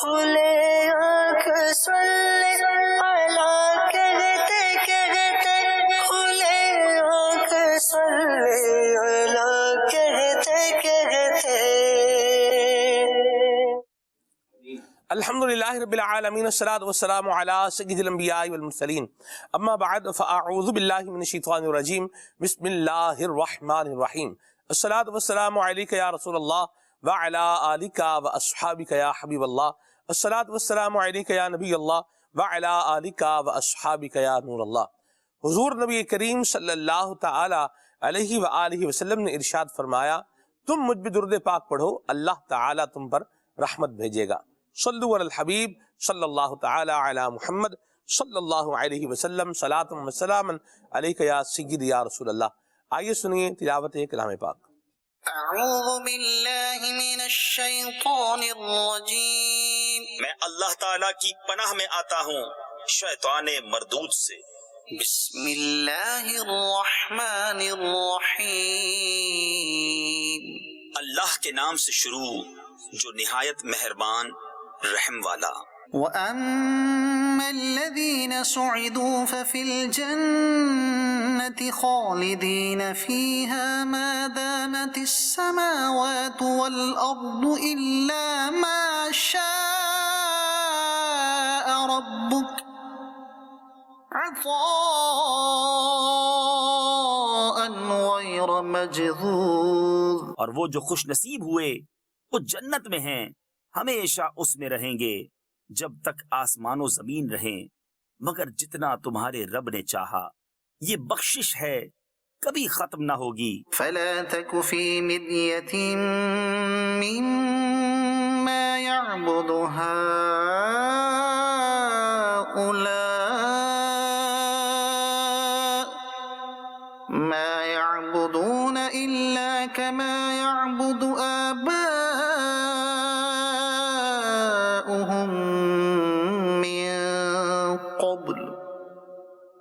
کھلے آنکھ صلی علی کہتے کہتے کھلے آنکھ صلی علی کہتے کہتے. الحمدللہ رب العالمین والصلاة والسلام علی سید الانبیاء والمرسلین اما بعد فاعوذ باللہ من الشیطان الرجیم بسم اللہ الرحمن الرحیم. الصلاة والسلام علیک یا رسول اللہ وعلی آلک واصحابک یا حبیب اللہ. الصلاة والسلام علیک یا نبی اللہ وعلی آلک واصحابک یا نور اللہ. حضور نبی کریم صلی اللہ تعالی علیہ وآلہ وسلم نے ارشاد فرمایا تم مجھ پہ درود پاک پڑھو اللہ تعالی تم پر رحمت بھیجے گا. صلو علی الحبیب صلی اللہ تعالی علی محمد صلی اللہ علیہ وسلم صلاۃ و سلاما علیک یا سید یا رسول اللہ. آئیے سنیے تلاوت کلام پاک. اعوذ باللہ من الشیطان الرجیم. میں اللہ تعالیٰ کی پناہ میں آتا ہوں شیطان مردود سے. بسم اللہ الرحمن الرحیم. اللہ کے نام سے شروع جو نہایت مہربان رحم والا. وَأَمَّا الَّذِينَ سُعِدُوا فَفِي الْجَنَّةِ خَالِدِينَ فِيهَا مَا دَامَتِ السَّمَاوَاتُ وَالْأَرْضُ إِلَّا مَا شَاءَ رَبُّكَ عَطَاءً غَيْرَ مَجْذُوذٍ. اور وہ جو خوش نصیب ہوئے وہ جنت میں ہیں، ہمیشہ اس میں رہیں گے جب تک آسمان و زمین رہیں، مگر جتنا تمہارے رب نے چاہا. یہ بخشش ہے کبھی ختم نہ ہوگی. فَلَا تَكُ فِي مِرْيَةٍ مِّمَّا يَعْبُدُ هَٰؤُلَاءِ مَا يَعْبُدُونَ إِلَّا كَمَا يَعْبُدُ آبَاؤُهُم مِّن قَبْلُ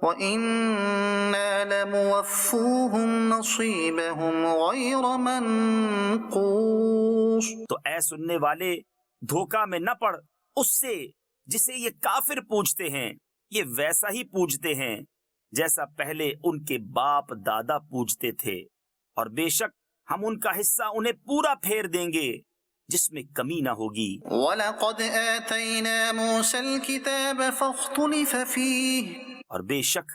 وَإِنَّا لَمُوَفُّوهُمْ نَصِيبَهُمْ غَيْرَ مَنقُوصٍ. تو اے سننے والے دھوکہ میں نہ پڑ اس سے جسے یہ کافر پوجتے ہیں. یہ ویسا ہی پوجتے ہیں جیسا پہلے ان کے باپ دادا پوجتے تھے، اور بے شک ہم ان کا حصہ انہیں پورا پھیر دیں گے جس میں کمی نہ ہوگی. وَلَقَدْ آتَيْنَا مُوسَى الْكِتَابَ فَاخْتُلِفَ فِيهِ. اور بے شک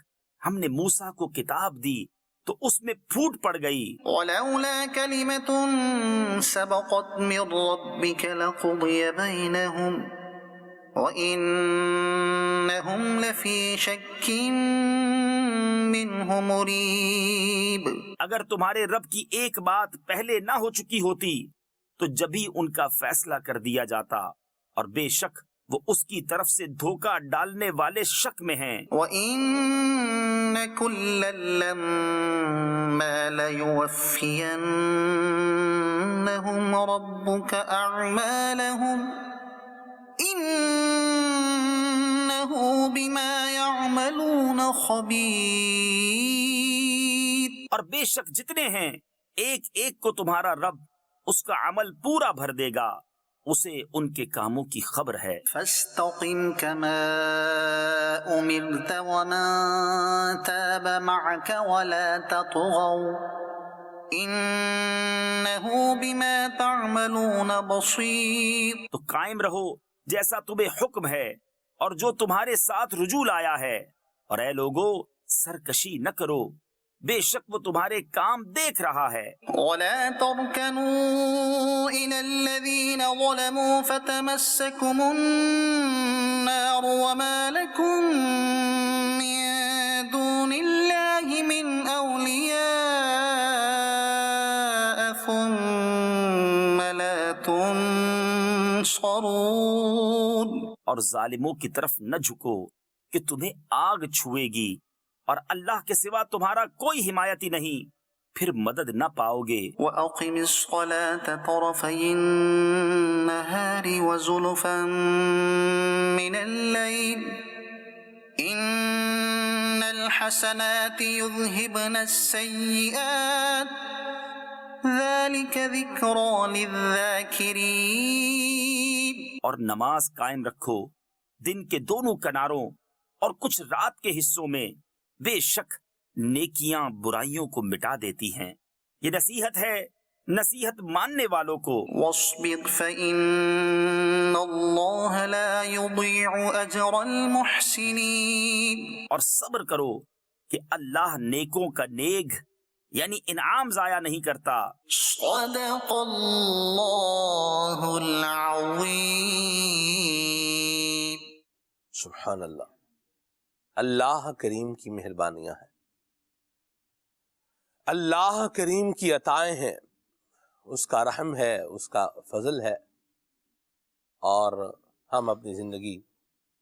ہم نے موسیٰ کو کتاب دی تو اس میں پھوٹ پڑ گئی. وَلَوْلَا كَلِمَةٌ سَبَقَتْ مِنْ رَبِّكَ لَقُضِيَ بَيْنَهُمْ وَإِنَّهُمْ لَفِي شَكٍّ مِّنْهُ مُرِيبٍ. اگر تمہارے رب کی ایک بات پہلے نہ ہو چکی ہوتی تو جبھی ان کا فیصلہ کر دیا جاتا، اور بے شک وہ اس کی طرف سے دھوکہ ڈالنے والے شک میں ہیں. وَإِنَّ كُلًّا لَّمَّا لَيُوَفِّيَنَّهُمْ رَبُّكَ أَعْمَالَهُمْ إِنَّهُ بِمَا يَعْمَلُونَ خَبِيرٌ. اور بے شک جتنے ہیں ایک ایک کو تمہارا رب اس کا عمل پورا بھر دے گا، اسے ان کے کاموں کی خبر ہے. فَاسْتَقِمْ كَمَا أُمِرْتَ وَمَن تَابَ مَعَكَ وَلَا تَطْغَوْا إِنَّهُ بِمَا تَعْمَلُونَ بَصِيرٌ. تو قائم رہو جیسا تمہیں حکم ہے اور جو تمہارے ساتھ رجوع آیا ہے، اور اے لوگو سرکشی نہ کرو، بے شک وہ تمہارے کام دیکھ رہا ہے. وَلَا تَرْكَنُوا إِلَى الَّذِينَ ظَلَمُوا فَتَمَسَّكُمُ النَّارُ وَمَا لَكُم مِّن دُونِ اللَّهِ مِنْ أَوْلِيَاءَ ثُمَّ لَا تُنصَرُونَ. اور ظالموں کی طرف نہ جھکو کہ تمہیں آگ چھوئے گی، اور اللہ کے سوا تمہارا کوئی حمایتی نہیں، پھر مدد نہ پاؤ گے. وَأَقِمِ الصَّلَاةَ طَرَفَيِ النَّهَارِ وَزُلُفًا مِّنَ اللَّيْلِ إِنَّ الْحَسَنَاتِ يُذْهِبْنَ السَّيِّئَاتِ ذَلِكَ ذِكْرَىٰ لِلذَّاكِرِينَ. اور نماز قائم رکھو دن کے دونوں کناروں اور کچھ رات کے حصوں میں، بے شک نیکیاں برائیوں کو مٹا دیتی ہیں۔ یہ نصیحت ہے نصیحت ماننے والوں کو۔ واصبر فإن الله لا يضيع أجر المحسنين۔ اور صبر کرو کہ اللہ نیکوں کا نیک یعنی انعام ضائع نہیں کرتا۔ صدق اللہ العظیم۔ سبحان اللہ، اللہ کریم کی مہربانیاں ہیں، اللہ کریم کی عطائیں ہیں، اس کا رحم ہے، اس کا فضل ہے، اور ہم اپنی زندگی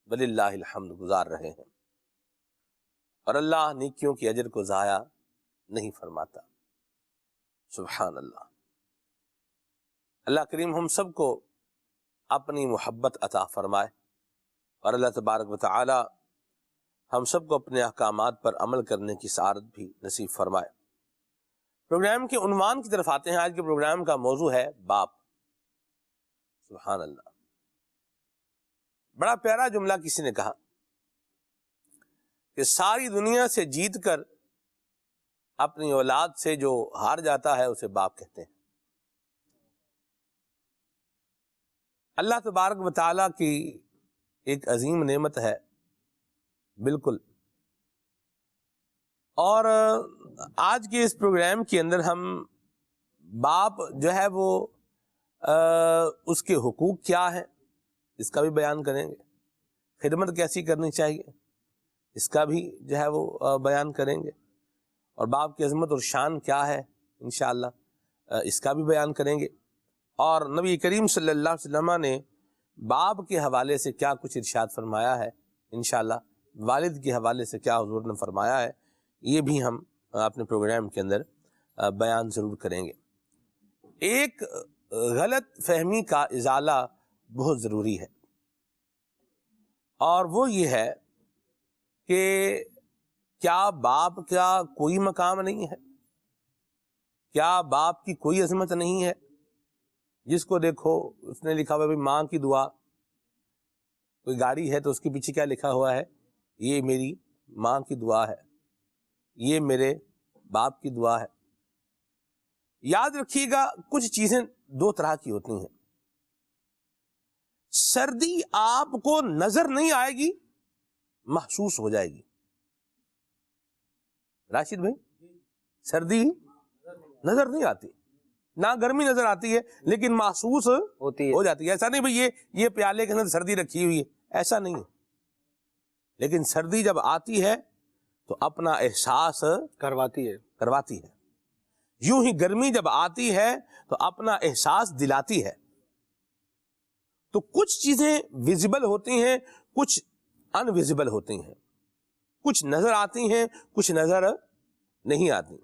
وللہ الحمد گزار رہے ہیں، اور اللہ نیکیوں کی اجر کو ضائع نہیں فرماتا۔ سبحان اللہ۔ اللہ کریم ہم سب کو اپنی محبت عطا فرمائے، اور اللہ تبارک و تعالی ہم سب کو اپنے احکامات پر عمل کرنے کی سعادت بھی نصیب فرمائے۔ پروگرام کے عنوان کی طرف آتے ہیں۔ آج کے پروگرام کا موضوع ہے باپ۔ سبحان اللہ، بڑا پیارا جملہ کسی نے کہا کہ ساری دنیا سے جیت کر اپنی اولاد سے جو ہار جاتا ہے اسے باپ کہتے ہیں۔ اللہ تبارک و تعالیٰ کی ایک عظیم نعمت ہے، بالکل۔ اور آج کے اس پروگرام کے اندر ہم باپ جو ہے وہ اس کے حقوق کیا ہیں اس کا بھی بیان کریں گے، خدمت کیسی کرنی چاہیے اس کا بھی جو ہے وہ بیان کریں گے، اور باپ کی عظمت اور شان کیا ہے انشاءاللہ اس کا بھی بیان کریں گے، اور نبی کریم صلی اللہ علیہ وسلم نے باپ کے حوالے سے کیا کچھ ارشاد فرمایا ہے انشاءاللہ، والد کے حوالے سے کیا حضور نے فرمایا ہے، یہ بھی ہم اپنے پروگرام کے اندر بیان ضرور کریں گے۔ ایک غلط فہمی کا ازالہ بہت ضروری ہے، اور وہ یہ ہے کہ کیا باپ کا کوئی مقام نہیں ہے؟ کیا باپ کی کوئی عظمت نہیں ہے؟ جس کو دیکھو اس نے لکھا ہوا ہے ماں کی دعا، کوئی گاڑی ہے تو اس کے پیچھے کیا لکھا ہوا ہے؟ یہ میری ماں کی دعا ہے، یہ میرے باپ کی دعا ہے۔ یاد رکھیے گا کچھ چیزیں دو طرح کی ہوتی ہیں۔ سردی آپ کو نظر نہیں آئے گی، محسوس ہو جائے گی۔ راشد بھائی، سردی نظر نہیں آتی، نہ گرمی نظر آتی ہے، لیکن محسوس ہو جاتی ہے۔ ایسا نہیں بھائی یہ پیالے کے اندر سردی رکھی ہوئی ہے، ایسا نہیں ہے، لیکن سردی جب آتی ہے تو اپنا احساس کرواتی ہے۔ یوں ہی گرمی جب آتی ہے تو اپنا احساس دلاتی ہے۔ تو کچھ چیزیں ویزیبل ہوتی ہیں، کچھ ان ویزیبل ہوتی ہیں، کچھ نظر آتی ہیں، کچھ نظر نہیں آتی۔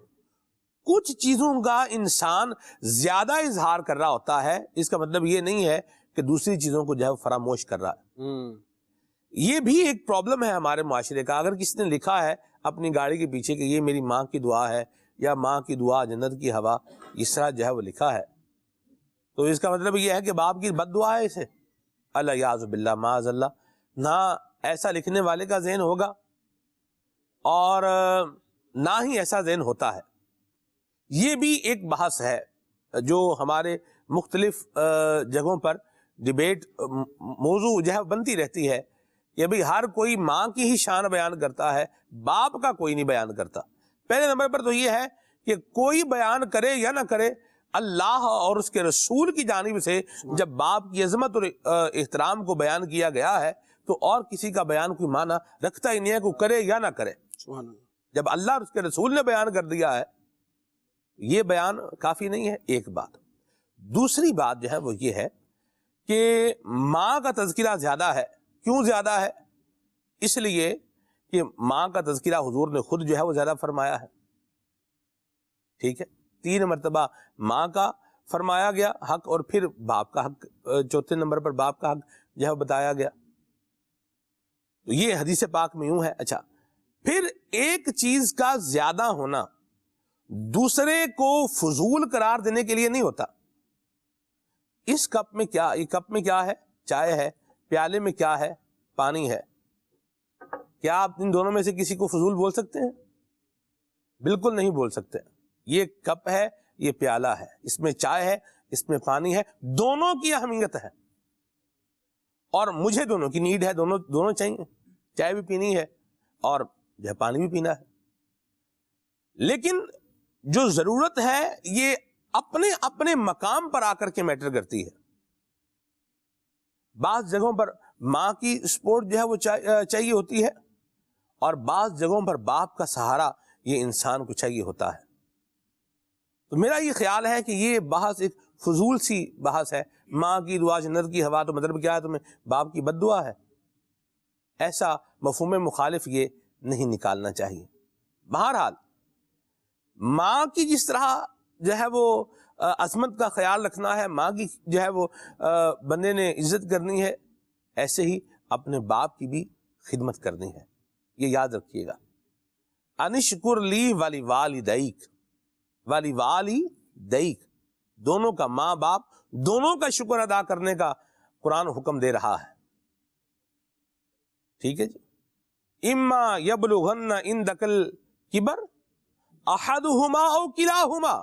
کچھ چیزوں کا انسان زیادہ اظہار کر رہا ہوتا ہے، اس کا مطلب یہ نہیں ہے کہ دوسری چیزوں کو جو ہے فراموش کر رہا ہے۔ یہ بھی ایک پرابلم ہے ہمارے معاشرے کا۔ اگر کسی نے لکھا ہے اپنی گاڑی کے پیچھے کہ یہ میری ماں کی دعا ہے، یا ماں کی دعا جنت کی ہوا، اس طرح جو ہے وہ لکھا ہے، تو اس کا مطلب یہ ہے کہ باپ کی بد دعا ہے اسے، الیاذ باللہ معاذ اللہ۔ نہ ایسا لکھنے والے کا ذہن ہوگا، اور نہ ہی ایسا ذہن ہوتا ہے۔ یہ بھی ایک بحث ہے جو ہمارے مختلف جگہوں پر ڈیبیٹ موضوع جو ہے بنتی رہتی ہے کہ بھئی ہر کوئی ماں کی ہی شان بیان کرتا ہے، باپ کا کوئی نہیں بیان کرتا۔ پہلے نمبر پر تو یہ ہے کہ کوئی بیان کرے یا نہ کرے، اللہ اور اس کے رسول کی جانب سے جب باپ کی عظمت اور احترام کو بیان کیا گیا ہے تو اور کسی کا بیان کوئی معنی رکھتا ہی نہیں ہے، کوئی کرے یا نہ کرے۔ جب اللہ اور اس کے رسول نے بیان کر دیا ہے، یہ بیان کافی نہیں ہے، ایک بات۔ دوسری بات جو ہے وہ یہ ہے کہ ماں کا تذکرہ زیادہ ہے۔ کیوں زیادہ ہے؟ اس لیے کہ ماں کا تذکرہ حضور نے خود جو ہے وہ زیادہ فرمایا ہے، ٹھیک ہے، 3 مرتبہ ماں کا فرمایا گیا حق، اور پھر باپ کا حق، چوتھے نمبر پر باپ کا حق جو ہے بتایا گیا۔ تو یہ حدیث پاک میں یوں ہے۔ اچھا، پھر ایک چیز کا زیادہ ہونا دوسرے کو فضول قرار دینے کے لیے نہیں ہوتا۔ اس کپ میں کیا، یہ کپ میں کیا ہے؟ چائے ہے، پیالے میں کیا ہے؟ پانی ہے. کیا آپ ان دونوں میں سے کسی کو فضول بول سکتے ہیں؟ بالکل نہیں بول سکتے. یہ کپ ہے، یہ پیالہ ہے، اس میں چائے ہے، اس میں پانی ہے، دونوں کی اہمیت ہے اور مجھے دونوں کی نیڈ ہے، دونوں چاہیے. چائے بھی پینی ہے اور جو ہے پانی بھی پینا ہے. لیکن جو ضرورت ہے یہ اپنے اپنے مقام پر آ کر کے میٹر کرتی ہے. بعض جگہوں پر ماں کی سپورٹ جو ہے وہ چاہیے ہوتی ہے اور بعض جگہوں پر باپ کا سہارا یہ انسان کو چاہیے ہوتا ہے. تو میرا یہ خیال ہے کہ یہ بحث ایک فضول سی بحث ہے. ماں کی دعا جنت کی ہوا، تو مطلب کیا ہے؟ تمہیں باپ کی بد دعا ہے. ایسا مفہوم مخالف یہ نہیں نکالنا چاہیے. بہرحال ماں کی جس طرح جو ہے وہ عظمت کا خیال رکھنا ہے، ماں کی جو ہے وہ بندے نے عزت کرنی ہے، ایسے ہی اپنے باپ کی بھی خدمت کرنی ہے. یہ یاد رکھیے گا. انشکر لی ولی والدیک، ولی والدیک، دونوں کا، ماں باپ دونوں کا شکر ادا کرنے کا قرآن حکم دے رہا ہے. ٹھیک ہے جی. اما یبلغن عندک الکبر احدہما او کلاہما،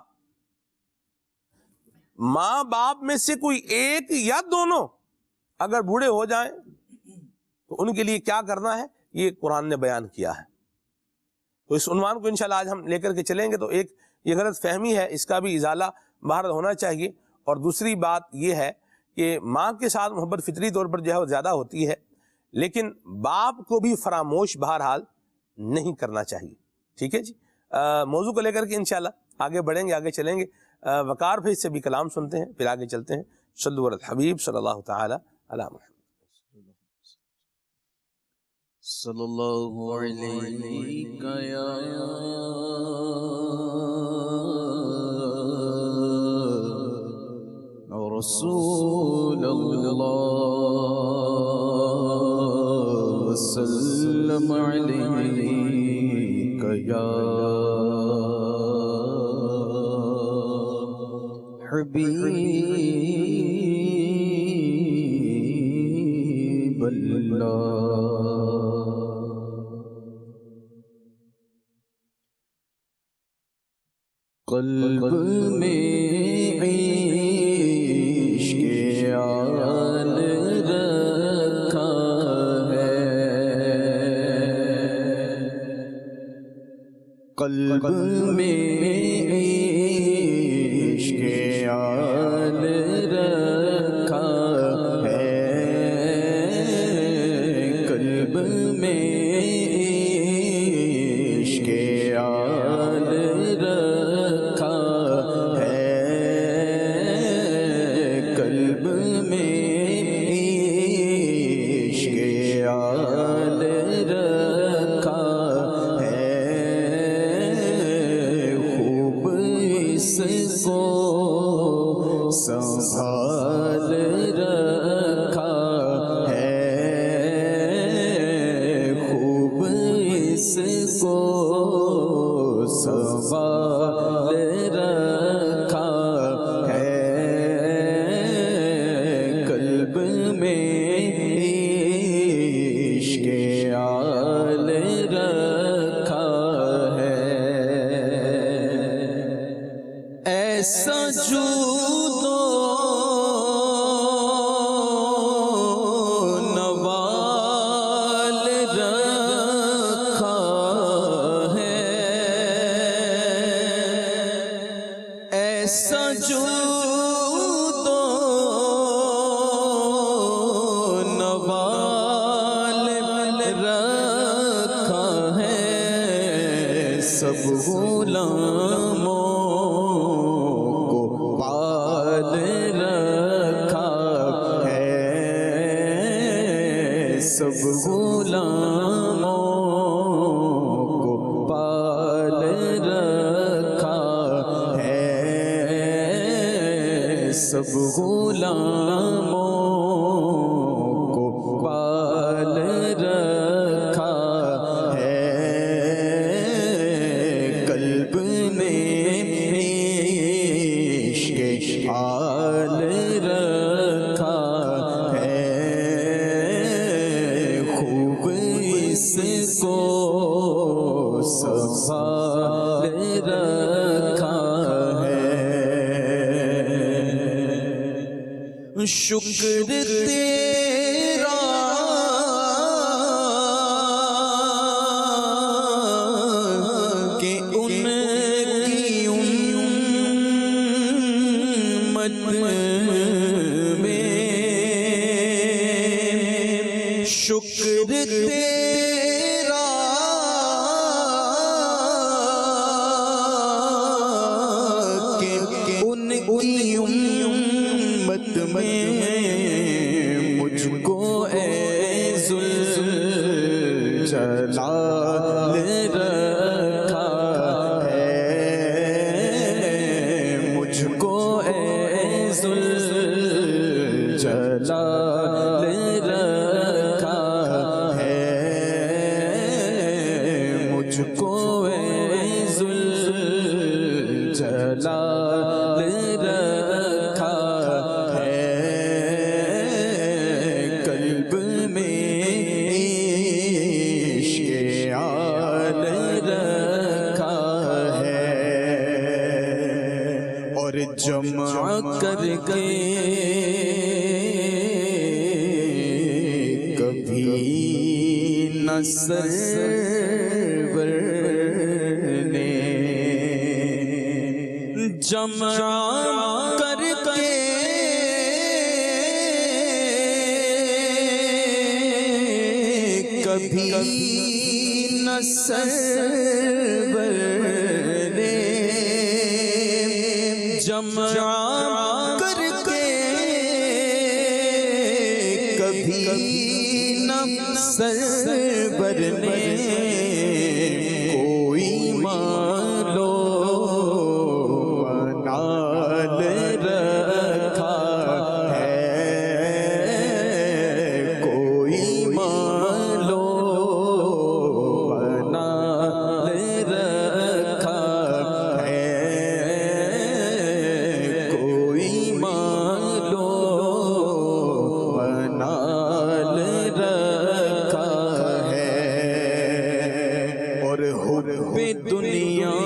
ماں باپ میں سے کوئی ایک یا دونوں اگر بوڑھے ہو جائیں تو ان کے لیے کیا کرنا ہے یہ قرآن نے بیان کیا ہے. تو اس عنوان کو انشاءاللہ آج ہم لے کر کے چلیں گے. تو ایک یہ غلط فہمی ہے، اس کا بھی ازالہ باہر ہونا چاہیے. اور دوسری بات یہ ہے کہ ماں کے ساتھ محبت فطری طور پر جو ہے وہ زیادہ ہوتی ہے، لیکن باپ کو بھی فراموش بہرحال نہیں کرنا چاہیے. ٹھیک ہے جی. موضوع کو لے کر کے انشاءاللہ آگے بڑھیں گے، آگے چلیں گے. وقار بھائی سے بھی کلام سنتے ہیں، پھر آگے چلتے ہیں. صلو علی الحبیب صلی اللہ تعالی علی محمد. صلی اللہ علیہ یا رسول اللہ، وسلم علیہ یا حبیب اللہ. قلب میں عشق آل رکھا ہے، قلب میں عشق آل رکھا ہے، قلب میں عشق آل رکھا ہے، قلب میں عشق آل رکھا ہے، خوب اس کو سنبھال رکھا ہے، خوب اس کو سنبھال رکھا ہے، قلب میں عشق آل رکھا ہے. ایسا جود و نوال رکھا ہے، ایسا جود و نوال رکھا ہے، سب غلاموں کو پال رکھا ہے، سب غلاموں کو پال رکھا ہے، سب غلاموں کو پال رکھا ہے، قلب میں عشق آل رکھا ہے، شکر تیرا کہ ان کی امت میں شکر تیرا کہ ان کی امت میں مجھ کو اے ذوالجلال رکھا ہے، مجھ کو اے ذوالجلال رکھا ہے، مجھ کو اے ذوالجلال رکھا ہے، قلب میں عشق آل رکھا ہے، اور جمع کر کے کبھی نہ سرور نے جمع کر کے کبھی نہ سرور نے جمع کر کے کبھی نہ سرور نے کوئی مالو منال رکھا ہے، کوئی مالو منال رکھا ہے، کوئی مالو منال رکھا ہے، اور حب دنیا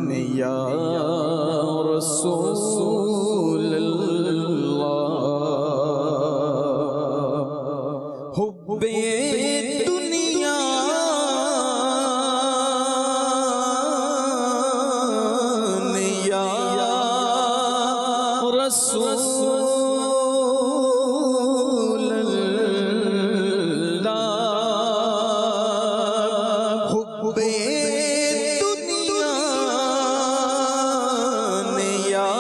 نے یا رسول اللہ، حب دنیا نے یا رسول اللہ، حب دنیا نے یا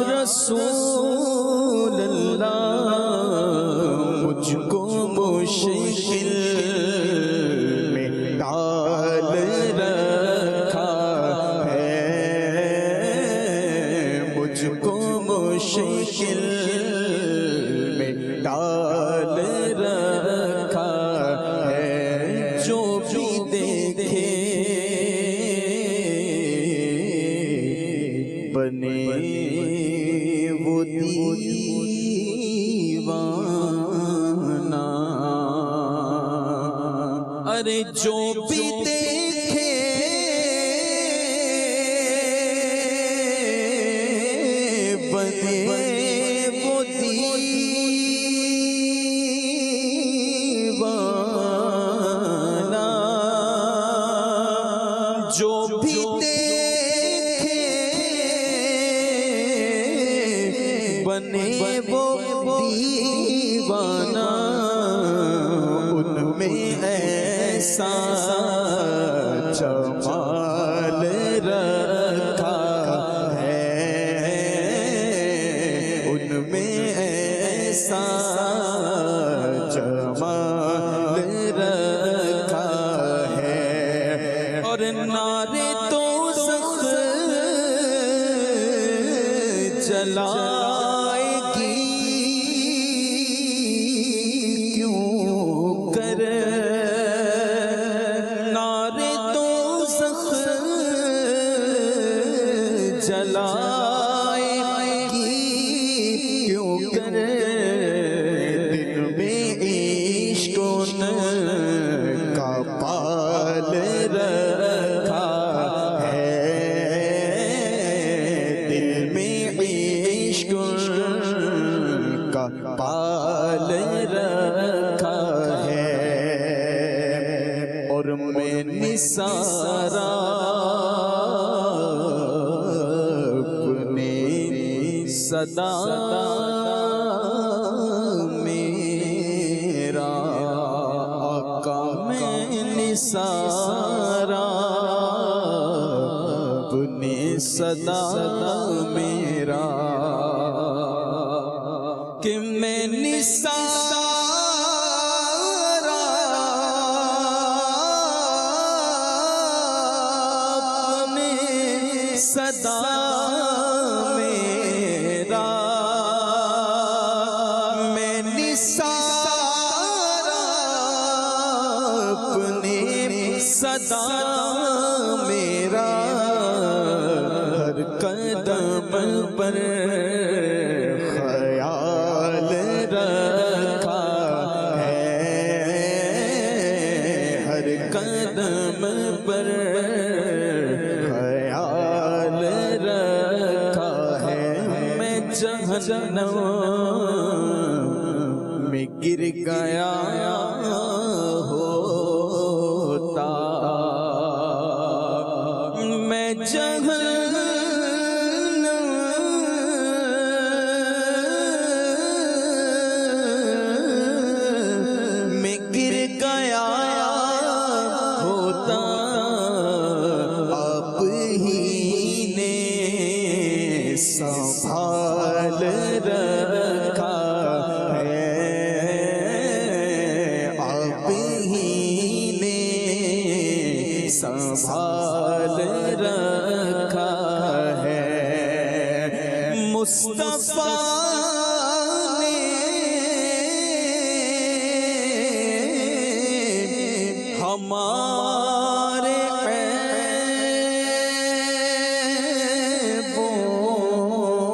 رسول اللہ مجھ کو مشکل میں ڈال رکھا ہے، مجھ کو مشکل میں ڈال رکھا ہے، جو بھی دیکھے بنے وہ دیوانہ، ارے جو بھی دیکھے بنے وہ دیوانہ، جو بھی دیکھے بنے وہ دیوانہ، ان میں ایسا جمال رکھا ہے، ان میں ایسا جمال رکھا ہے، اور نعرے تو سخت جلائے گی کیوں کر، نعرے تو سخت جلائے گی کیوں کر، دل میں عشق کا پال رکھا ہے، عشق کا پال رکھا ہے اور میں نثارا اپنے صدا میرا آقا میں نثارا اپنے صدا میرا کہ میں نثارا اپنے صدا میرا میں نثارا اپنے صدا میرا ہر قدم پر خیال رکھا ہے ہر قدم پر خیال رکھا ہے میں جہنم میں گر گیا ہوتا میں جہنم میں گر گیا ہوتا آپ ہی نے سنبھال رکھا ہے آپ ہی نے سنبھال رکھا ہے مصطفیٰ نے ہمارے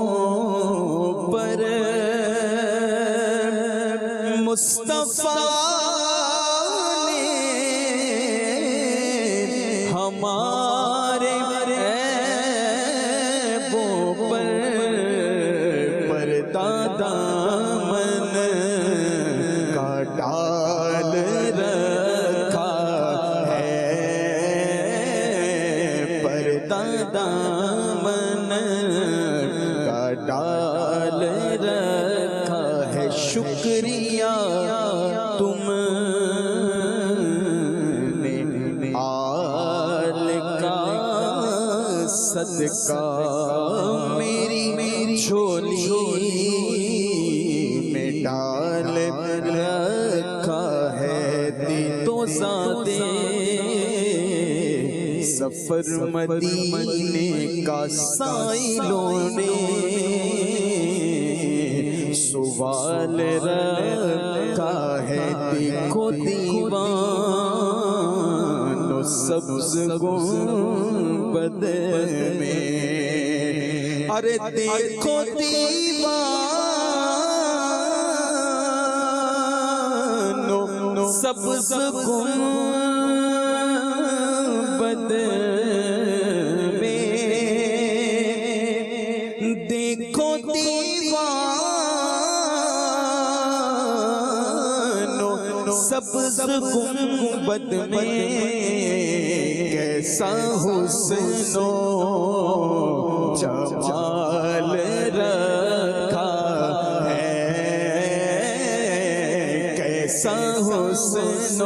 عیبوں پر مصطفیٰ نے ہمارے عیبوں پر پردہ دامن کا ڈال رکھا ہے پردہ دامن کا ڈال رکھا ہے شکریہ تم نے آل کا صدقہ میری جھولی میں ڈال رکھا ہے تو زادے سفر مدینے کا سائلوں نے سوال رکھا ہے دیکھو دیوانو سبز گنبد میں ارے دیکھو دیوانو سبز گنبد میں دیکھو دیوانو سبز گنبد میں کیسا حسن و جمال رکھا ہے کیسا حسن و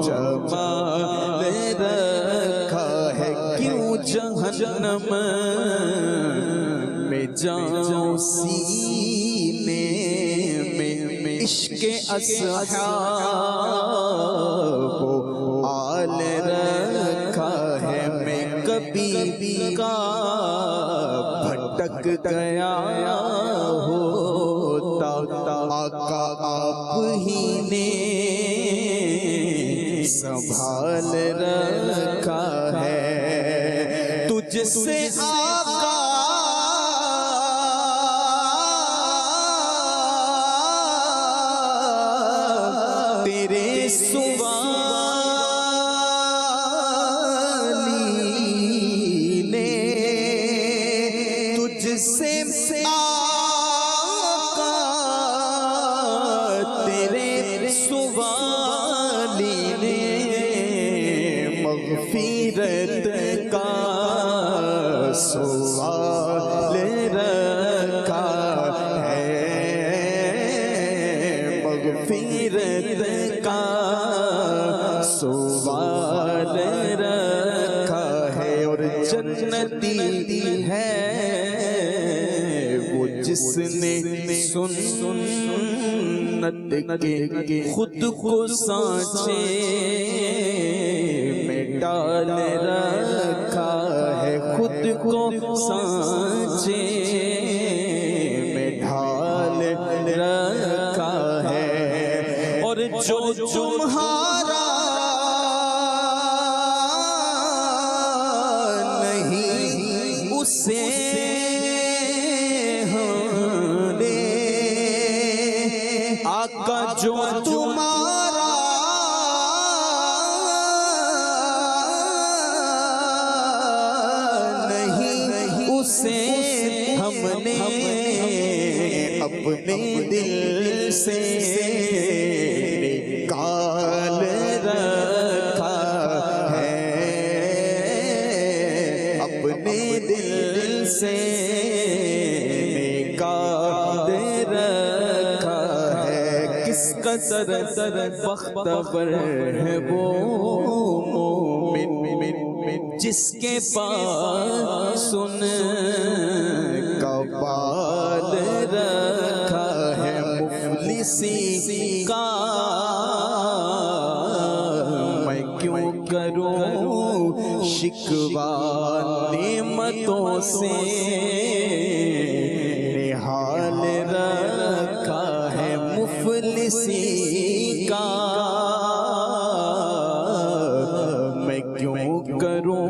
جمال رکھا ہے کیوں جہنم میں جاؤں سینے میں عشق اصحاب و آل رکھا ہے میں کبھی کا بھٹک گیا ہوتا آقا آپ ہی نے سنبھال رکھا ہے تجھ سے آقا تیرے سوالی نے تجھ سے سے آقا تیرے سوالی نے مغفرت کا سوال رکھا ہے، مغفرت کا سوال رکھا ہے، اور جنتی ہے وہ جس نے سنت کے خود کو سانچے میں ڈال رکھا ہے، خود کو سانچے میں ڈھال رکھا ہے، اور جو تمہارا نہیں اسے آقا جو تمہارا نہیں اسے ہم نے اپنے دل سے نکال رکھا ہے، اپنے دل سے نکال رکھا ہے۔ کس قدر بختور ہے وہ مومن جس کے پاس سن کا بال رکھا ہے، مفلسی کا میں کیوں کروں شکوہ، نعمتوں سے نہال رکھا ہے، مفلسی کا میں کیوں کروں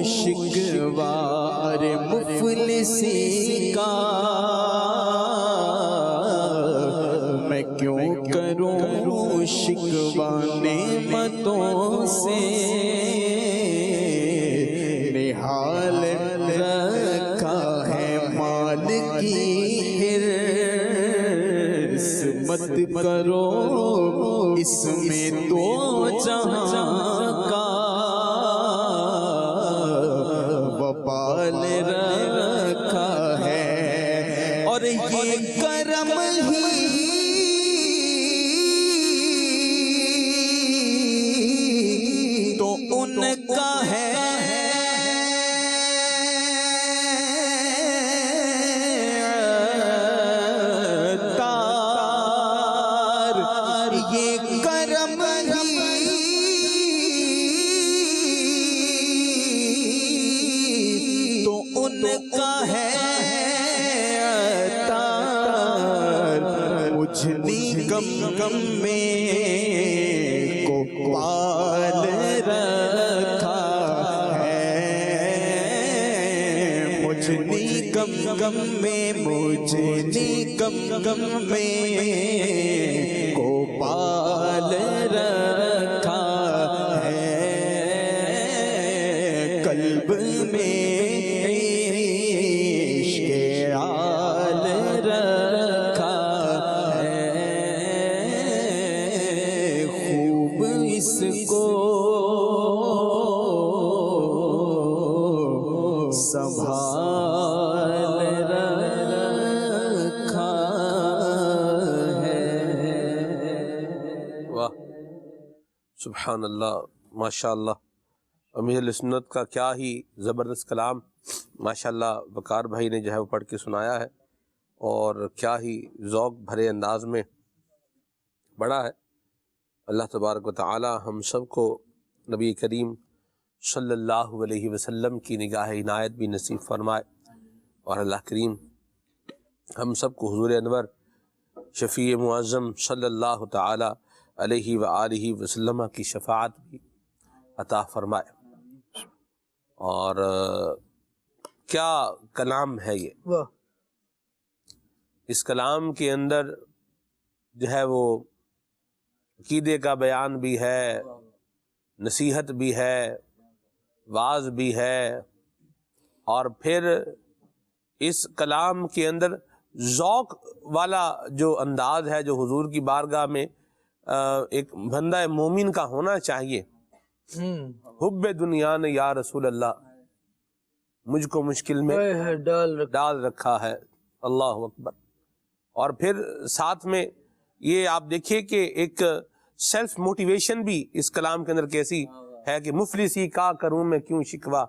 شکوہ، ارے مفلسی کا میں کیوں کروں شکوہ، نعمتوں سے نہال رکھا ہے، مال کی حرص مت کرو، اس میں دو جہاں کا وبال رکھا ہے، اور یہ کرم ہی تو ان کا ہے، یہ کرم ہی تو ان کا ہے عطار، مجھنی غم میں کو پال رکھا ہے، مجھنی غم میں مجھنی غم میں کو پال رکھا ہے، قلب میں عشق آل رکھا ہے، خوب اس کو سنبھال رکھا ہے۔ واہ، سبحان اللہ، ماشاء اللہ، امیر اہل سنت کا کیا ہی زبردست کلام ماشاءاللہ وقار بھائی نے جو ہے وہ پڑھ کے سنایا ہے، اور کیا ہی ذوق بھرے انداز میں پڑھا ہے۔ اللہ تبارک و تعالی ہم سب کو نبی کریم صلی اللہ علیہ وسلم کی نگاہ عنایت بھی نصیب فرمائے، اور اللہ کریم ہم سب کو حضور انور شفیع معظم صلی اللہ تعالی علیہ وآلہ وسلم کی شفاعت بھی عطا فرمائے۔ اور کیا کلام ہے یہ، اس کلام کے اندر جو ہے وہ عقیدے کا بیان بھی ہے، نصیحت بھی ہے، واعظ بھی ہے، اور پھر اس کلام کے اندر ذوق والا جو انداز ہے جو حضور کی بارگاہ میں ایک بندہ مومن کا ہونا چاہیے. حب دنیا نے یا رسول اللہ مجھ کو مشکل میں ڈال رکھا ہے. اللہ اکبر. اور پھر ساتھ میں یہ آپ دیکھیے کہ ایک سیلف موٹیویشن بھی اس کلام کے اندر کیسی ہے کہ مفلسی کا کروں میں کیوں شکوا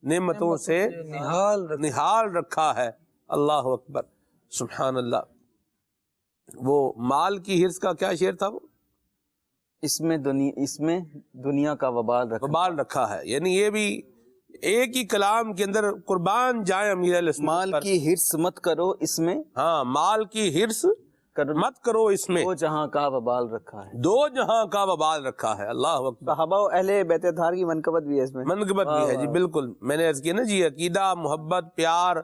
نعمتوں سے نہال رکھا ہے. اللہ اکبر سبحان اللہ. وہ مال کی حرص کا کیا شعر تھا وہ؟ اس میں دنیا کا وبال رکھا ہے. یعنی یہ بھی ایک ہی کلام کے اندر قربان جائیں امیر اہل سنت مال پر. کی حرص مت کرو اس میں، ہاں مال کی حرص مت کرو اس میں، دو جہاں کا وبال رکھا ہے. دو جہاں کا وبال رکھا ہے. اللہ اکبر. صحابہ و اہل بیت اطہار کی منقبت بھی ہے اس میں. منقبت بھی ہے جی بالکل. میں نے عرض کیا نا جی عقیدہ، محبت، پیار،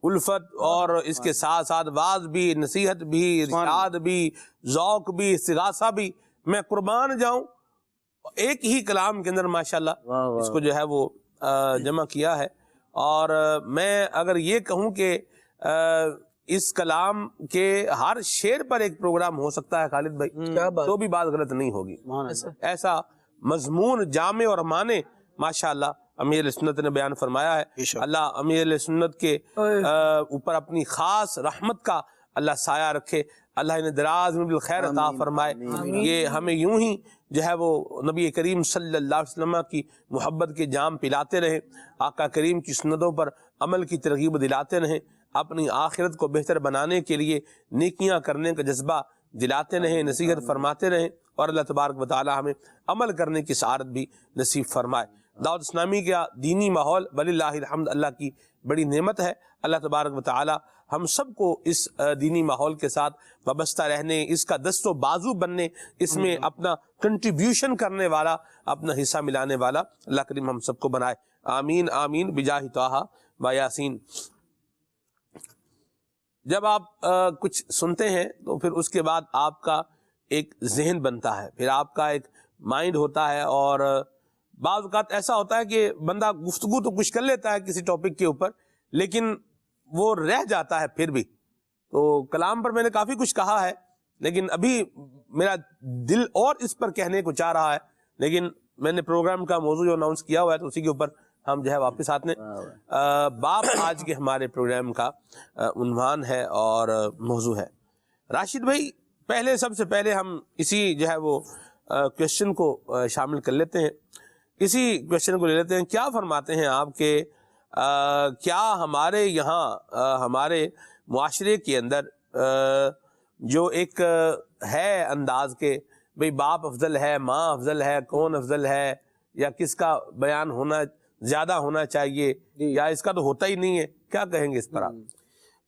الفت اور اس کے ساتھ ساتھ واعظ بھی، نصیحت بھی، ارشاد بھی، ذوق بھی، استغاثہ بھی. میں قربان جاؤں ایک ہی کلام کے اندر ماشاءاللہ اس کو جو ہے وہ جمع کیا ہے. اور میں اگر یہ کہوں کہ اس کلام کے ہر شعر پر ایک پروگرام ہو سکتا ہے خالد بھائی تو بھی بات غلط نہیں ہوگی. ایسا مضمون جامع اور معنی ماشاءاللہ امیر علیہ سنت نے بیان فرمایا ہے. اللہ امیر علیہ سنت کے اوپر اپنی خاص رحمت کا اللہ سایہ رکھے. اللہ انہیں دراز میں بالخیر عطا فرمائے. یہ ہمیں یوں ہی جو ہے وہ نبی کریم صلی اللہ علیہ وسلم کی محبت کے جام پلاتے رہیں، آقا کریم کی سنتوں پر عمل کی ترغیب دلاتے رہیں، اپنی آخرت کو بہتر بنانے کے لیے نیکیاں کرنے کا جذبہ دلاتے رہیں، نصیحت فرماتے رہیں، اور اللہ تبارک و تعالی ہمیں عمل کرنے کی سعادت بھی نصیب فرمائے. دعوت اسلامی کا دینی ماحول وللہ الحمد اللہ کی بڑی نعمت ہے. اللہ تبارک و تعالی ہم سب کو اس دینی ماحول کے ساتھ وابستہ رہنے، اس کا دست و بازو بننے، اس میں اپنا کنٹریبیوشن کرنے والا، اپنا حصہ ملانے والا اللہ کریم ہم سب کو بنائے. آمین آمین بجاہ طٰہٰ و یاسین. جب آپ کچھ سنتے ہیں تو پھر اس کے بعد آپ کا ایک ذہن بنتا ہے، پھر آپ کا ایک مائنڈ ہوتا ہے. اور بعض اوقات ایسا ہوتا ہے کہ بندہ گفتگو تو کچھ کر لیتا ہے کسی ٹاپک کے اوپر، لیکن وہ رہ جاتا ہے پھر بھی. تو کلام پر میں نے کافی کچھ کہا ہے، لیکن ابھی میرا دل اور اس پر کہنے کو چاہ رہا ہے، لیکن میں نے پروگرام کا موضوع جو اناؤنس کیا ہوا ہے تو اسی کے اوپر ہم جو ہے واپس آتے ہیں. باپ آج کے ہمارے پروگرام کا عنوان ہے اور موضوع ہے. راشد بھائی پہلے سب سے پہلے ہم اسی جو ہے وہ کوشچن کو شامل کر لیتے ہیں. اسی کوشچن کو لے لیتے ہیں. کیا فرماتے ہیں آپ کہ کیا ہمارے یہاں ہمارے معاشرے کے اندر جو ایک ہے انداز کے بھئی باپ افضل ہے، ماں افضل ہے، کون افضل ہے، یا کس کا بیان ہونا زیادہ ہونا چاہیے، یا اس کا تو ہوتا ہی نہیں ہے، کیا کہیں گے اس پر آپ؟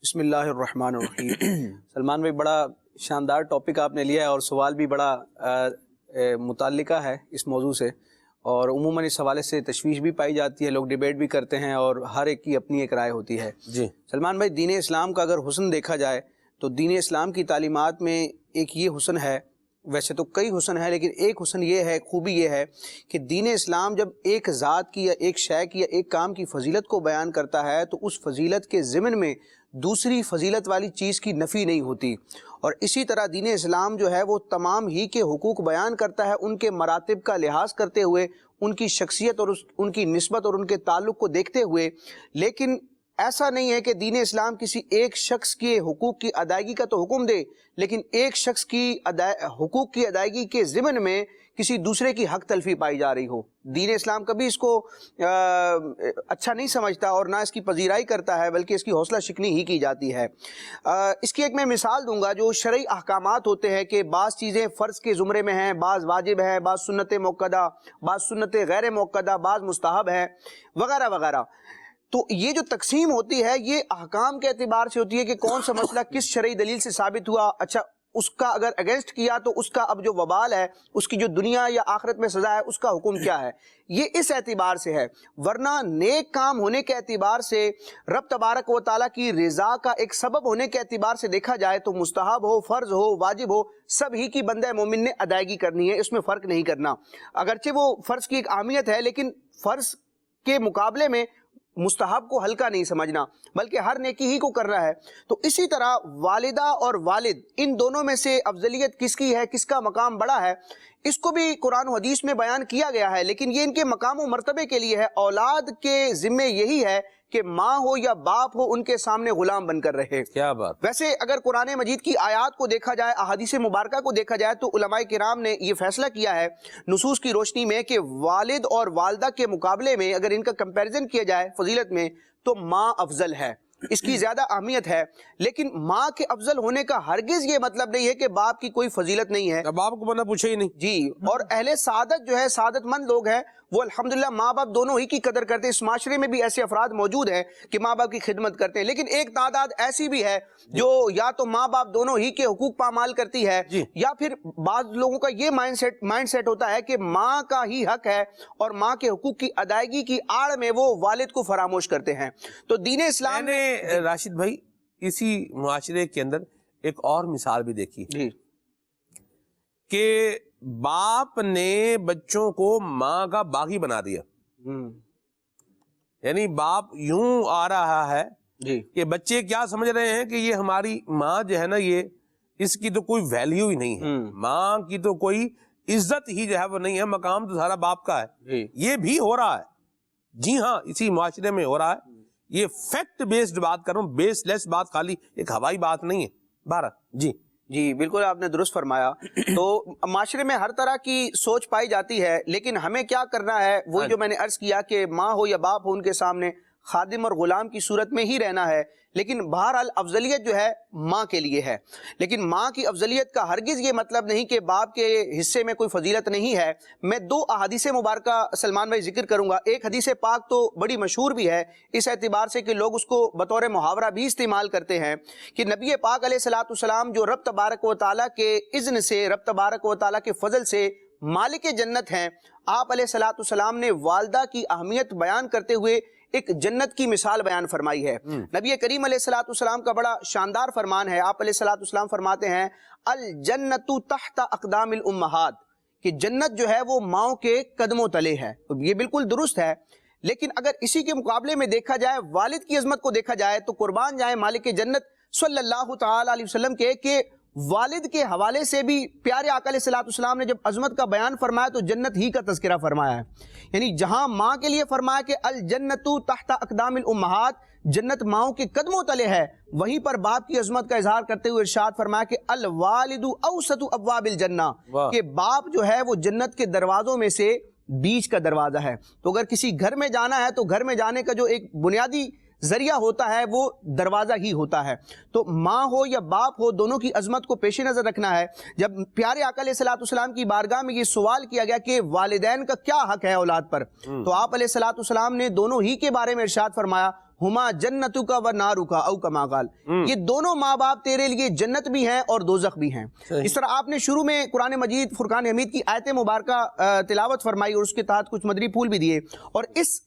بسم اللہ الرحمن الرحیم. سلمان بھائی بڑا شاندار ٹاپک آپ نے لیا ہے اور سوال بھی بڑا متعلقہ ہے اس موضوع سے، اور عموماً اس حوالے سے تشویش بھی پائی جاتی ہے، لوگ ڈیبیٹ بھی کرتے ہیں اور ہر ایک کی اپنی ایک رائے ہوتی ہے. جی سلمان بھائی، دین اسلام کا اگر حسن دیکھا جائے تو دین اسلام کی تعلیمات میں ایک یہ حسن ہے، ویسے تو کئی حسن ہے لیکن ایک حسن یہ ہے، خوبی یہ ہے کہ دین اسلام جب ایک ذات کی یا ایک شے کی یا ایک کام کی فضیلت کو بیان کرتا ہے تو اس فضیلت کے ضمن میں دوسری فضیلت والی چیز کی نفی نہیں ہوتی. اور اسی طرح دین اسلام جو ہے وہ تمام ہی کے حقوق بیان کرتا ہے، ان کے مراتب کا لحاظ کرتے ہوئے، ان کی شخصیت اور ان کی نسبت اور ان کے تعلق کو دیکھتے ہوئے. لیکن ایسا نہیں ہے کہ دین اسلام کسی ایک شخص کے حقوق کی ادائیگی کا تو حکم دے، لیکن ایک شخص کی حقوق کی ادائیگی کے ضمن میں کسی دوسرے کی حق تلفی پائی جا رہی ہو. دین اسلام کبھی اس کو اچھا نہیں سمجھتا اور نہ اس کی پذیرائی کرتا ہے، بلکہ اس کی حوصلہ شکنی ہی کی جاتی ہے. اس کی ایک میں مثال دوں گا. جو شرعی احکامات ہوتے ہیں کہ بعض چیزیں فرض کے زمرے میں ہیں، بعض واجب ہیں، بعض سنت موقدہ، بعض سنت غیر موقدہ، بعض مستحب ہیں، وغیرہ وغیرہ. تو یہ جو تقسیم ہوتی ہے یہ احکام کے اعتبار سے ہوتی ہے کہ کون سا مسئلہ کس شرعی دلیل سے ثابت ہوا. اچھا اس کا اگر اگینسٹ کیا تو اس کا اب جو وبال ہے، اس کی جو دنیا یا آخرت میں سزا ہے، اس کا حکم کیا ہے. یہ اس اعتبار سے ہے. ورنہ نیک کام ہونے کے اعتبار سے، رب تبارک و تعالیٰ کی رضا کا ایک سبب ہونے کے اعتبار سے دیکھا جائے تو مستحب ہو، فرض ہو، واجب ہو، سب ہی کی بندہ مومن نے ادائیگی کرنی ہے، اس میں فرق نہیں کرنا. اگرچہ وہ فرض کی ایک اہمیت ہے لیکن فرض کے مقابلے میں مستحب کو ہلکا نہیں سمجھنا بلکہ ہر نیکی ہی کو کرنا ہے۔ تو اسی طرح والدہ اور والد ان دونوں میں سے افضلیت کس کی ہے، کس کا مقام بڑا ہے، اس کو بھی قرآن و حدیث میں بیان کیا گیا ہے، لیکن یہ ان کے مقام و مرتبے کے لیے ہے۔ اولاد کے ذمے یہی ہے کہ ماں ہو یا باپ ہو ان کے سامنے غلام بن کر رہے۔ کیا بات! ویسے اگر قرآن مجید کی آیات کو دیکھا جائے، احادیث مبارکہ کو دیکھا جائے، تو علماء کرام نے یہ فیصلہ کیا ہے نصوص کی روشنی میں کہ والد اور والدہ کے مقابلے میں اگر ان کا کمپیریزن کیا جائے فضیلت میں تو ماں افضل ہے، اس کی زیادہ اہمیت ہے۔ لیکن ماں کے افضل ہونے کا ہرگز یہ مطلب نہیں ہے کہ باپ کی کوئی فضیلت نہیں ہے۔ باپ کو بنا پوچھے ہی نہیں جی، اور اہل سعادت جو ہے، سعادت مند لوگ ہیں، وہ الحمدللہ ماں باپ دونوں ہی کی قدر کرتے ہیں۔ اس معاشرے میں بھی ایسے افراد موجود ہیں کہ ماں باپ کی خدمت کرتے ہیں، لیکن ایک تعداد ایسی بھی ہے جو یا تو ماں باپ دونوں ہی کے حقوق پامال کرتی ہے، یا پھر بعض لوگوں کا یہ مائنڈ سیٹ ہوتا ہے کہ ماں کا ہی حق ہے اور ماں کے حقوق کی ادائیگی کی آڑ میں وہ والد کو فراموش کرتے ہیں۔ تو دین اسلام نے راشد بھائی اسی معاشرے کے اندر ایک اور مثال بھی دیکھی جی کہ باپ نے بچوں کو ماں کا باغی بنا دیا، یعنی باپ یوں آ رہا ہے جی کہ بچے کیا سمجھ رہے ہیں کہ یہ ہماری ماں جو ہے نا، یہ اس کی تو کوئی ویلیو ہی نہیں ہے، ماں کی تو کوئی عزت ہی جو ہے وہ نہیں ہے، مقام تو سارا باپ کا ہے۔ یہ بھی ہو رہا ہے، جی ہاں، اسی معاشرے میں ہو رہا ہے۔ یہ فیکٹ بیسڈ بات کر رہا ہوں، بیس لیس بات، خالی ایک ہوائی بات نہیں ہے۔ بارہ جی بالکل آپ نے درست فرمایا۔ تو معاشرے میں ہر طرح کی سوچ پائی جاتی ہے، لیکن ہمیں کیا کرنا ہے، وہی جو میں نے عرض کیا کہ ماں ہو یا باپ ہو ان کے سامنے خادم اور غلام کی صورت میں ہی رہنا ہے، لیکن بہرحال افضلیت جو ہے ماں کے لیے ہے۔ لیکن ماں کی افضلیت کا ہرگز یہ مطلب نہیں کہ باپ کے حصے میں کوئی فضیلت نہیں ہے۔ میں دو احادیث مبارکہ سلمان بھائی ذکر کروں گا۔ ایک حدیث پاک تو بڑی مشہور بھی ہے اس اعتبار سے کہ لوگ اس کو بطور محاورہ بھی استعمال کرتے ہیں کہ نبی پاک علیہ الصلوۃ والسلام جو رب تبارک و تعالیٰ کے اذن سے، رب تبارک و تعالیٰ کے فضل سے مالک جنت ہیں، آپ علیہ الصلوۃ والسلام نے والدہ کی اہمیت بیان کرتے ہوئے ایک جنت کی مثال بیان فرمائی ہے۔ نبی کریم علیہ الصلوۃ والسلام کا بڑا شاندار فرمان ہے۔ آپ علیہ الصلوۃ والسلام فرماتے ہیں الجنت تحت اقدام الامہات، کہ جنت جو ہے وہ ماؤں کے قدموں تلے ہے۔ یہ بالکل درست ہے، لیکن اگر اسی کے مقابلے میں دیکھا جائے، والد کی عظمت کو دیکھا جائے، تو قربان جائیں مالک جنت صلی اللہ تعالی علیہ وسلم کے کہ والد کے حوالے سے بھی پیارے آقا علیہ الصلوۃ والسلام نے جب عظمت کا بیان فرمایا تو جنت ہی کا تذکرہ فرمایا ہے۔ یعنی جہاں ماں کے لیے فرمایا کہ الجنت تحت اقدام الامہات، جنت ماؤں کے قدموں تلے ہے، وہیں پر باپ کی عظمت کا اظہار کرتے ہوئے ارشاد فرمایا کہ الوالد اوسط ابواب الجنہ، کہ باپ جو ہے وہ جنت کے دروازوں میں سے بیچ کا دروازہ ہے۔ تو اگر کسی گھر میں جانا ہے تو گھر میں جانے کا جو ایک بنیادی ذریعہ ہوتا ہے وہ دروازہ ہی ہوتا ہے۔ تو ماں ہو یا باپ ہو، دونوں کی عظمت کو پیش نظر رکھنا ہے۔ جب پیارے آقا علیہ الصلوۃ والسلام کی بارگاہ میں یہ سوال کیا گیا کہ والدین کا کیا حق ہے اولاد پر، تو آپ علیہ الصلوۃ والسلام نے دونوں ہی کے بارے میں ارشاد فرمایا ہما جنتک و نارک او کما قال، یہ دونوں ماں باپ تیرے لیے جنت بھی ہیں اور دوزخ بھی ہیں۔ اس طرح آپ نے شروع میں قرآن مجید فرقان حمید کی آیت مبارکہ تلاوت فرمائی اور اس کے تحت کچھ مدری پھول بھی دیے، اور اس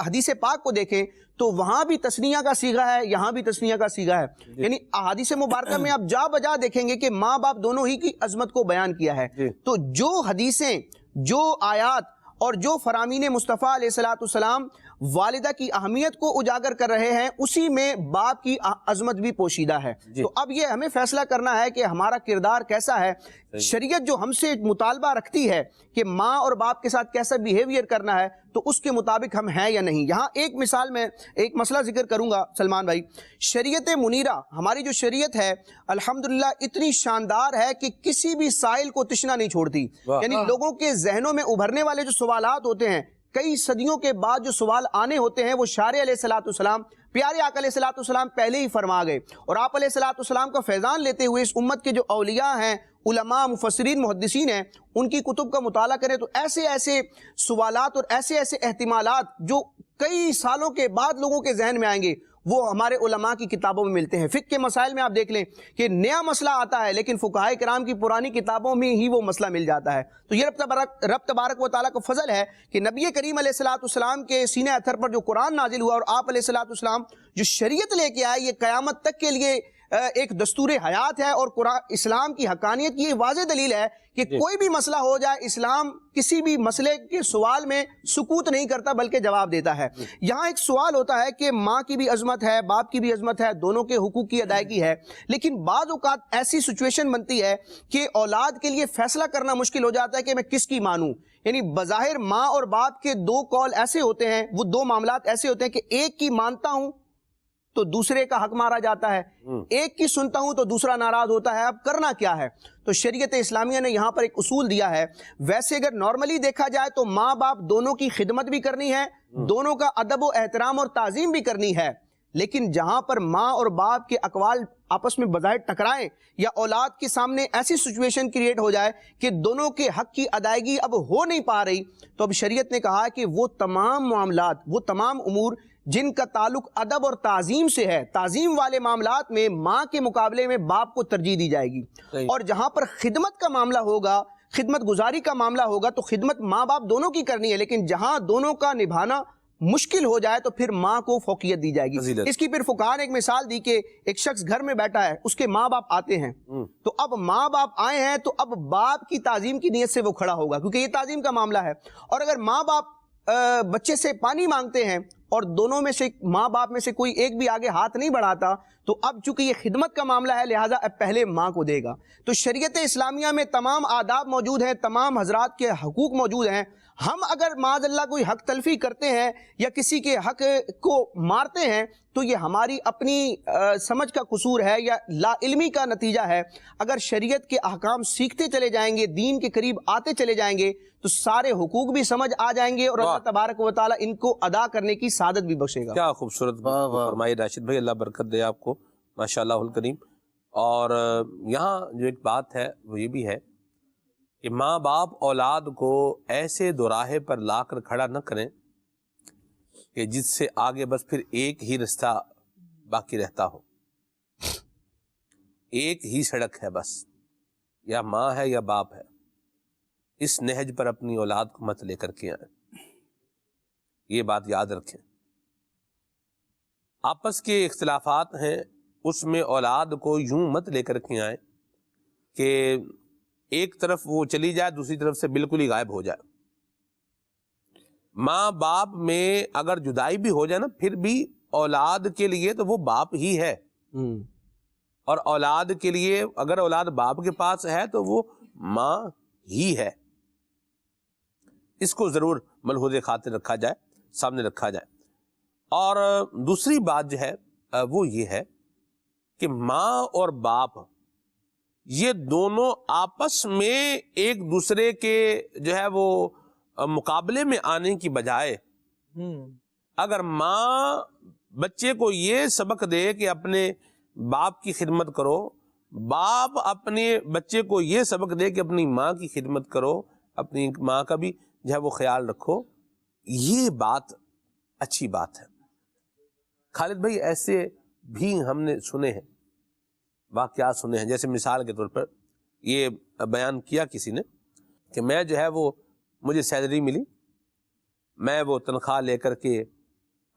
حدیث پاک کو دیکھیں تو وہاں بھی تثنیہ کا صیغہ ہے، یہاں بھی تثنیہ کا صیغہ ہے۔ یعنی احادیث مبارکہ میں آپ جا بجا دیکھیں گے کہ ماں باپ دونوں ہی کی عظمت کو بیان کیا ہے۔ تو جو حدیثیں، جو آیات اور جو فرامین مصطفیٰ علیہ الصلوۃ والسلام والدہ کی اہمیت کو اجاگر کر رہے ہیں، اسی میں باپ کی عظمت بھی پوشیدہ ہے۔ تو اب یہ ہمیں فیصلہ کرنا ہے کہ ہمارا کردار کیسا ہے۔ شریعت جو ہم سے مطالبہ رکھتی ہے کہ ماں اور باپ کے ساتھ کیسا بیہیویئر کرنا ہے، تو اس کے مطابق ہم ہیں یا نہیں۔ یہاں ایک مثال میں ایک مسئلہ ذکر کروں گا سلمان بھائی۔ شریعت منیرہ، ہماری جو شریعت ہے الحمدللہ اتنی شاندار ہے کہ کسی بھی سائل کو تشنا نہیں چھوڑتی۔ یعنی لوگوں کے ذہنوں میں ابھرنے والے جو سوالات ہوتے ہیں، کئی صدیوں کے بعد جو سوال آنے ہوتے ہیں، وہ شارع علیہ الصلوۃ والسلام، پیارے آقا علیہ الصلوۃ والسلام پہلے ہی فرما گئے، اور آپ علیہ الصلوۃ والسلام کا فیضان لیتے ہوئے اس امت کے جو اولیاء ہیں، علماء، مفسرین، محدثین ہیں، ان کی کتب کا مطالعہ کریں تو ایسے ایسے سوالات اور ایسے ایسے احتمالات جو کئی سالوں کے بعد لوگوں کے ذہن میں آئیں گے، وہ ہمارے علماء کی کتابوں میں ملتے ہیں۔ فقہ کے مسائل میں آپ دیکھ لیں کہ نیا مسئلہ آتا ہے لیکن فقہائے کرام کی پرانی کتابوں میں ہی وہ مسئلہ مل جاتا ہے۔ تو یہ رب تبارک و تعالیٰ کا فضل ہے کہ نبی کریم علیہ الصلوۃ والسلام کے سینہ اطہر پر جو قرآن نازل ہوا اور آپ علیہ الصلوۃ والسلام جو شریعت لے کے آئے، یہ قیامت تک کے لیے ایک دستور حیات ہے اور قرآن اسلام کی حقانیت کی یہ واضح دلیل ہے کہ کوئی بھی مسئلہ ہو جائے اسلام کسی بھی مسئلے کے سوال میں سکوت نہیں کرتا بلکہ جواب دیتا ہے۔ یہاں ایک سوال ہوتا ہے کہ ماں کی بھی عظمت ہے، باپ کی بھی عظمت ہے، دونوں کے حقوق کی ادائیگی ہے، لیکن بعض اوقات ایسی سچویشن بنتی ہے کہ اولاد کے لیے فیصلہ کرنا مشکل ہو جاتا ہے کہ میں کس کی مانوں۔ یعنی بظاہر ماں اور باپ کے دو قول ایسے ہوتے ہیں، وہ دو معاملات ایسے ہوتے ہیں کہ ایک کی مانتا ہوں تو دوسرے کا حق مارا جاتا ہے، ایک کی سنتا ہوں تو دوسرا ناراض ہوتا ہے، اب کرنا کیا ہے؟ تو شریعت اسلامیہ نے یہاں پر ایک اصول دیا ہے۔ ویسے اگر نارملی دیکھا جائے تو ماں باپ دونوں کی خدمت بھی کرنی ہے، دونوں کا ادب و احترام اور تعظیم بھی کرنی ہے، لیکن جہاں پر ماں اور باپ کے اقوال آپس میں بظاہر ٹکرائیں یا اولاد کے سامنے ایسی سچویشن کریٹ ہو جائے کہ دونوں کے حق کی ادائیگی اب ہو نہیں پا رہی، تو اب شریعت نے کہا کہ وہ تمام معاملات، وہ تمام امور جن کا تعلق ادب اور تعظیم سے ہے، تعظیم والے معاملات میں ماں کے مقابلے میں باپ کو ترجیح دی جائے گی، اور جہاں پر خدمت کا معاملہ ہوگا، خدمت گزاری کا معاملہ ہوگا تو خدمت ماں باپ دونوں کی کرنی ہے، لیکن جہاں دونوں کا نبھانا مشکل ہو جائے تو پھر ماں کو فوقیت دی جائے گی۔ اس کی پھر فقہاء نے ایک مثال دی کہ ایک شخص گھر میں بیٹھا ہے، اس کے ماں باپ آتے ہیں، تو اب ماں باپ آئے ہیں تو اب باپ کی تعظیم کی نیت سے وہ کھڑا ہوگا کیونکہ یہ تعظیم کا معاملہ ہے، اور اگر ماں باپ بچے سے پانی مانگتے ہیں اور دونوں میں سے ماں باپ میں سے کوئی ایک بھی آگے ہاتھ نہیں بڑھاتا تو اب چونکہ یہ خدمت کا معاملہ ہے لہٰذا اب پہلے ماں کو دے گا۔ تو شریعت اسلامیہ میں تمام آداب موجود ہیں، تمام حضرات کے حقوق موجود ہیں۔ ہم اگر معاذ اللہ کوئی حق تلفی کرتے ہیں یا کسی کے حق کو مارتے ہیں تو یہ ہماری اپنی سمجھ کا قصور ہے یا لا علمی کا نتیجہ ہے۔ اگر شریعت کے احکام سیکھتے چلے جائیں گے، دین کے قریب آتے چلے جائیں گے تو سارے حقوق بھی سمجھ آ جائیں گے اور اللہ تبارک و تعالیٰ ان کو ادا کرنے کی سعادت بھی بخشے گا۔ کیا خوبصورت فرمائی راشد بھائی، اللہ برکت دے آپ کو، ماشاءاللہ الکریم۔ اور یہاں جو ایک بات ہے وہ یہ بھی ہے کہ ماں باپ اولاد کو ایسے دوراہے پر لا کر کھڑا نہ کریں کہ جس سے آگے بس پھر ایک ہی رستہ باقی رہتا ہو، ایک ہی سڑک ہے بس، یا ماں ہے یا باپ ہے۔ اس نہج پر اپنی اولاد کو مت لے کر کے آئیں، یہ بات یاد رکھیں۔ آپس کے اختلافات ہیں، اس میں اولاد کو یوں مت لے کر کے آئیں کہ ایک طرف وہ چلی جائے دوسری طرف سے بالکل ہی غائب ہو جائے۔ ماں باپ میں اگر جدائی بھی ہو جائے نا پھر بھی اولاد کے لیے تو وہ باپ ہی ہے، اور اولاد کے لیے اگر اولاد باپ کے پاس ہے تو وہ ماں ہی ہے۔ اس کو ضرور ملحوظ خاطر رکھا جائے، سامنے رکھا جائے۔ اور دوسری بات جو ہے وہ یہ ہے کہ ماں اور باپ یہ دونوں آپس میں ایک دوسرے کے جو ہے وہ مقابلے میں آنے کی بجائے اگر ماں بچے کو یہ سبق دے کہ اپنے باپ کی خدمت کرو، باپ اپنے بچے کو یہ سبق دے کہ اپنی ماں کی خدمت کرو، اپنی ماں کا بھی جو ہے وہ خیال رکھو، یہ بات اچھی بات ہے۔ خالد بھائی ایسے بھی ہم نے سنے ہیں، واقعات سنے ہیں، جیسے مثال کے طور پر یہ بیان کیا کسی نے کہ میں جو ہے وہ مجھے سیلری ملی، میں وہ تنخواہ لے کر کے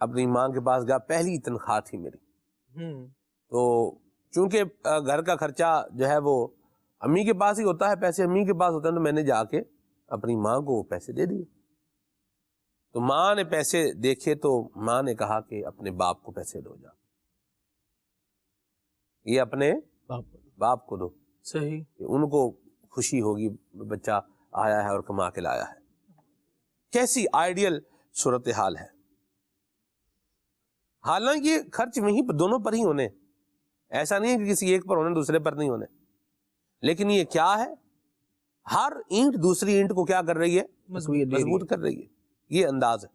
اپنی ماں کے پاس گیا، پہلی تنخواہ تھی میری، تو چونکہ گھر کا خرچہ جو ہے وہ امی کے پاس ہی ہوتا ہے، پیسے امی کے پاس ہوتے ہیں، تو میں نے جا کے اپنی ماں کو وہ پیسے دے دیے۔ تو ماں نے پیسے دیکھے تو ماں نے کہا کہ اپنے باپ کو پیسے دو، جا یہ اپنے باپ کو دو، صحیح، ان کو خوشی ہوگی بچہ آیا ہے اور کما کے لایا ہے۔ کیسی آئیڈیل صورتحال ہے۔ حالانکہ خرچ وہیں پر دونوں پر ہی ہونے، ایسا نہیں ہے کہ کسی ایک پر ہونے دوسرے پر نہیں ہونے، لیکن یہ کیا ہے، ہر اینٹ دوسری اینٹ کو کیا کر رہی ہے، مضبوط کر رہی ہے، یہ انداز ہے۔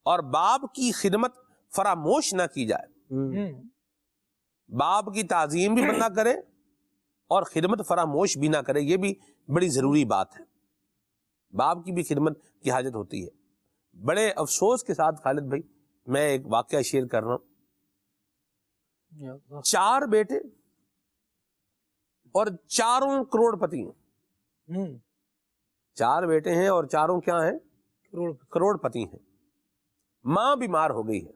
اور باپ کی خدمت فراموش نہ کی جائے، باپ کی تعظیم بھی بندہ کرے اور خدمت فراموش بھی نہ کرے، یہ بھی بڑی ضروری بات ہے۔ باپ کی بھی خدمت کی حاجت ہوتی ہے۔ بڑے افسوس کے ساتھ خالد بھائی میں ایک واقعہ شیئر کر رہا ہوں، 4 بیٹے اور چاروں کروڑ پتی ہیں، 4 بیٹے ہیں اور چاروں کیا ہیں، کروڑ پتی ہیں۔ ماں بیمار ہو گئی ہے،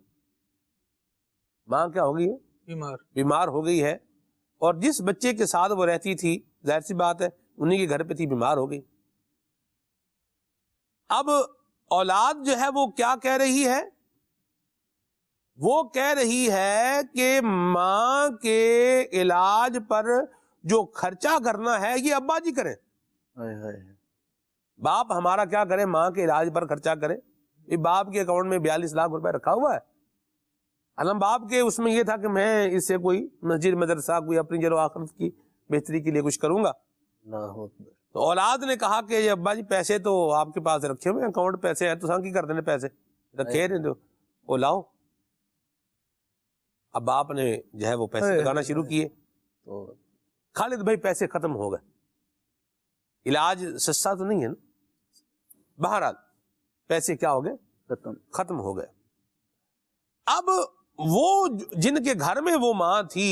ماں کیا ہو گئی ہے، بیمار ہو گئی ہے، اور جس بچے کے ساتھ وہ رہتی تھی ظاہر سی بات ہے انہی کے گھر پہ تھی، بیمار ہو گئی۔ اب اولاد جو ہے وہ کیا کہہ رہی ہے؟ وہ کہہ رہی ہے کہ ماں کے علاج پر جو خرچہ کرنا ہے یہ ابا جی کریں، باپ ہمارا کیا کرے، ماں کے علاج پر خرچہ کرے۔ باپ کے اکاؤنٹ میں 42 لاکھ روپے رکھا ہوا ہے، علم باپ کے اس میں یہ تھا کہ میں اس سے کوئی مسجد مدرسہ کوئی اپنی جر و آخرت کی بہتری کے لیے کچھ کروں گا۔ تو اولاد نے کہا کہ ابا جی پیسے تو آپ کے پاس رکھے ہوئے اکاؤنٹ پیسے ہیں، تو سان کی کر دینے پیسے رکھے رہے وہ لاؤ۔ اب باپ نے جو ہے وہ پیسے لگانا شروع کیے، تو خالد بھائی پیسے ختم ہو گئے، علاج سستا تو نہیں ہے نا، بہرحال پیسے کیا ہو گئے، ختم ہو گئے۔ اب وہ جن کے گھر میں وہ ماں تھی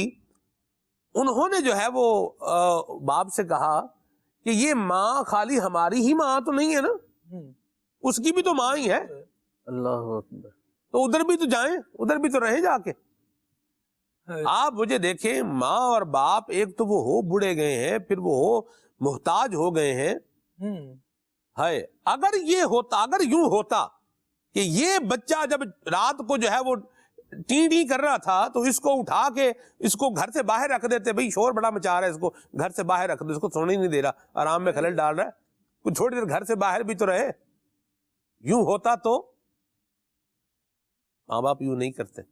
انہوں نے جو ہے وہ باپ سے کہا کہ یہ ماں خالی ہماری ہی ماں تو نہیں ہے نا، اس کی بھی تو ماں ہی ہے، اللہ اکبر، تو ادھر بھی تو جائیں، ادھر بھی تو رہیں جا کے۔ آپ مجھے دیکھیں، ماں اور باپ ایک تو وہ ہو بوڑھے گئے ہیں، پھر وہ ہو محتاج ہو گئے ہیں، ہے اگر یہ ہوتا، اگر یوں ہوتا کہ یہ بچہ جب رات کو جو ہے وہ ٹی کر رہا تھا تو اس کو اٹھا کے اس کو گھر سے باہر رکھ دیتے، بھئی شور بڑا مچا رہا ہے، اس کو گھر سے باہر رکھ دو، اس کو سونے ہی نہیں دے رہا، آرام میں خلل ڈال رہا ہے، کچھ تھوڑی دیر گھر سے باہر بھی تو رہے۔ یوں ہوتا تو ماں باپ یوں نہیں کرتے۔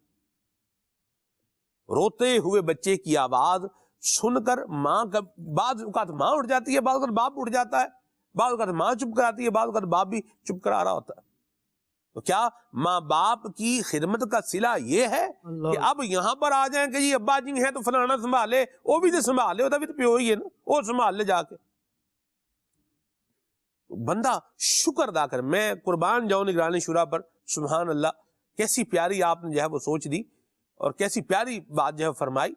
روتے ہوئے بچے کی آواز سن کر ماں کا بعض اوقات ماں اٹھ جاتی ہے، بعض اوقات باپ اٹھ جاتا ہے، بعض اوقات ماں چپ کراتی ہے، بعض اوقات باپ بھی چپ کرا رہا ہوتا ہے۔ تو کیا ماں باپ کی خدمت کا صلہ یہ ہے کہ اب یہاں پر آ جائیں کہ جی ابا جی ہیں تو فلانا سنبھالے، وہ بھی تو سنبھالے، ہوتا بھی تو پیو ہی ہے نا، وہ سنبھال لے جا کے۔ بندہ شکر ادا کر، میں قربان جاؤں نگرانی شورا پر، سبحان اللہ، کیسی پیاری آپ نے جو ہے وہ سوچ دی اور کیسی پیاری بات جو ہے فرمائی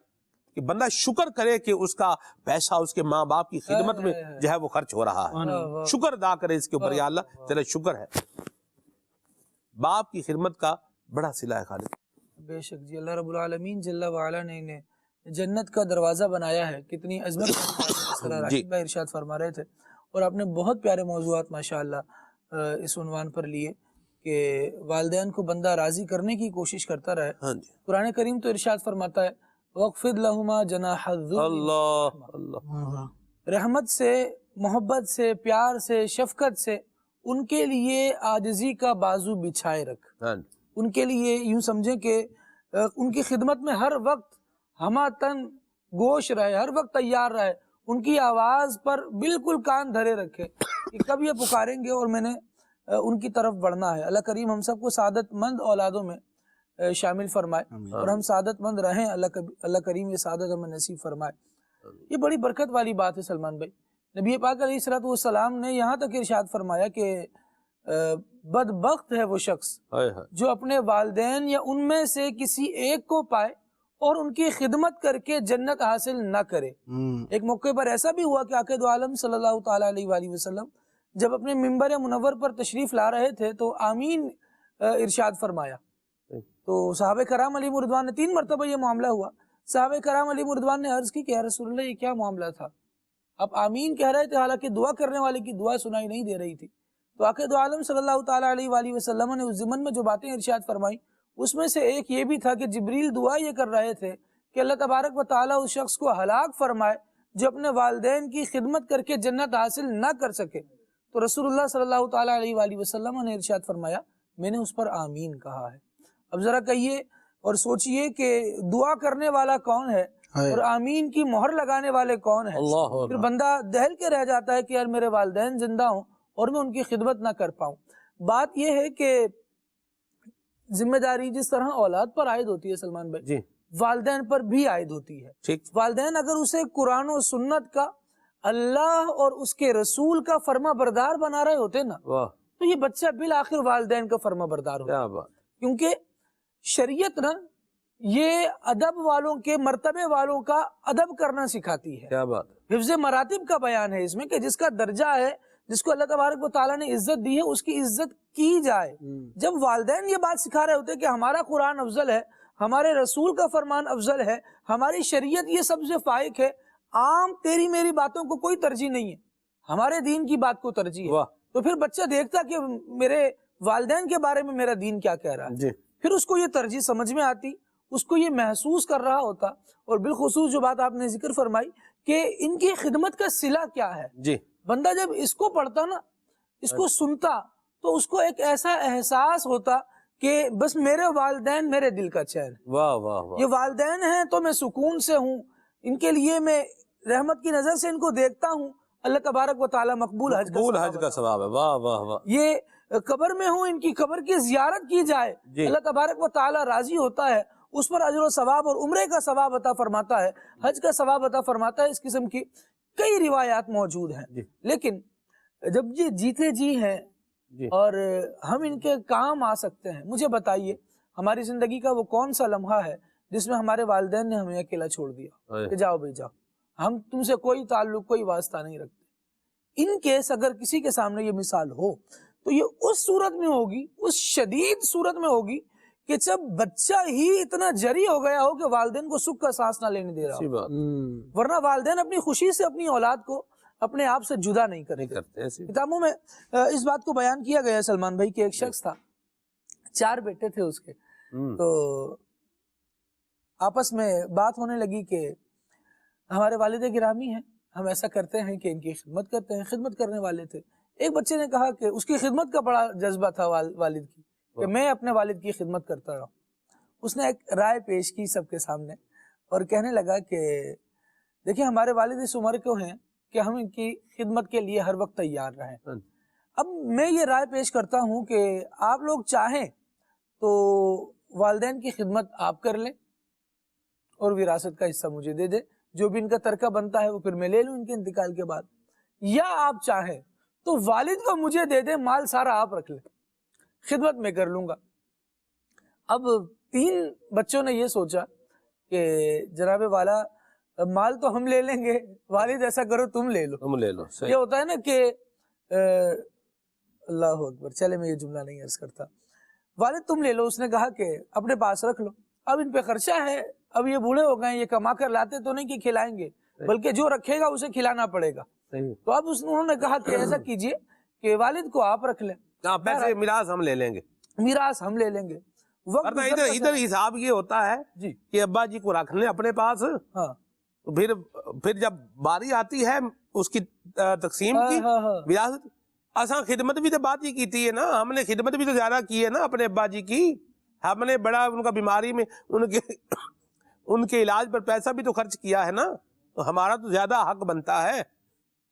کہ بندہ شکر کرے کہ اس کا پیسہ اس کے ماں باپ کی خدمت میں جو ہے وہ خرچ ہو رہا ہے، شکر ادا کرے اس کے اوپر، یا اللہ تیرا شکر ہے۔ باپ کی خدمت کا بڑا صلہ ہے خالد۔ بے شک جی، اللہ رب العالمین جل وعلا نے انہیں جنت کا دروازہ بنایا ہے، کتنی عظمت راشد بھائی ارشاد فرما رہے تھے، اور آپ نے بہت پیارے موضوعات ماشاءاللہ اس عنوان پر لیے کہ والدین کو بندہ راضی کرنے کی کوشش کرتا رہے۔ قرآن کریم تو ارشاد فرماتا ہے وَاخْفِضْ لَهُمَا جَنَاحَ الذُّلِّ، رحمت سے، محبت سے، پیار سے، شفقت سے ان کے لیے عاجزی کا بازو بچھائے رکھ، ان کے لیے یوں سمجھیں کہ ان کی خدمت میں ہر وقت ہمہ تن گوش رہے، ہر وقت تیار رہے، ان کی آواز پر بالکل کان دھرے رکھے کہ کب یہ پکاریں گے اور میں نے ان کی طرف بڑھنا ہے۔ اللہ کریم ہم سب کو سعادت مند اولادوں میں شامل فرمائے اور ہم سعادت مند رہیں، اللہ کریم یہ سعادت ہمیں نصیب فرمائے۔ یہ بڑی برکت والی بات ہے سلمان بھائی۔ نبی پاک علیہ الصلوۃ والسلام نے یہاں تک ارشاد فرمایا کہ بدبخت ہے وہ شخص جو اپنے والدین یا ان میں سے کسی ایک کو پائے اور ان کی خدمت کر کے جنت حاصل نہ کرے۔ ایک موقع پر ایسا بھی ہوا کہ آقا دو عالم صلی اللہ تعالیٰ علیہ وآلہ وسلم جب اپنے منبر منور پر تشریف لا رہے تھے تو آمین ارشاد فرمایا، تو صحابہ کرام علیہ مردوان نے 3 مرتبہ یہ معاملہ ہوا۔ صحابہ کرام علیہ مردوان نے عرض کی کہ یا رسول اللہ یہ کیا معاملہ تھا؟ آپ آمین کہہ رہے تھے حالانکہ دعا کرنے والے کی دعا سنائی نہیں دے رہی تھی۔ تو آقا دو عالم صلی اللہ تعالیٰ علیہ وآلہ وسلم نے اس ضمن میں جو باتیں ارشاد فرمائی اس میں سے ایک یہ بھی تھا کہ جبریل دعا یہ کر رہے تھے کہ اللہ تبارک و تعالیٰ اس شخص کو ہلاک فرمائے جو اپنے والدین کی خدمت کر کے جنت حاصل نہ کر سکے۔ تو رسول اللہ صلی اللہ تعالیٰ علیہ وآلہ وسلم نے ارشاد فرمایا میں نے اس پر آمین کہا ہے۔ اب ذرا کہیے اور سوچئے کہ دعا کرنے والا کون ہے اور آمین کی مہر لگانے والے کون ہیں؟ پھر بندہ دہل کے رہ جاتا ہے کہ یار میرے والدین زندہ ہوں اور میں ان کی خدمت نہ کر پاؤں۔ بات یہ ہے کہ ذمہ داری جس طرح اولاد پر عائد ہوتی ہے سلمان بھائی، والدین پر بھی عائد ہوتی ہے۔ والدین اگر اسے قرآن و سنت کا، اللہ اور اس کے رسول کا فرما بردار بنا رہے ہوتے نا تو یہ بچہ بالآخر والدین کا فرما بردار ہوتا، کیونکہ شریعت نا یہ ادب والوں کے، مرتبے والوں کا ادب کرنا سکھاتی ہے۔ کیا بات ہے، حفظ مراتب کا بیان ہے اس میں کہ جس کا درجہ ہے، جس کو اللہ تبارک و تعالیٰ نے عزت دی ہے اس کی عزت کی جائے۔ جب والدین یہ بات سکھا رہے ہوتے کہ ہمارا قرآن افضل ہے، ہمارے رسول کا فرمان افضل ہے، ہماری شریعت یہ سب سے فائق ہے، عام تیری میری باتوں کو کوئی ترجیح نہیں ہے، ہمارے دین کی بات کو ترجیح ہے، تو پھر بچہ دیکھتا کہ میرے والدین کے بارے میں میرا دین کیا کہہ رہا ہے، پھر اس کو یہ ترجیح سمجھ میں آتی، اس کو یہ محسوس کر رہا ہوتا، اور بالخصوص جو بات آپ نے ذکر فرمائی کہ ان کی خدمت کا صلہ کیا ہے، بندہ جب اس کو پڑھتا نا، اس کو سنتا، تو اس کو ایک ایسا احساس ہوتا کہ بس میرے والدین میرے دل کا چین، یہ والدین ہیں تو میں سکون سے ہوں، ان کے لیے میں رحمت کی نظر سے ان کو دیکھتا ہوں، اللہ تبارک و تعالی مقبول حج کا ثواب ہے، واہ واہ واہ، یہ قبر میں ہوں، ان کی قبر کی زیارت کی جائے، اللہ تبارک و تعالی راضی ہوتا ہے، اس پر اجر و ثواب اور عمرے کا ثواب عطا فرماتا ہے، حج کا ثواب عطا فرماتا ہے، اس قسم کی کئی روایات موجود ہیں۔ لیکن جب یہ جیتے جی ہیں اور ہم ان کے کام آ سکتے ہیں، مجھے بتائیے ہماری زندگی کا وہ کون سا لمحہ ہے جس میں ہمارے والدین نے ہمیں اکیلا چھوڑ دیا کہ جاؤ بھائی جاؤ، ہم تم سے کوئی تعلق کوئی واسطہ نہیں رکھتے۔ ان کیس اگر کسی کے سامنے یہ مثال ہو تو یہ اس صورت میں ہوگی، اس شدید صورت میں ہوگی کہ جب بچہ ہی اتنا جری ہو گیا ہو کہ والدین کو سکھ کا سانس نہ لینے دے رہا ہو، ورنہ والدین اپنی خوشی سے اپنی اولاد کو اپنے آپ سے جدا نہیں کرتے۔ کتابوں میں اس بات کو بیان کیا گیا سلمان بھائی کہ ایک شخص تھا، 4 بیٹے تھے اس کے، تو آپس میں بات ہونے لگی کہ ہمارے والد گرامی ہیں، ہم ایسا کرتے ہیں کہ ان کی خدمت کرتے ہیں، خدمت کرنے والے تھے۔ ایک بچے نے کہا کہ اس کی خدمت کا بڑا جذبہ تھا والد کی، کہ میں اپنے والد کی خدمت کرتا رہا۔ اس نے ایک رائے پیش کی سب کے سامنے اور کہنے لگا کہ دیکھیں ہمارے والد اس عمر کو ہیں کہ ہم ان کی خدمت کے لیے ہر وقت تیار رہیں، اب میں یہ رائے پیش کرتا ہوں کہ آپ لوگ چاہیں تو والدین کی خدمت آپ کر لیں اور وراثت کا حصہ مجھے دے دیں، جو بھی ان کا ترکہ بنتا ہے وہ پھر میں لے لوں ان کے انتقال کے بعد، یا آپ چاہیں تو والد کو مجھے دے دیں، مال سارا آپ رکھ لیں، خدمت میں کر لوں گا۔ اب 3 بچوں نے یہ سوچا کہ جناب والا مال تو ہم لے لیں گے، والد ایسا کرو تم لے لو، یہ ہوتا ہے نا کہ اللہ اکبر، چلے میں یہ جملہ نہیں عرض کرتا، والد تم لے لو، اس نے کہا کہ اپنے پاس رکھ لو، اب ان پہ خرچہ ہے، اب یہ بوڑھے ہو گئے، یہ کما کر لاتے تو نہیں کہ کھلائیں گے، بلکہ جو رکھے گا اسے کھلانا پڑے گا، تو اب انہوں نے کہا کہ ایسا کیجئے کہ والد کو آپ رکھ لیں، پیسے میراث ہم لے لیں گے، میراث ہم لے لیں گے۔ ادھر حساب یہ ہوتا ہے کہ ابا جی کو رکھ لیں اپنے پاس، پھر جب باری آتی ہے اس کی تقسیم کی وراثت، اساں خدمت بھی تو بات ہی کی تھی نا، ہم نے خدمت بھی تو زیادہ کی ہے نا اپنے ابا جی کی، ہم نے بڑا ان کا بیماری میں ان کے علاج پر پیسہ بھی تو خرچ کیا ہے نا، تو ہمارا تو زیادہ حق بنتا ہے،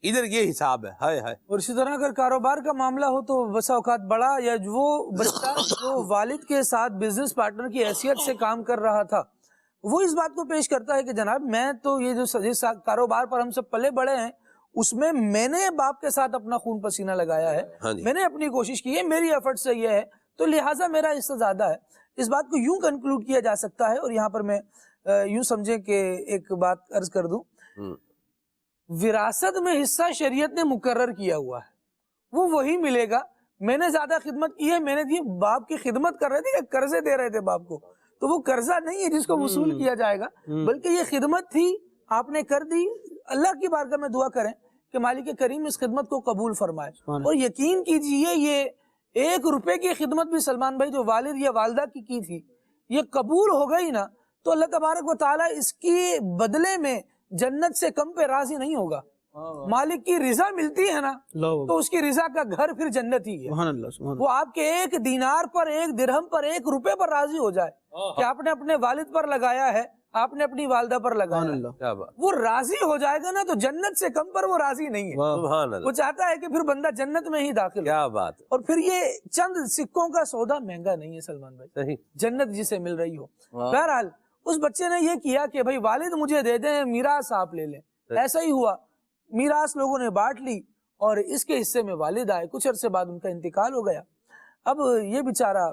ادھر یہ حساب ہے۔ ہائے ہائے۔ اور اسی طرح اگر کاروبار کا معاملہ ہو تو بسا اوقات بڑا یا وہ بچہ جو والد کے ساتھ بزنس پارٹنر کی حیثیت سے کام کر رہا تھا، وہ اس بات کو پیش کرتا ہے کہ جناب میں تو یہ جو کاروبار پر ہم سب پلے بڑے ہیں، اس میں میں نے باپ کے ساتھ اپنا خون پسینہ لگایا ہے، میں نے اپنی کوشش کی ہے، میری ایفرٹ سے یہ ہے، تو لہٰذا میرا حصہ زیادہ ہے۔ اس بات کو یوں کنکلوڈ کیا جا سکتا ہے، اور یہاں پر میں یوں سمجھیں کہ ایک بات عرض کر دوں، وراثت میں حصہ شریعت نے مقرر کیا ہوا ہے، وہ وہی ملے گا۔ میں نے زیادہ خدمت کی ہے، میں نے دی، باپ کی خدمت کر رہے تھے، قرضے دے رہے تھے باپ کو، تو وہ قرضہ نہیں ہے جس کو وصول کیا جائے گا، بلکہ یہ خدمت تھی، آپ نے کر دی۔ اللہ کی بارگاہ میں دعا کریں کہ مالک کریم اس خدمت کو قبول فرمائے، اور یقین کیجئے یہ 1 روپے کی خدمت بھی سلمان بھائی جو والد یا والدہ کی تھی، یہ قبول ہو گئی نا، تو اللہ تبارک و تعالیٰ اس کی بدلے میں جنت سے کم پہ راضی نہیں ہوگا۔ مالک کی رضا ملتی ہے نا، تو اس کی رضا کا گھر پھر جنت ہی ہے۔ وہ آپ کے 1 دینار پر، 1 درہم پر، 1 روپے پر راضی ہو جائے کہ آپ نے اپنے والد پر لگایا ہے، آپ نے اپنی والدہ پر لگایا ہے، وہ راضی ہو جائے گا نا، تو جنت سے کم پر وہ راضی نہیں ہے، وہ چاہتا ہے کہ پھر بندہ جنت میں ہی داخل ہو۔ کیا بات ہے۔ اور پھر یہ چند سکوں کا سودا مہنگا نہیں ہے سلمان بھائی، جنت جسے مل رہی ہو۔ بہرحال اس بچے نے یہ کیا کہ بھائی والد مجھے دے دیں، میراث آپ لے لیں، ایسا ہی ہوا، میراث لوگوں نے بانٹ لی، اور اس کے حصے میں والد آئے، کچھ عرصے بعد ان کا انتقال ہو گیا۔ اب یہ بیچارہ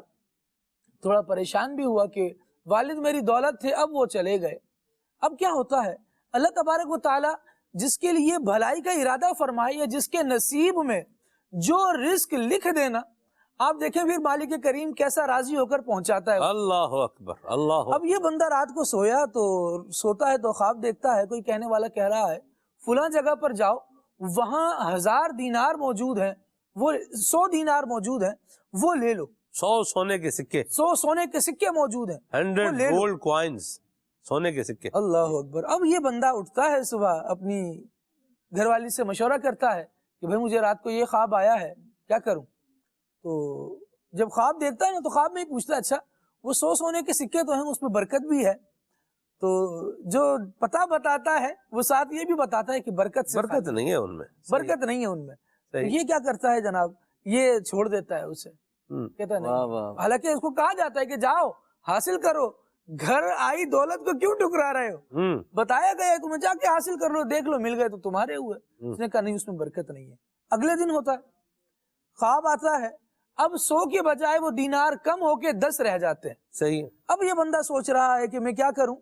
تھوڑا پریشان بھی ہوا کہ والد میری دولت تھے، اب وہ چلے گئے۔ اب کیا ہوتا ہے، اللہ تبارک و تعالی جس کے لیے بھلائی کا ارادہ فرمائے، یا جس کے نصیب میں جو رزق لکھ دینا، آپ دیکھیں پھر مالک کریم کیسا راضی ہو کر پہنچاتا ہے. اللہ اکبر اللہ. اب یہ بندہ رات کو سوتا ہے تو خواب دیکھتا ہے, کوئی کہنے والا کہہ رہا ہے فلاں جگہ پر جاؤ, وہاں 1000 دینار موجود ہیں, وہ 100 دینار موجود ہیں, وہ لے لو. 100 سونے کے سکے, 100 سونے کے سکے موجود ہیں, 100 گولڈ کوائنز, سونے کے سکے. اللہ اکبر. اب یہ بندہ اٹھتا ہے صبح, اپنی گھر والی سے مشورہ کرتا ہے کہ بھائی مجھے رات کو یہ خواب آیا ہے, کیا کروں؟ تو جب خواب دیکھتا ہے نا تو خواب میں ہی پوچھتا ہے اچھا وہ 100 سونے کے سکے تو ہیں, اس میں برکت بھی ہے, تو جو پتہ بتاتا ہے وہ ساتھ یہ بھی بتاتا ہے کہ برکت نہیں ہے ان میں, برکت نہیں ہے ان میں. یہ کیا کرتا ہے جناب, یہ چھوڑ دیتا ہے اسے, کہتا ہے نہیں. حالانکہ اس کو کہا جاتا ہے کہ جاؤ حاصل کرو, گھر آئی دولت کو کیوں ٹکرا رہے ہو, بتایا گیا ہے تمہیں جا کے حاصل کر لو, دیکھ لو مل گئے تو تمہارے ہوئے. اس نے کہا نہیں اس میں برکت نہیں ہے. اگلے دن ہوتا ہے, خواب آتا ہے, اب 100 کے بجائے وہ دینار کم ہو کے 10 رہ جاتے ہیں. صحیح ہے. اب یہ بندہ سوچ رہا ہے کہ میں کیا کروں,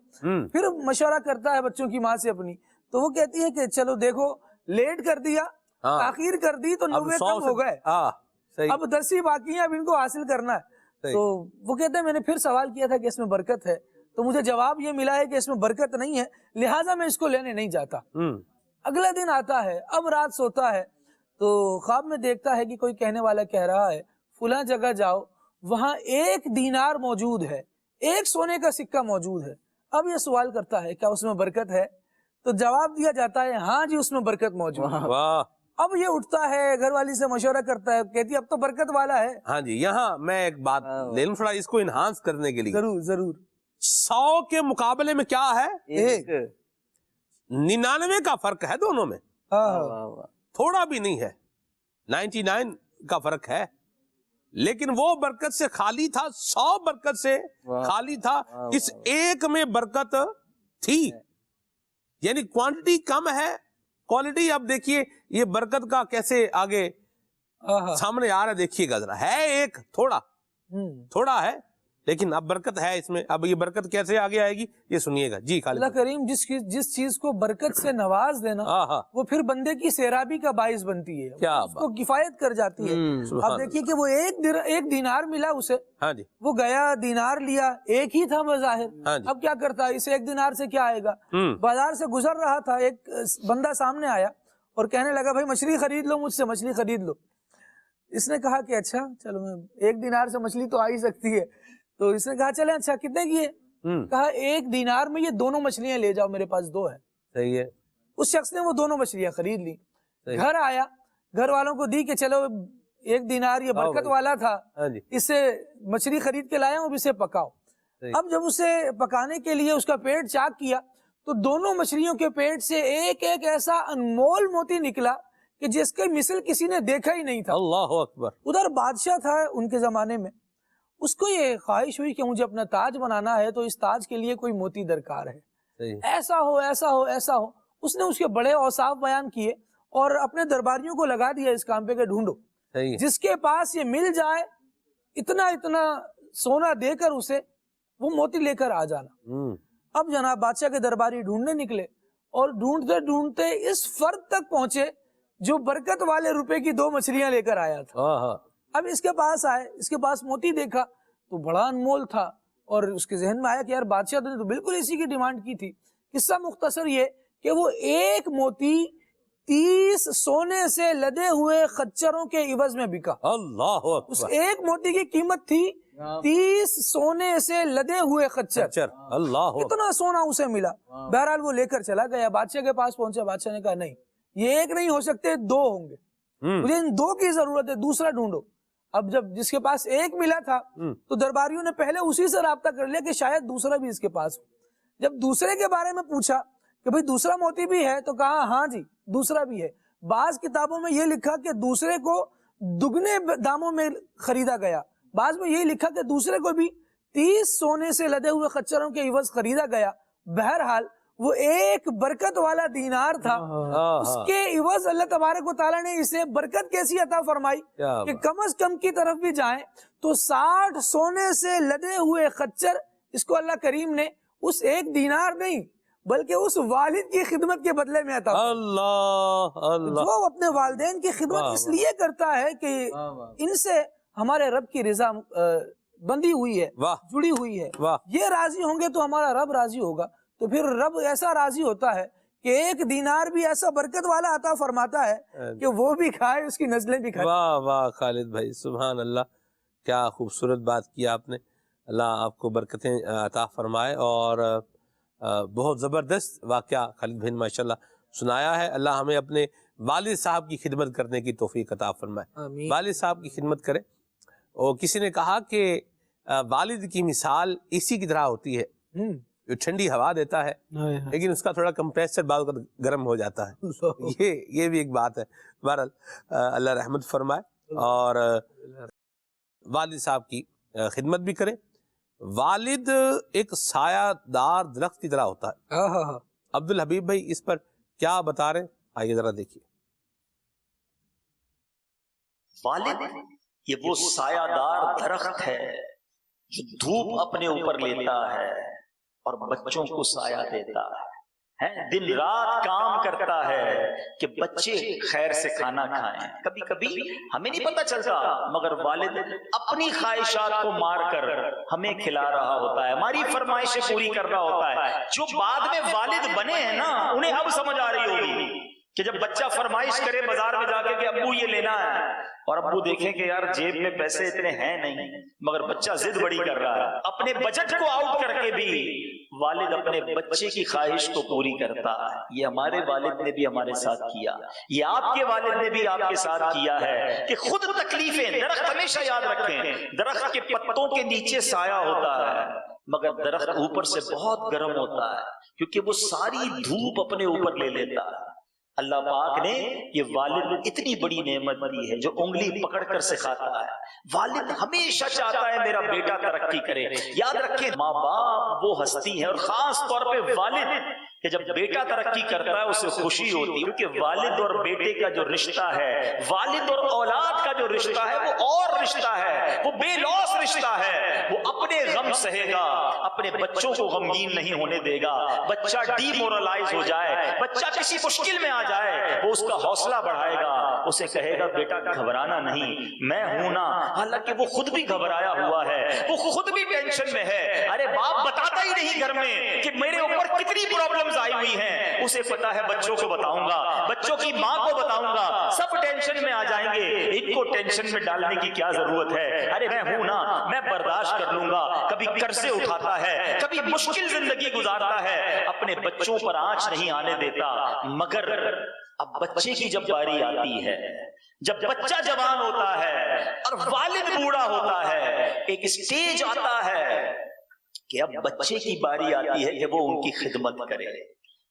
پھر مشورہ کرتا ہے بچوں کی ماں سے اپنی, تو وہ کہتی ہے کہ چلو دیکھو لیٹ کر دیا, تاخیر کر دی تو 90 کم ہو گئے, اب 10 ہی باقی ہیں, اب ان کو حاصل کرنا ہے. تو وہ کہتے ہیں میں نے پھر سوال کیا تھا کہ اس میں برکت ہے, تو مجھے جواب یہ ملا ہے کہ اس میں برکت نہیں ہے, لہٰذا میں اس کو لینے نہیں جاتا. اگلا دن آتا ہے, اب رات سوتا ہے تو خواب میں دیکھتا ہے کہ کوئی کہنے والا کہہ رہا ہے فلاں جگہ جاؤ, وہاں 1 دینار موجود ہے, 1 سونے کا سکہ موجود ہے. اب یہ سوال کرتا ہے کیا اس میں برکت ہے, تو جواب دیا جاتا ہے ہاں جی اس میں برکت موجود ہے. اب یہ اٹھتا ہے, گھر والی سے مشورہ کرتا ہے, کہتی اب تو برکت والا ہے. ہاں جی, یہاں میں ایک بات لے لوں تھوڑا اس کو انہانس کرنے کے لیے. ضرور ضرور. 100 کے مقابلے میں کیا ہے, 99 کا فرق ہے دونوں میں, تھوڑا بھی نہیں ہے, 99 کا فرق ہے, لیکن وہ برکت سے خالی تھا, 100 برکت سے خالی تھا, اس ایک میں برکت تھی. یعنی کوانٹٹی کم ہے, کوالٹی. اب دیکھیے یہ برکت کا کیسے آگے سامنے آ رہا ہے, دیکھیے گا ذرا, ہے ایک تھوڑا ہے, لیکن اب برکت ہے اس میں. اب یہ برکت کیسے آگے آئے گی یہ سنیے گا. جی خالد. اللہ کریم جس چیز کو برکت سے نواز دینا وہ پھر بندے کی سیرابی کا باعث بنتی ہے, اس کو کفایت کر جاتی ہے. اب دیکھیے کہ وہ 1 دینار ملا اسے, وہ گیا دینار لیا, ایک ہی تھا بظاہر. اب کیا کرتا ہے, اس 1 دینار سے کیا آئے گا. بازار سے گزر رہا تھا, ایک بندہ سامنے آیا اور کہنے لگا بھائی مچھلی خرید لو مجھ سے, مچھلی خرید لو. اس نے کہا کہ اچھا چلو, میں 1 دینار سے مچھلی تو آ ہی سکتی ہے. تو اس نے کہا چلے اچھا کتنے کی ہے, کہا 1 دینار میں یہ دونوں مچھلیاں لے جاؤ, میرے پاس 2 ہیں. صحیح ہے. اس شخص نے وہ دونوں مچھلیاں خرید لی, گھر آیا, گھر والوں کو دی کہ چلو 1 دینار یہ برکت والا تھا, اس سے مچھلی خرید کے لایا ہوں, اب اسے پکاؤ. اب جب اسے پکانے کے لیے اس کا پیٹ چاک کیا تو دونوں مچھلیوں کے پیٹ سے ایک ایسا انمول موتی نکلا کہ جس کے مثل کسی نے دیکھا ہی نہیں تھا. اللہ اکبر. ادھر بادشاہ تھا ان کے زمانے میں, اس کو یہ خواہش ہوئی کہ مجھے اپنا تاج بنانا ہے, تو اس تاج کے لیے کوئی موتی درکار ہے, ایسا ہو ایسا ہو ایسا ہو. اس نے اس کے بڑے اوصاف بیان کیے اور اپنے درباریوں کو لگا دیا اس کام پہ کہ ڈھونڈو, جس کے پاس یہ مل جائے اتنا سونا دے کر اسے وہ موتی لے کر آ جانا. اب جناب بادشاہ کے درباری ڈھونڈنے نکلے اور ڈھونڈتے ڈھونڈتے اس فرد تک پہنچے جو برکت والے روپے کی 2 مچھلیاں لے کر آیا تھا. اب اس کے پاس آئے, اس کے پاس موتی دیکھا تو بڑا انمول تھا, اور اس کے ذہن میں آیا کہ یار بادشاہ نے تو بالکل اسی کی ڈیمانڈ کی تھی. قصہ مختصر یہ کہ وہ 1 موتی 30 سونے سے لدے ہوئے خچروں کے عوض میں بکا. اللہ اکبر. اس 1 موتی کی قیمت تھی 30 سونے سے لدے ہوئے خچر. اللہ, اتنا سونا اسے ملا. بہرحال وہ لے کر چلا گیا, بادشاہ کے پاس پہنچا, بادشاہ نے کہا نہیں یہ 1 نہیں ہو سکتے, 2 ہوں گے, مجھے ان 2 کی ضرورت ہے, دوسرا ڈھونڈو. اب جب جس کے پاس 1 ملا تھا تو درباریوں نے پہلے اسی سے رابطہ کر لیا کہ شاید دوسرا بھی اس کے پاس ہو. جب دوسرے کے بارے میں پوچھا کہ بھئی دوسرا موتی بھی ہے, تو کہا ہاں جی دوسرا بھی ہے. بعض کتابوں میں یہ لکھا کہ دوسرے کو دگنے داموں میں خریدا گیا, بعض میں یہ لکھا کہ دوسرے کو بھی 30 سونے سے لدے ہوئے خچروں کے عوض خریدا گیا. بہرحال وہ 1 برکت والا دینار تھا, اس کے عوض اللہ تبارک و تعالیٰ نے اسے برکت کیسی عطا فرمائی کہ کم از کم کی طرف بھی جائیں تو 60 سونے سے لدے ہوئے خچر اس کو اللہ کریم نے اس 1 دینار نہیں بلکہ اس والد کی خدمت کے بدلے میں عطا. اللہ اللہ. جو اپنے والدین کی خدمت اس لیے کرتا ہے کہ ان سے ہمارے رب کی رضا بندی ہوئی ہے، واہ جڑی ہوئی ہے، واہ، یہ راضی ہوں گے تو ہمارا رب راضی ہوگا. تو پھر رب ایسا راضی ہوتا ہے کہ ایک دینار بھی ایسا برکت والا عطا فرماتا ہے کہ وہ بھی کھائے، اس کی نسلیں بھی کھائے. واہ واہ خالد بھائی، سبحان اللہ، کیا خوبصورت بات کی آپ نے. اللہ آپ کو برکتیں عطا فرمائے. اور بہت زبردست واقعہ خالد بھائی نے ماشاءاللہ سنایا ہے. اللہ ہمیں اپنے والد صاحب کی خدمت کرنے کی توفیق عطا فرمائے. آمین. والد صاحب کی خدمت کرے. اور کسی نے کہا کہ والد کی مثال اسی کی طرح ہوتی ہے، جو ٹھنڈی ہوا دیتا ہے لیکن اس کا تھوڑا کمپریسر بعض اوقات گرم ہو جاتا ہے. یہ بھی ایک بات ہے. بہرحال اللہ رحمت فرمائے اور والد صاحب کی خدمت بھی کریں. والد ایک سایہ دار درخت کی طرح ہوتا ہے. عبدالحبیب بھائی اس پر کیا بتا رہے ہیں، آئیے ذرا دیکھیے. والد یہ وہ سایہ دار درخت ہے جو دھوپ اپنے اوپر لیتا ہے اور بچوں کو سایہ دیتا ہے. دن رات کام کرتا ہے کہ بچے خیر سے کھانا کھائیں. کبھی کبھی ہمیں نہیں پتہ چلتا مگر والد اپنی خواہشات کو مار کر ہمیں کھلا رہا ہوتا ہے، ہماری فرمائشیں پوری کر رہا ہوتا ہے. جو بعد میں والد بنے ہیں نا، انہیں اب سمجھ آ رہی ہوگی کہ جب بچہ فرمائش کرے بازار میں جا کے کہ ابو یہ لینا ہے، اور ابو دیکھیں کہ یار جیب میں پیسے اتنے ہیں نہیں مگر بچہ ضد بڑی کر رہا ہے، اپنے بجٹ کو آؤٹ کر کے بھی والد اپنے بچے کی خواہش کو پوری کرتا ہے. یہ ہمارے والد نے بھی ہمارے ساتھ کیا، یہ آپ کے والد نے بھی آپ کے ساتھ کیا ہے کہ خود تکلیفیں. درخت ہمیشہ یاد رکھیں، درخت کے پتوں کے نیچے سایہ ہوتا ہے مگر درخت اوپر سے بہت گرم ہوتا ہے کیونکہ وہ ساری دھوپ اپنے اوپر لے لیتا ہے. اللہ پاک نے یہ والد اتنی بڑی نعمت دی ہے جو انگلی پکڑ کر سکھاتا ہے. والد ہمیشہ چاہتا ہے میرا بیٹا ترقی کرے. یاد رکھیں ماں باپ وہ ہستی ہے، اور خاص طور پہ والد، کہ جب بیٹا ترقی کرتا ہے اسے خوشی ہوتی ہے، کیونکہ والد اور بیٹے کا جو رشتہ ہے، والد اور اولاد کا جو رشتہ ہے وہ اور رشتہ ہے، وہ بے لوث رشتہ ہے. وہ اپنے غم سہے گا، اپنے بچوں کو غمگین نہیں ہونے دے گا. بچہ ڈی مورلائز ہو جائے، بچہ کسی مشکل میں آ جائے، وہ اس کا حوصلہ بڑھائے گا، اسے کہے گا بیٹا گھبرانا نہیں، میں ہوں نا. حالانکہ وہ خود بھی گھبرایا ہوا ہے، وہ خود بھی ٹینشن میں ہے. ارے باپ بتاتا ہی نہیں گھر میں کہ میرے اوپر کتنی پرابلمز آئی ہوئی ہیں. اسے پتا ہے بچوں کو بتاؤں گا، بچوں کی ماں کو بتاؤں گا، سب ٹینشن میں آ جائیں گے. ان کو ٹینشن میں ڈالنے کی کیا ضرورت ہے؟ ارے میں ہوں نا، میں برداشت کر لوں گا. کبھی قرضے اٹھاتا ہے، کبھی مشکل زندگی گزارتا ہے، اپنے بچوں پر آنچ نہیں آنے دیتا. مگر اب بچے کی جب باری آتی ہے، جب بچہ جوان ہوتا ہے اور والد بوڑھا ہوتا ہے، ایک سٹیج آتا ہے کہ اب بچے کی باری آتی ہے کہ وہ ان کی خدمت کرے.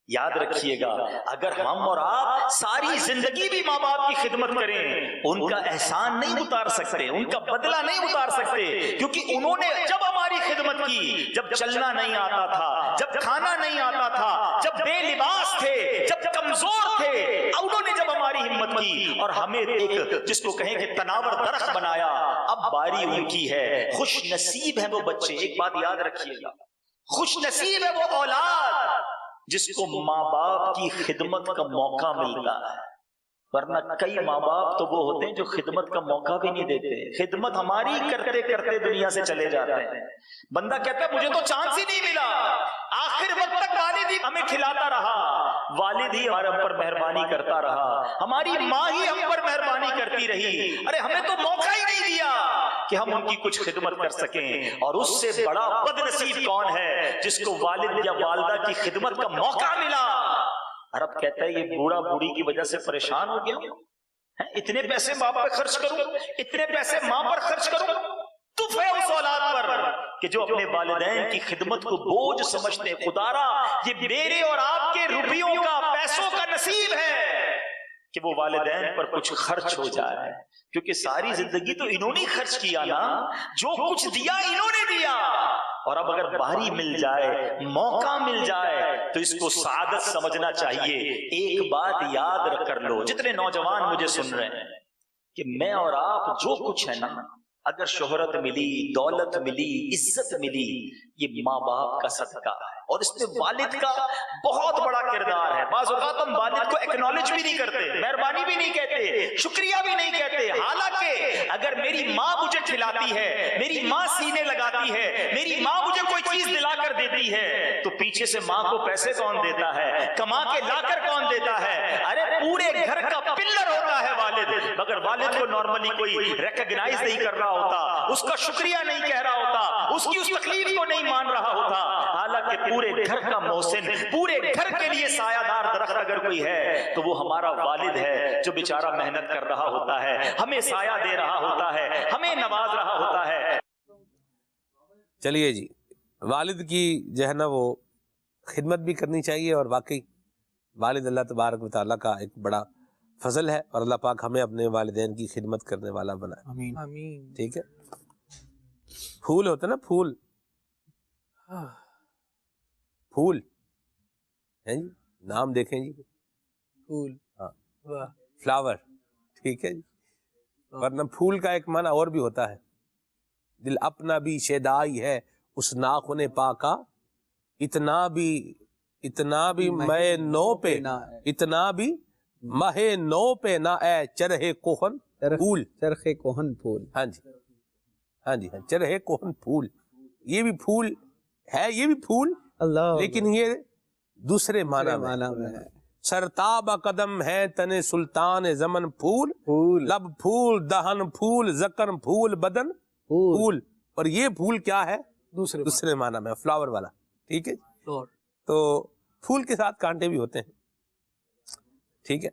یاد رکھیے گا، اگر ہم اور آپ ساری زندگی بھی ماں باپ کی خدمت کریں، ان کا احسان نہیں اتار سکتے، ان کا بدلہ نہیں اتار سکتے، کیونکہ انہوں نے جب ہماری خدمت کی، جب چلنا نہیں آتا تھا، جب کھانا نہیں آتا تھا، جب بے لباس تھے، جب کمزور تھے، انہوں نے جب ہماری ہمت کی اور ہمیں ایک جس کو کہیں کہ تناور درخت بنایا. اب باری ان کی ہے. خوش نصیب ہے وہ بچے. ایک بات یاد رکھیے گا، خوش نصیب ہے وہ اولاد جس کو ماں باپ کی خدمت کا موقع ملتا ہے. ورنہ کئی ماں باپ تو وہ ہوتے ہیں جو خدمت کا موقع بھی نہیں دیتے، خدمت ہماری کرتے کرتے دنیا سے چلے جاتے ہیں. بندہ کہتا ہے مجھے تو چانس ہی نہیں ملا، آخر وقت تک والد ہی ہمیں کھلاتا رہا، والد ہی ہمارے پر مہربانی کرتا رہا، ہماری ماں ہی ہم پر مہربانی کرتی رہی. ارے ہمیں تو موقع ہی نہیں دیا کہ ہم ان کی کچھ خدمت کر سکیں. اور اس سے بڑا بد نصیب کون ہے جس کو والد یا والدہ کی خدمت کا موقع ملا. عرب کہتا ہے یہ بوڑھا بوڑھی کی وجہ سے پریشان ہو گیا، اتنے پیسے باپ پہ خرچ کروں، اتنے پیسے ماں پر خرچ کروں. تف ہے اس اولاد پر کہ جو اپنے والدین کی خدمت کو بوجھ سمجھتے. خدارا یہ میرے اور آپ کے روپیوں کا، پیسوں کا نصیب ہے کہ وہ والدین پر کچھ خرچ ہو جائے، کیونکہ ساری زندگی تو انہوں نے خرچ کیا نا، جو کچھ دیا انہوں نے دیا. اور اب اگر باری مل جائے، موقع مل جائے تو اس کو سعادت سمجھنا چاہیے. ایک بات یاد کر لو جتنے نوجوان مجھے سن رہے ہیں کہ میں اور آپ جو کچھ ہے نا اگر شہرت ملی، دولت ملی، عزت ملی، یہ ماں باپ کا صدقہ ہے، اور اس میں والد کا بہت بڑا کردار ہے۔ بعض اوقات ہم والد کو ایکنالج بھی نہیں کرتے، مہربانی بھی نہیں کہتے، شکریہ بھی نہیں کہتے، حالانکہ اگر میری ماں مجھے کھلاتی ہے، میری ماں سینے لگاتی ہے، میری ماں مجھے کوئی چیز دلا کر دیتی ہے، تو پیچھے سے ماں کو پیسے کون دیتا ہے، کما کے لا کر کون دیتا ہے؟ ارے پورے گھر کا پلر ہوتا ہے والد، مگر والد کو نارملی کوئی ریکگنائز نہیں کر رہا ہوتا، اس کا شکریہ نہیں کہہ رہا ہوتا، اس کی اس تکلیف کو نہیں مان رہا ہوتا، حالانکہ پورے گھر کا محسن، پورے گھر کے لیے سایہ دار درخت اگر کوئی ہے تو وہ ہمارا والد ہے، جو بیچارہ محنت کر رہا ہوتا ہے، ہمیں سایہ دے رہا ہوتا ہے، ہمیں نواز رہا ہوتا ہے۔ چلیے جی، والد کی جو ہے نا وہ خدمت بھی کرنی چاہیے، اور واقعی والد اللہ تبارک و تعالیٰ کا ایک بڑا فضل ہے، اور اللہ پاک ہمیں اپنے والدین کی خدمت کرنے والا بنائے، آمین آمین۔ ٹھیک ہے۔ پھول ہوتا نا، پھول، پھول ہیں جی، نام دیکھیں جی، پھول، ہاں، واہ، فلاور، ٹھیک ہے جی، ورنہ پھول کا ایک معنی اور بھی ہوتا ہے، دل اپنا بھی شیدائی ہے اس ناخن پاکا، اتنا بھی مہ نو پہ، اتنا بھی مہ نو پہ نہ اے چرہے کوہن پھول، چرخے کوہن پھول، ہاں جی، ہاں جی، ہاں، چرہے کوہن پھول، یہ بھی پھول ہے، یہ بھی پھول، اللہ، لیکن یہ دوسرے معنی میں ہے۔ سرتاب قدم ہے تن سلطان زمن پھول، پھول، لب پھول، دہن پھول، زکن پھول، بدن پھول، اور یہ پھول کیا ہے؟ دوسرے معنی میں، فلاور والا، ٹھیک ہے۔ تو پھول کے ساتھ کانٹے بھی ہوتے ہیں، ٹھیک ہے۔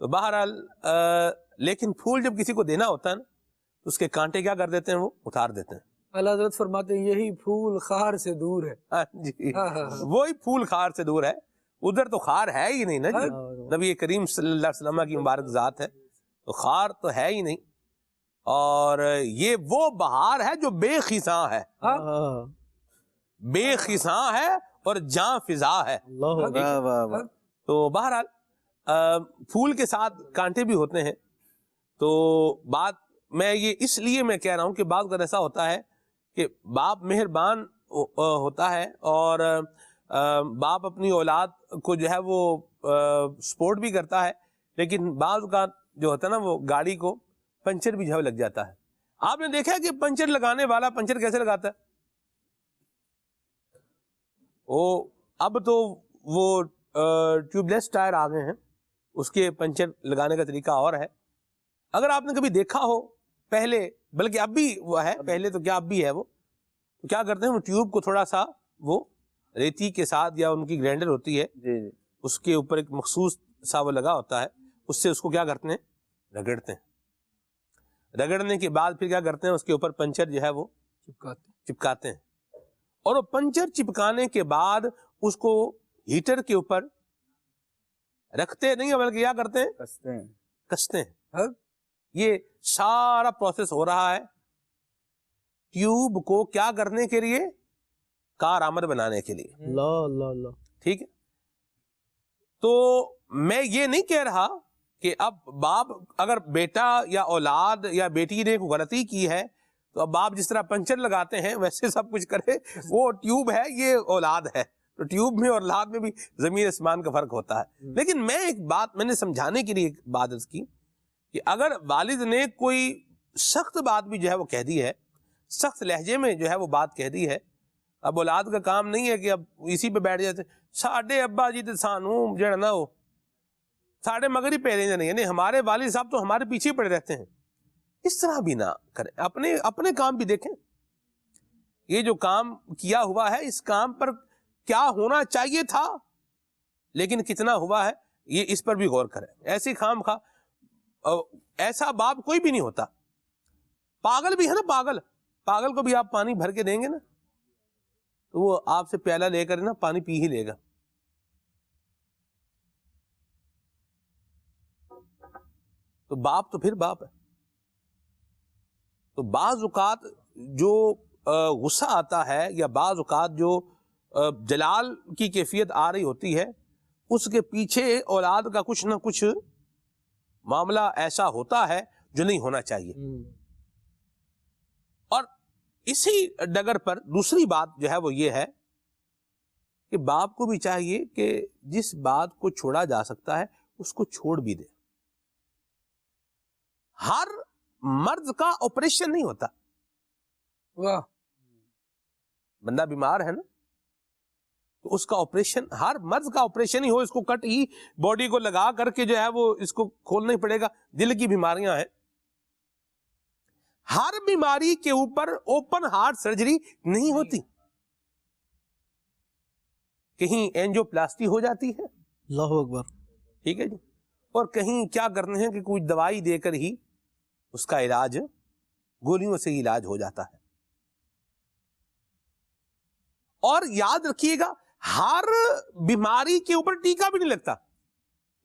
تو بہرحال لیکن پھول جب کسی کو دینا ہوتا ہے نا تو اس کے کانٹے کیا کر دیتے ہیں؟ وہ اتار دیتے ہیں۔ اللہ حضرت فرماتے ہیں یہی پھول خار سے دور ہے۔ ہاں جی، وہی پھول خار سے دور ہے، ادھر تو خار ہے ہی نہیں نا جی، نبی کریم صلی اللہ علیہ وسلم کی مبارک ذات ہے، تو خار تو ہے ہی نہیں، اور یہ وہ بہار ہے جو بے خزاں ہے، بے خزاں ہے اور جاں فضا ہے۔ تو بہرحال پھول کے ساتھ کانٹے بھی ہوتے ہیں۔ تو بات میں یہ اس لیے میں کہہ رہا ہوں کہ بعض اگر ایسا ہوتا ہے کہ باپ مہربان ہوتا ہے، اور باپ اپنی اولاد کو جو ہے وہ سپورٹ بھی کرتا ہے، لیکن بعض اوقات جو ہوتا ہے نا وہ گاڑی کو پنچر بھی جو ہے لگ جاتا ہے۔ آپ نے دیکھا ہے کہ پنچر لگانے والا پنچر کیسے لگاتا ہے؟ اب تو وہ ٹیوب لیس ٹائر آ گئے ہیں، اس کے پنچر لگانے کا طریقہ اور ہے۔ اگر آپ نے کبھی دیکھا ہو پہلے، بلکہ اب بھی وہ ہے، پہلے تو کیا اب بھی ہے، وہ تو کیا کرتے ہیں، وہ ٹیوب کو تھوڑا سا وہ ریتی کے ساتھ، یا ان کی گرائنڈر ہوتی ہے اس کے اوپر ایک مخصوص سا وہ لگا ہوتا ہے، اس سے اس کو کیا کرتے ہیں، رگڑتے ہیں، رگڑنے کے بعد پھر کیا کرتے ہیں، اس کے اوپر پنچر جو ہے وہ چپکاتے ہیں، اور وہ پنچر چپکانے کے بعد اس کو ہیٹر کے اوپر رکھتے نہیں ہیں، بلکہ کیا کرتے ہیں، کستے ہیں۔ یہ سارا پروسیس ہو رہا ہے ٹیوب کو کیا کرنے کے لیے، کارآمد بنانے کے لیے، اللہ اللہ اللہ، ٹھیک ہے۔ تو میں یہ نہیں کہہ رہا کہ اب باپ، اگر بیٹا یا اولاد یا بیٹی نے کوئی غلطی کی ہے تو اب باپ جس طرح پنچر لگاتے ہیں ویسے سب کچھ کرے، وہ ٹیوب ہے، یہ اولاد ہے، تو ٹیوب میں اور اولاد میں بھی زمین آسمان کا فرق ہوتا ہے۔ لیکن میں ایک بات میں نے سمجھانے کے لیے ایک بات اس کی کہ اگر والد نے کوئی سخت بات بھی جو ہے وہ کہہ دی ہے، سخت لہجے میں جو ہے وہ بات کہہ دی ہے، اب اولاد کا کام نہیں ہے کہ اب اسی پہ بیٹھ جاتے، ساڈے ابا جی تے سانو جڑا نا وہ ساڈے مگر ہی پہ رہے، یعنی ہمارے والد صاحب تو ہمارے پیچھے پڑے رہتے ہیں۔ اس طرح بھی نہ کریں، اپنے کام بھی دیکھیں، یہ جو کام کیا ہوا ہے اس کام پر کیا ہونا چاہیے تھا لیکن کتنا ہوا ہے، یہ اس پر بھی غور کریں۔ ایسی خام خواہ ایسا باپ کوئی بھی نہیں ہوتا، پاگل بھی ہے نا، پاگل کو بھی آپ پانی بھر کے دیں گے نا تو وہ آپ سے پیالہ لے کر نا پانی پی ہی لے گا۔ تو باپ تو پھر باپ ہے۔ تو بعض اوقات جو غصہ آتا ہے یا بعض اوقات جو جلال کی کیفیت آ رہی ہوتی ہے، اس کے پیچھے اولاد کا کچھ نہ کچھ معاملہ ایسا ہوتا ہے جو نہیں ہونا چاہیے۔ اور اسی ڈگر پر دوسری بات جو ہے وہ یہ ہے کہ باپ کو بھی چاہیے کہ جس بات کو چھوڑا جا سکتا ہے اس کو چھوڑ بھی دے. ہر مرض کا آپریشن نہیں ہوتا. واہ. بندہ بیمار ہے نا تو اس کا آپریشن, ہر مرض کا آپریشن ہی ہو, اس کو کٹ ہی باڈی کو لگا کر کے جو ہے وہ اس کو کھولنا ہی پڑے گا. دل کی بیماریاں ہیں, ہر بیماری کے اوپر اوپن ہارٹ سرجری نہیں ہوتی. کہیں اینجو پلاسٹی ہو جاتی ہے, اللہ اکبر, ٹھیک ہے جی, اور کہیں کیا کرنے ہیں کہ کوئی دوائی دے کر ہی اس کا علاج, گولیوں سے ہی علاج ہو جاتا ہے. اور یاد رکھیے گا ہر بیماری کے اوپر ٹیکا بھی نہیں لگتا.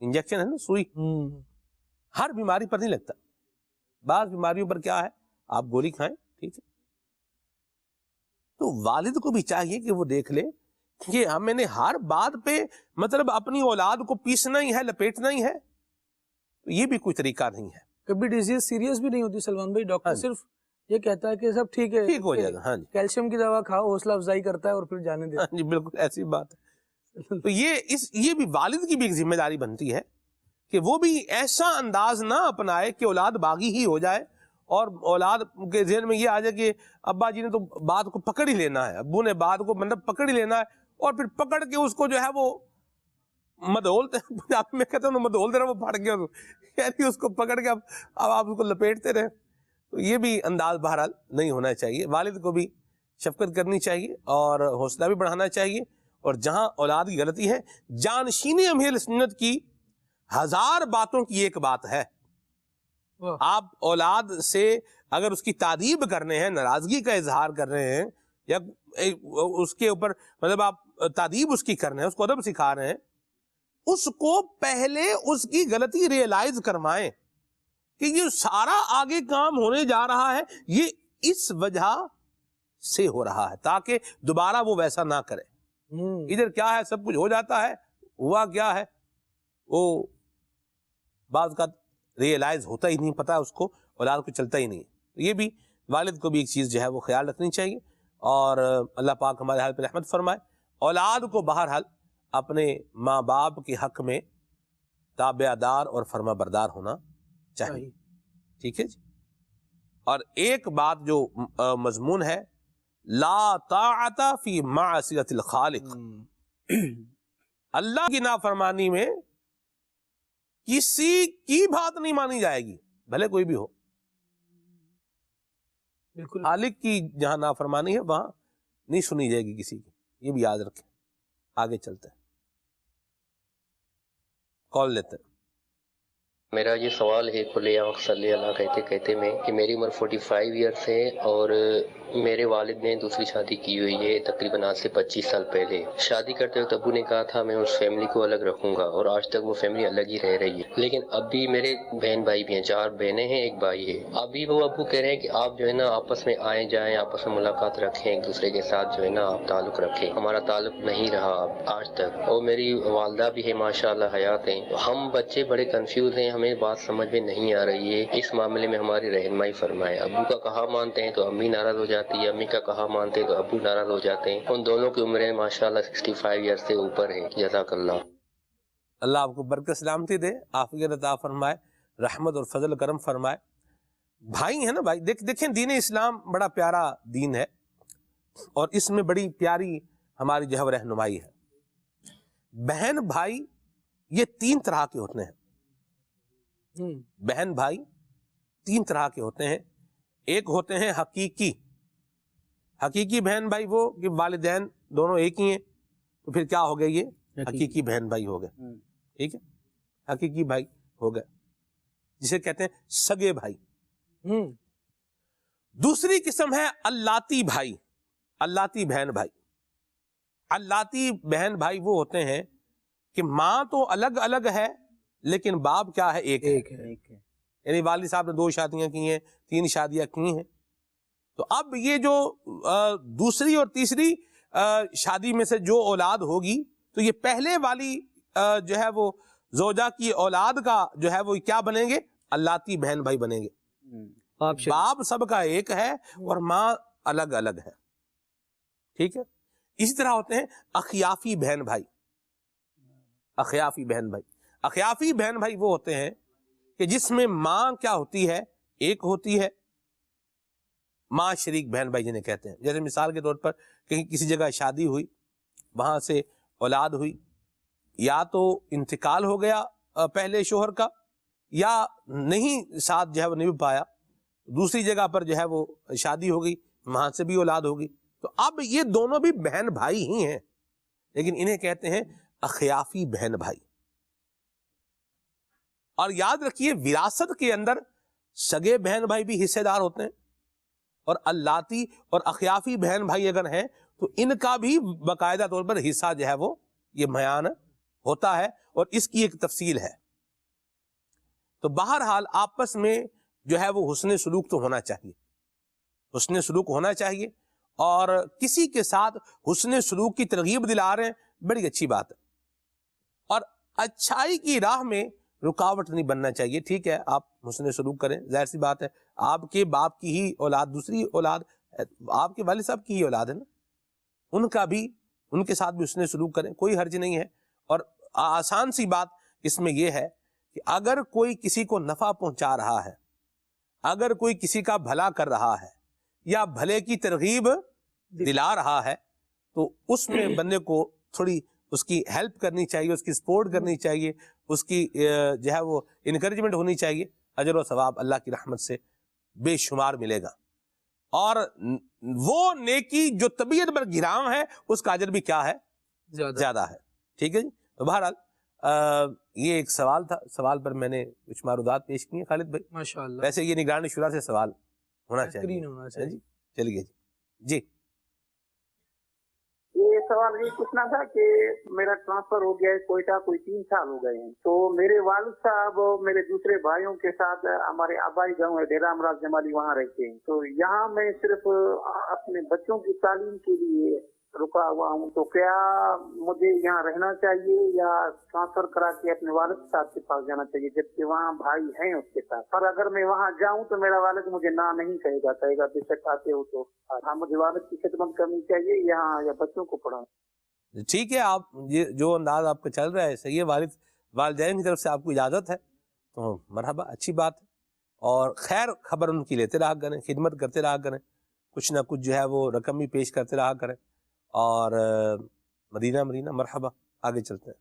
انجیکشن ہے نا, سوئی, ہر بیماری پر نہیں لگتا. بعض بیماریوں پر کیا ہے آپ گولی کھائیں, ٹھیک ہے. تو والد کو بھی چاہیے کہ وہ دیکھ لے کہ ہمیں نے ہر بات پہ مطلب اپنی اولاد کو پیسنا ہی ہے, لپیٹنا ہی ہے, تو یہ بھی کوئی طریقہ نہیں ہے. کبھی ڈیزیز سیریس بھی نہیں ہوتی سلمان بھائی, ڈاکٹر صرف یہ کہتا ہے کہ سب ٹھیک ہے, ٹھیک ہو جائے گا. ہاں جی, کیلشیم کی دوا کھاؤ, حوصلہ افزائی کرتا ہے اور پھر جانے دے. ہاں جی, بالکل ایسی بات ہے. تو یہ بھی والد کی بھی ایک ذمہ داری بنتی ہے کہ وہ بھی ایسا انداز نہ اپنائے کہ اولاد باغی ہی ہو جائے اور اولاد کے ذہن میں یہ آ جائے کہ ابا جی نے تو بات کو پکڑ ہی لینا ہے, ابو نے بات کو مطلب پکڑ ہی لینا ہے, اور پھر پکڑ کے اس کو جو ہے وہ مدولتے, میں کہتا ہوں مدولتے رہے, وہ پھڑ گیا, یعنی اس کو پکڑ کے اب آپ اس کو لپیٹتے رہے. تو یہ بھی انداز بہرحال نہیں ہونا چاہیے. والد کو بھی شفقت کرنی چاہیے اور حوصلہ بھی بڑھانا چاہیے. اور جہاں اولاد کی غلطی ہے, جانشین امیر سنت کی 1000 باتوں کی ایک بات ہے. آپ اولاد سے اگر اس کی تعریب کرنے ہیں, ناراضگی کا اظہار کر رہے ہیں, یا اس کے اوپر مطلب آپ تعریب اس کی کر رہے ہیں, اس کو ادب سکھا رہے ہیں, اس کو پہلے اس کی غلطی ریئلائز کروائیں کہ یہ سارا آگے کام ہونے جا رہا ہے یہ اس وجہ سے ہو رہا ہے, تاکہ دوبارہ وہ ویسا نہ کرے. ادھر کیا ہے, سب کچھ ہو جاتا ہے, ہوا کیا ہے وہ بعض کا ریئلائز ہوتا ہی نہیں, پتا اس کو اولاد کو چلتا ہی نہیں. یہ بھی والد کو بھی ایک چیز جو ہے وہ خیال رکھنی چاہیے. اور اللہ پاک ہمارے حال پہ رحمت فرمائے. اولاد کو بہرحال اپنے ماں باپ کے حق میں تابع دار اور فرما بردار ہونا چاہیے, ٹھیک ہے جی. اور ایک بات جو مضمون ہے, لا طاعت فی معصیت الخالق, اللہ کی نافرمانی میں کسی کی بات نہیں مانی جائے گی, بھلے کوئی بھی ہو. بالکل, خالق کی جہاں نافرمانی ہے وہاں نہیں سنی جائے گی کسی کی, یہ بھی یاد رکھیں. آگے چلتے ہیں, کال لیتے ہیں. میرا یہ سوال ہے کھلے آنکھ صلی اللہ کہتے کہتے میں کہ میری عمر 45 ایئرس ہے اور میرے والد نے دوسری شادی کی ہوئی ہے تقریباً آج سے 25 سال پہلے. شادی کرتے وقت ابو نے کہا تھا میں اس فیملی کو الگ رکھوں گا, اور آج تک وہ فیملی الگ ہی رہ رہی ہے. لیکن اب بھی میرے بہن بھائی بھی ہیں, 4 بہنیں ہیں, 1 بھائی ہے. ابھی وہ ابو کہہ رہے ہیں کہ آپ جو ہے نا آپس میں آئیں جائیں, آپس میں ملاقات رکھیں, ایک دوسرے کے ساتھ جو ہے نا آپ تعلق رکھیں. ہمارا تعلق نہیں رہا آج تک, اور میری والدہ بھی ہے ماشاءاللہ حیات ہیں. ہم بچے بڑے کنفیوز ہیں, ہمیں بات سمجھ میں نہیں آ رہی ہے. اس معاملے میں ہماری رہنمائی فرمائے. ابو کا کہا مانتے ہیں تو امی ناراض ہو جاتی ہے, امی کا کہا مانتے ہیں تو ابو ناراض ہو جاتے ہیں. ان دونوں کی عمریں ماشاءاللہ 65 ایئر سے اوپر ہیں. جزاک اللہ. اللہ آپ کو برکت سلامتی دے, عافیت عطا فرمائے, رحمت اور فضل کرم فرمائے. بھائی ہیں نا بھائی, دیکھیں دین اسلام بڑا پیارا دین ہے, اور اس میں بڑی پیاری ہماری جو ہے رہنمائی ہے. بہن بھائی یہ 3 طرح کے ہوتے ہیں. بہن بھائی 3 طرح کے ہوتے ہیں. ایک ہوتے ہیں حقیقی بہن بھائی, وہ کہ والدین دونوں ایک ہی ہیں, تو پھر کیا ہو گئے, یہ حقیقی بہن بھائی ہو گئے, ٹھیک ہے, حقیقی بھائی ہو گئے, جسے کہتے ہیں سگے بھائی. دوسری قسم ہے اللاتی بھائی, اللاتی بہن بھائی. اللاتی بہن بھائی وہ ہوتے ہیں کہ ماں تو الگ الگ ہے لیکن باپ کیا ہے, ایک ہے. یعنی والد صاحب نے 2 شادیاں کی ہیں, 3 شادیاں کی ہیں. تو اب یہ جو دوسری اور تیسری شادی میں سے جو اولاد ہوگی, تو یہ پہلے والی جو ہے وہ زوجہ کی اولاد کا جو ہے وہ کیا بنیں گے, اللاتی بہن بھائی بنیں گے. باپ سب کا ایک ہے اور ماں الگ الگ ہے. ٹھیک ہے. اسی طرح ہوتے ہیں اخیافی بہن بھائی. اخیافی بہن بھائی، اخیافی بہن بھائی وہ ہوتے ہیں کہ جس میں ماں کیا ہوتی ہے، ایک ہوتی ہے. ماں شریک بہن بھائی جنہیں کہتے ہیں. جیسے مثال کے طور پر کہیں کسی جگہ شادی ہوئی، وہاں سے اولاد ہوئی، یا تو انتقال ہو گیا پہلے شوہر کا، یا نہیں ساتھ جو ہے وہ نہیں پایا، دوسری جگہ پر جو ہے وہ شادی ہو گئی، وہاں سے بھی اولاد ہوگی. تو اب یہ دونوں بھی بہن بھائی ہی ہیں، لیکن انہیں کہتے ہیں اخیافی بہن بھائی. اور یاد رکھیے وراثت کے اندر سگے بہن بھائی بھی حصے دار ہوتے ہیں، اور اللاتی اور اخیافی بہن بھائی اگر ہیں تو ان کا بھی باقاعدہ طور پر حصہ جو ہے وہ یہ بیان ہوتا ہے، اور اس کی ایک تفصیل ہے. تو بہرحال آپس میں جو ہے وہ حسن سلوک تو ہونا چاہیے، حسن سلوک ہونا چاہیے، اور کسی کے ساتھ حسن سلوک کی ترغیب دلا رہے ہیں، بڑی اچھی بات ہے. اور اچھائی کی راہ میں رکاوٹ نہیں بننا چاہیے. ٹھیک ہے، آپ حسن سلوک کریں، ظاہر سی بات ہے، آپ کے باپ کی ہی اولاد دوسری اولاد، آپ کے والد صاحب کی ہی اولاد ہے نا، ان کا بھی، ان کے ساتھ بھی حسن سلوک کریں، کوئی حرج نہیں ہے. اور آسان سی بات اس میں یہ ہے کہ اگر کوئی کسی کو نفع پہنچا رہا ہے، اگر کوئی کسی کا بھلا کر رہا ہے یا بھلے کی ترغیب دلا رہا ہے، تو اس میں بندے کو تھوڑی اس کی ہیلپ کرنی چاہیے، اس کی سپورٹ کرنی چاہیے، اس کی جو ہے وہ انکریجمنٹ ہونی چاہیے. اجر و ثواب اللہ کی رحمت سے بے شمار ملے گا، اور وہ نیکی جو طبیعت پر گراں ہے اس کا اجر بھی کیا ہے، زیادہ ہے. ٹھیک ہے جی. تو بہرحال یہ ایک سوال تھا، سوال پر میں نے کچھ معروضات پیش کی ہیں خالد بھائی. ماشاءاللہ. ویسے یہ نگران شورا سے سوال ہونا چاہیے. جی چلیے جی. یہ سوال یہ پوچھنا تھا کہ میرا ٹرانسفر ہو گیا ہے کوئٹہ، کوئی 3 سال ہو گئے ہیں، تو میرے والد صاحب میرے دوسرے بھائیوں کے ساتھ ہمارے آبائی گاؤں ہے ڈیرہ امراض جمالی، وہاں رہتے ہیں. تو یہاں میں صرف اپنے بچوں کی تعلیم کے لیے رکا ہوا ہوں، تو کیا مجھے یہاں رہنا چاہیے یا ٹرانسفر کرا کے اپنے والد صاحب کے پاس جانا چاہیے، جبکہ وہاں بھائی ہیں اس کے ساتھ؟ پر اگر میں وہاں جاؤں تو میرا والد مجھے نہ نہیں کہے گا بے شک آتے ہو تو. ہاں، مجھے والد کی خدمت کرنی چاہیے یہاں یا بچوں کو پڑھانا؟ ٹھیک ہے، آپ یہ جو انداز آپ کا چل رہا ہے صحیح ہے. والدین کی طرف سے آپ کو اجازت ہے تو مرحبا، اچھی بات ہے. اور خیر خبر ان کی لیتے رہا کریں، خدمت کرتے رہا کریں، کچھ نہ کچھ جو ہے وہ رقم بھی پیش کرتے رہا کریں. اور مدینہ مرحبا. آگے چلتے ہیں.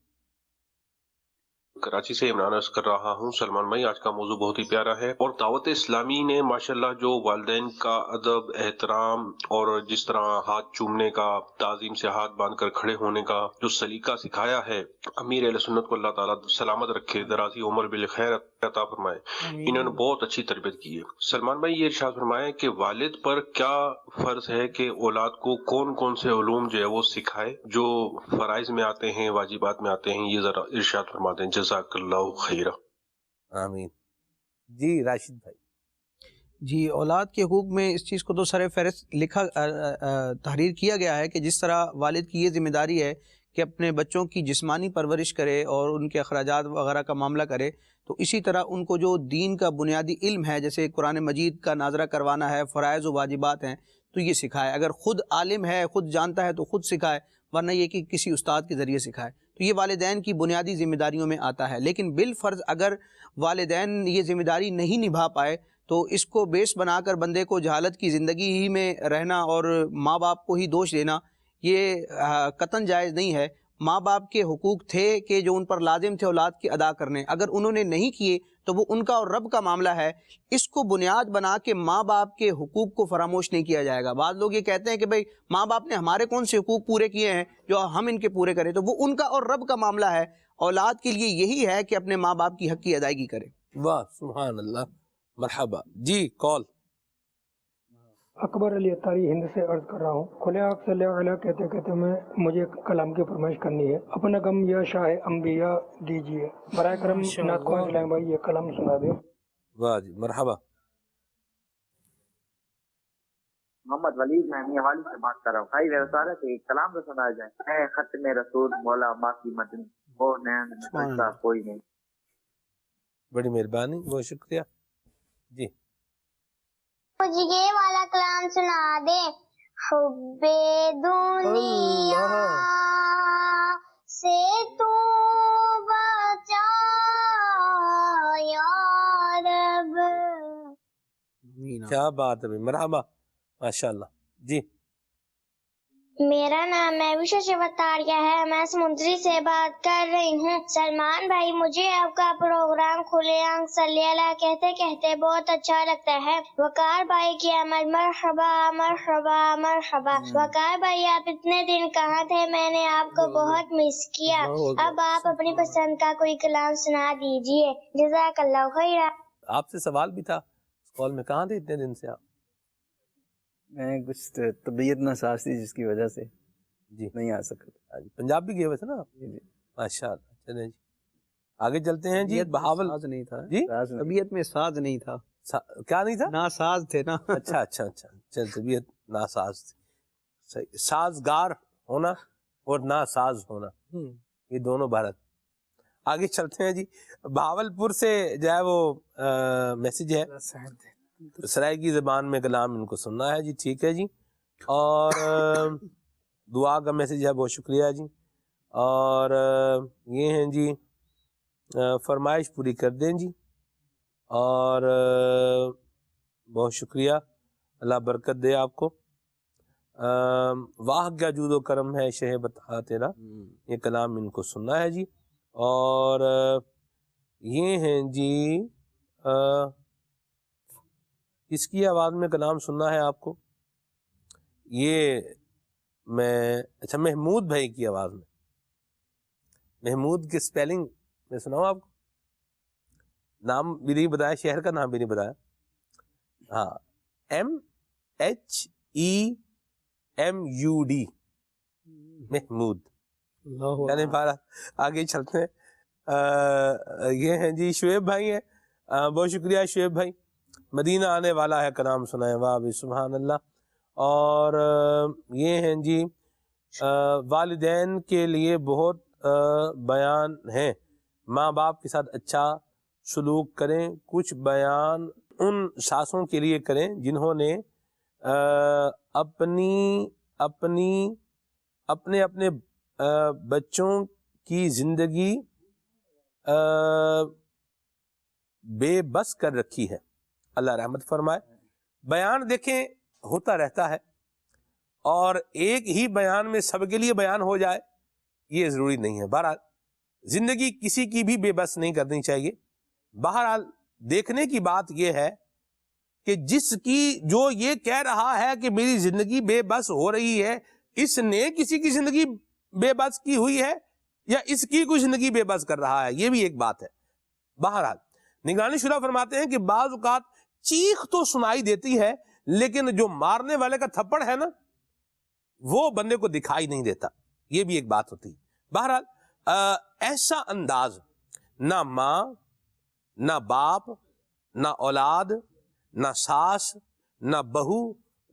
کراچی سے عمران عرض کر رہا ہوں. سلمان بھائی، آج کا موضوع بہت ہی پیارا ہے، اور دعوت اسلامی نے ماشاءاللہ جو والدین کا ادب، احترام اور جس طرح ہاتھ چومنے کا، تعظیم سے ہاتھ باندھ کر کھڑے ہونے کا جو سلیقہ سکھایا ہے، امیر اہل سنت کو اللہ تعالیٰ سلامت رکھے، درازی عمر بالخیر عطا فرمائے، انہوں نے بہت اچھی تربیت کی ہے. سلمان بھائی، یہ ارشاد فرمائے کہ والد پر کیا فرض ہے کہ اولاد کو کون کون سے علوم جو ہے وہ سکھائے جو فرائض میں آتے ہیں، واجبات میں آتے ہیں، یہ ذرا ارشاد فرما دیں. جزاک اللہ خیرہ. آمین. جی راشد بھائی. جی، اولاد کے حقوق میں اس چیز کو تو سر فہرست لکھا تحریر کیا گیا ہے کہ جس طرح والد کی یہ ذمہ داری ہے کہ اپنے بچوں کی جسمانی پرورش کرے اور ان کے اخراجات وغیرہ کا معاملہ کرے، تو اسی طرح ان کو جو دین کا بنیادی علم ہے، جیسے قرآن مجید کا ناظرہ کروانا ہے، فرائض و واجبات ہیں، تو یہ سکھائے. اگر خود عالم ہے، خود جانتا ہے تو خود سکھائے، ورنہ یہ کہ کسی استاد کے ذریعے سکھائے. تو یہ والدین کی بنیادی ذمہ داریوں میں آتا ہے. لیکن بالفرض اگر والدین یہ ذمہ داری نہیں نبھا پائے تو اس کو بیس بنا کر بندے کو جہالت کی زندگی ہی میں رہنا اور ماں باپ کو ہی دوش دینا، یہ قطعاً جائز نہیں ہے. ماں باپ کے حقوق تھے کہ جو ان پر لازم تھے اولاد کے ادا کرنے، اگر انہوں نے نہیں کیے تو وہ ان کا اور رب کا معاملہ ہے. اس کو بنیاد بنا کے ماں باپ کے حقوق کو فراموش نہیں کیا جائے گا. بعض لوگ یہ کہتے ہیں کہ بھئی ماں باپ نے ہمارے کون سے حقوق پورے کیے ہیں جو ہم ان کے پورے کریں، تو وہ ان کا اور رب کا معاملہ ہے. اولاد کے لیے یہی ہے کہ اپنے ماں باپ کی حق کی ادائیگی کرے. واہ سبحان اللہ. مرحبا. جی کال. اکبر علی اتاری ہند سے عرض کر رہا ہوں. کھلے آگ صلی اللہ علیہ کہتے کہتے مجھے کلام کی فرمائش کرنی ہے. اپنا غم یا شاہ انبیاء دیجیے. برائے کرم نعت خواں اسلام بھائی یہ کلام سنا دیں. واہ جی مرحبا. محمد ولید، میں میاں والی سے بات کر رہا ہوں. بھائی میرا سوال ہے کہ کلام تو سنایا جائے. اے ختم رسول مولا ماکی مدنی، وہ نین کا کوئی نہیں. بڑی مہربانی، بہت شکریہ. جی مجھے یہ والا کلام سنا دے. حبے دنیا سے تو بچا یا رب. کیا بات ہے، مرحبا، ماشاء اللہ. جی میرا نام محوشہ شیوتاریہ ہے، میں سمندری سے بات کر رہی ہوں. سلمان بھائی، مجھے آپ کا پروگرام کھلے آنکھ صلی اللہ کہتے کہتے بہت اچھا لگتا ہے. وقار بھائی کی آمد، مرحبا مرحبا مرحبا. وقار بھائی، آپ اتنے دن کہاں تھے؟ میں نے آپ کو بہت مس کیا. اب آپ اپنی پسند کا کوئی کلام سنا دیجئے. جزاک اللہ خیر. آپ سے سوال بھی تھا اس کال میں، کہاں تھے اتنے دن سے آپ؟ میں کچھ طبیعت ناساز تھی جس کی وجہ سے جی نہیں آ سکا. پنجاب بھی گئے ہوئے تھے نا آپ؟ ماشاء اللہ. چلیں جی آگے چلتے ہیں. جی بہاول ساز نہیں تھا جی، طبیعت میں ساز نہیں تھا. کیا نہیں تھا؟ ناساز تھے نا. اچھا اچھا اچھا، چل طبیعت ناساز تھی. صحیح. سازگار ہونا اور ناساز ہونا، یہ دونوں بھارت. آگے چلتے ہیں جی. بہاول پور سے جو ہے وہ میسج ہے، سرائیکی زبان میں کلام ان کو سننا ہے. جی ٹھیک ہے جی. اور دعا کا میسج ہے، بہت شکریہ جی. اور یہ ہیں جی، فرمائش پوری کر دیں جی. اور بہت شکریہ، اللہ برکت دے آپ کو. واہ کیا جود و کرم ہے شہ بتا تیرا، یہ کلام ان کو سننا ہے جی. اور یہ ہیں جی، کس کی آواز میں کلام سننا ہے آپ کو؟ یہ میں اچھا محمود بھائی کی آواز میں. محمود کی سپیلنگ میں سناؤں آپ کو؟ نام بھی نہیں بتایا، شہر کا نام بھی نہیں بتایا. ہاں، MHEMUD، محمود. آگے چلتے ہیں. یہ ہیں جی شعیب بھائی ہیں. بہت شکریہ شعیب بھائی. مدینہ آنے والا ہے کلام سنائے. واہ بھی سبحان اللہ. اور یہ ہیں جی، والدین کے لیے بہت بیان ہیں، ماں باپ کے ساتھ اچھا سلوک کریں. کچھ بیان ان ساسوں کے لیے کریں جنہوں نے اپنے بچوں کی زندگی بے بس کر رکھی ہے. اللہ رحمت فرمائے. بیان دیکھیں ہوتا رہتا ہے، اور ایک ہی بیان میں سب کے لیے بیان ہو جائے یہ ضروری نہیں ہے. بہرحال زندگی کسی کی بھی بے بس نہیں کرنی چاہیے. بہرحال دیکھنے کی بات یہ ہے کہ جس کی جو یہ کہہ رہا ہے کہ میری زندگی بے بس ہو رہی ہے، اس نے کسی کی زندگی بے بس کی ہوئی ہے یا اس کی کوئی زندگی بے بس کر رہا ہے، یہ بھی ایک بات ہے. بہرحال نگرانی شورا فرماتے ہیں کہ بعض اوقات چیخ تو سنائی دیتی ہے، لیکن جو مارنے والے کا تھپڑ ہے نا، وہ بندے کو دکھائی نہیں دیتا. یہ بھی ایک بات ہوتی ہے. بہرحال ایسا انداز نہ ماں، نہ باپ، نہ اولاد، نہ ساس، نہ بہو،